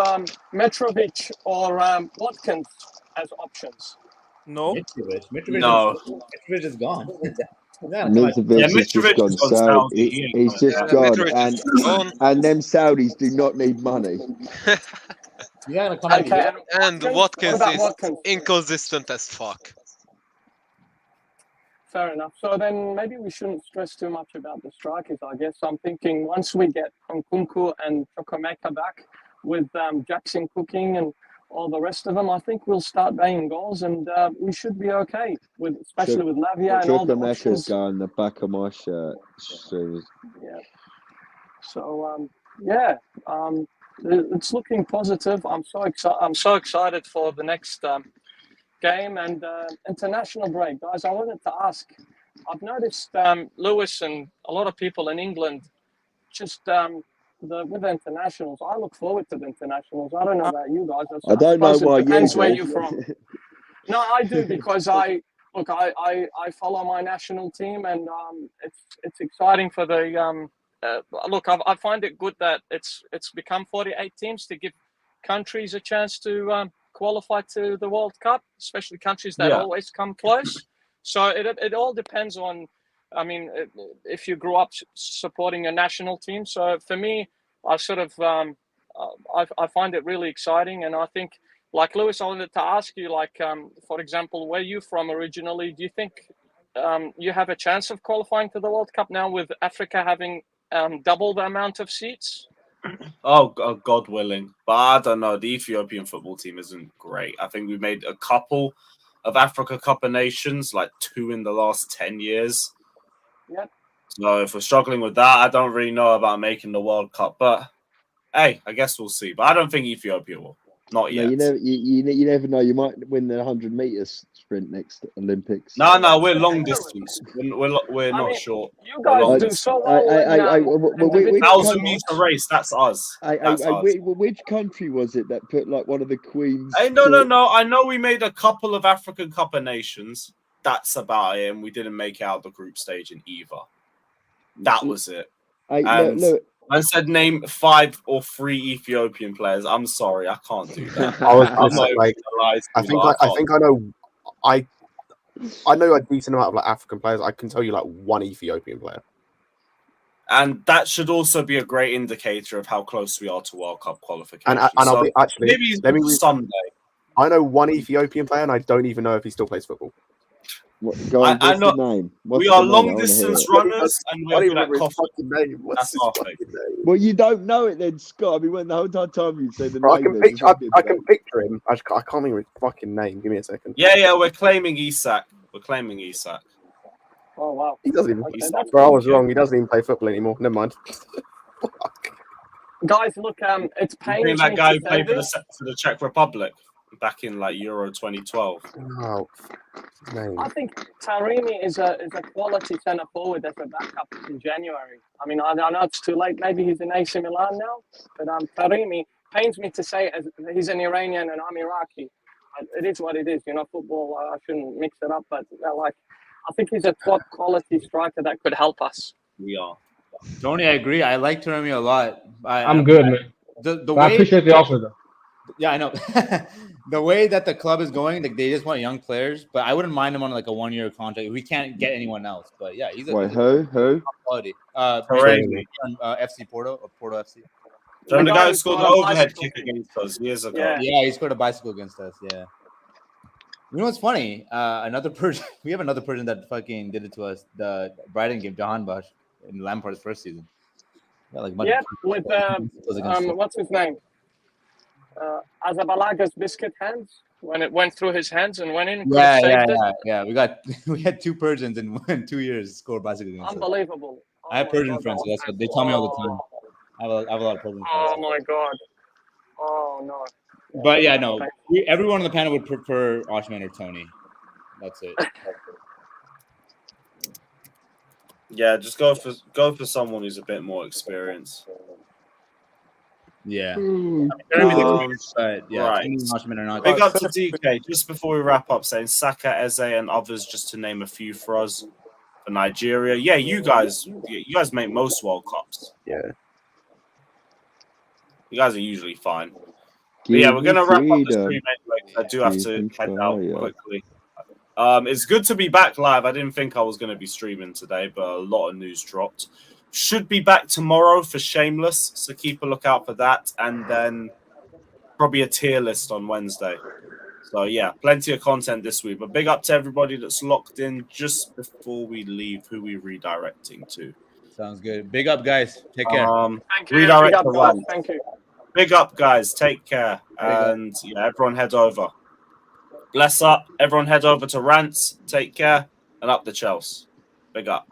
Mitrovic or Watkins as options? No. Mitrovic is gone. Mitrovic has gone south. He's just gone, and them Saudis do not need money. And Watkins is inconsistent as fuck. Fair enough. So then maybe we shouldn't stress too much about the strikers, I guess. I'm thinking once we get Nkunku and Chukwuemeka back with Jackson cooking and all the rest of them, I think we'll start banging goals and we should be okay, especially with Lavia and all the options. Chukwuemeka's going the back of my shirt. Yeah. So, it's looking positive. I'm so excited for the next game and international break, guys. I wanted to ask. I've noticed Lewis and a lot of people in England just with the internationals. I look forward to the internationals. I don't know about you guys. I don't know why it depends you where do. you're from. No, I do because I look, I follow my national team, and it's exciting for the look. I find it good that it's become 48 teams to give countries a chance to qualify to the World Cup, especially countries that always come close. So it all depends on. I mean, if you grew up supporting a national team. So for me, I sort of I find it really exciting, and I think. Like Lewis, I wanted to ask you, like, for example, where you from originally? Do you think you have a chance of qualifying to the World Cup now with Africa having double the amount of seats? Oh, God willing. But I don't know. The Ethiopian football team isn't great. I think we've made a couple of Africa Cup of Nations, like 2 in the last 10 years. Yep. So if we're struggling with that, I don't really know about making the World Cup. But, hey, I guess we'll see. But I don't think Ethiopia will. Not yet. No, you never know. You might win the 100 meters sprint next Olympics. No, we're long distance. We're not short. You guys do so well. Which 1,000-meter race. That's us. Which country was it that put like one of the queens? Hey, no. I know we made a couple of African Cup of Nations. That's about it. And we didn't make out the group stage in either. That was it. Look. I said name 5 or 3 Ethiopian players. I'm sorry, I can't do that. I know a decent amount of like African players. I can tell you like one Ethiopian player. And that should also be a great indicator of how close we are to World Cup qualification. And I'll be actually maybe Sunday. I know one Ethiopian player, and I don't even know if he still plays football. What's the name? We are long distance runners, and we're good at fucking name. What's That's his fucking name? Well, you don't know it then, Scott. I mean, when the whole time you say the Bro, name, I can picture him. I can't remember his fucking name. Give me a second. Yeah, we're claiming Isak. Oh wow, he doesn't even. Bro, I was wrong. He doesn't even play football anymore. Never mind. Guys, look, it's painful. That guy who played for the Czech Republic back in like Euro 2012. Oh, I think Remy is a quality centre forward as a backup in January. I mean, I know it's too late. Maybe he's in AC Milan now, but Remy pains me to say he's an Iranian and I'm Iraqi. It is what it is, Football. I shouldn't mix it up, but I think he's a top quality striker that could help us. We are. Tony, I agree. I like Remy a lot. I'm good, man. I appreciate the offer, though. Yeah, I know. The way that the club is going, like they just want young players, but I wouldn't mind him on like a 1-year contract. We can't get anyone else, but yeah, he's who? Quality. FC Porto or Porto FC. So the guy who scored the overhead kick against us years ago. Yeah, he scored a bicycle against us. Yeah. You know what's funny? Another person. We have another person that fucking did it to us. The Brighton game, Jahan Bash, in Lampard's first season. With what's his name? Azabalaga's biscuit hands when it went through his hands and went in. Yeah. We had 2 Persians in 2 years score bicycle against Unbelievable. us. I have Persian friends, so that's what they tell me all the time. I have a lot of Persian friends. Oh my god. Oh no. But yeah, no. Everyone on the panel would prefer Osimhen or Tony. That's it. Yeah, just go for someone who's a bit more experienced. Yeah. Right. Not. Big up to DK. Just before we wrap up, saying Saka, Eze, and others, just to name a few for us. For Nigeria, yeah, you guys make most World Cups. Yeah. You guys are usually fine. But yeah, we're gonna wrap up the stream anyway. I do have to head out quickly. It's good to be back live. I didn't think I was going to be streaming today, but a lot of news dropped. Should be back tomorrow for Shameless, so keep a lookout for that. And then probably a tier list on Wednesday. So yeah, plenty of content this week. But big up to everybody that's locked in. Just before we leave, who we redirecting to? Sounds good. Big up, guys. Take care. Thank you. Redirect to one. Thank you. Big up, guys. Take care. And yeah, everyone head over. Bless up. Everyone head over to Rants. Take care. And up the Chelsea. Big up.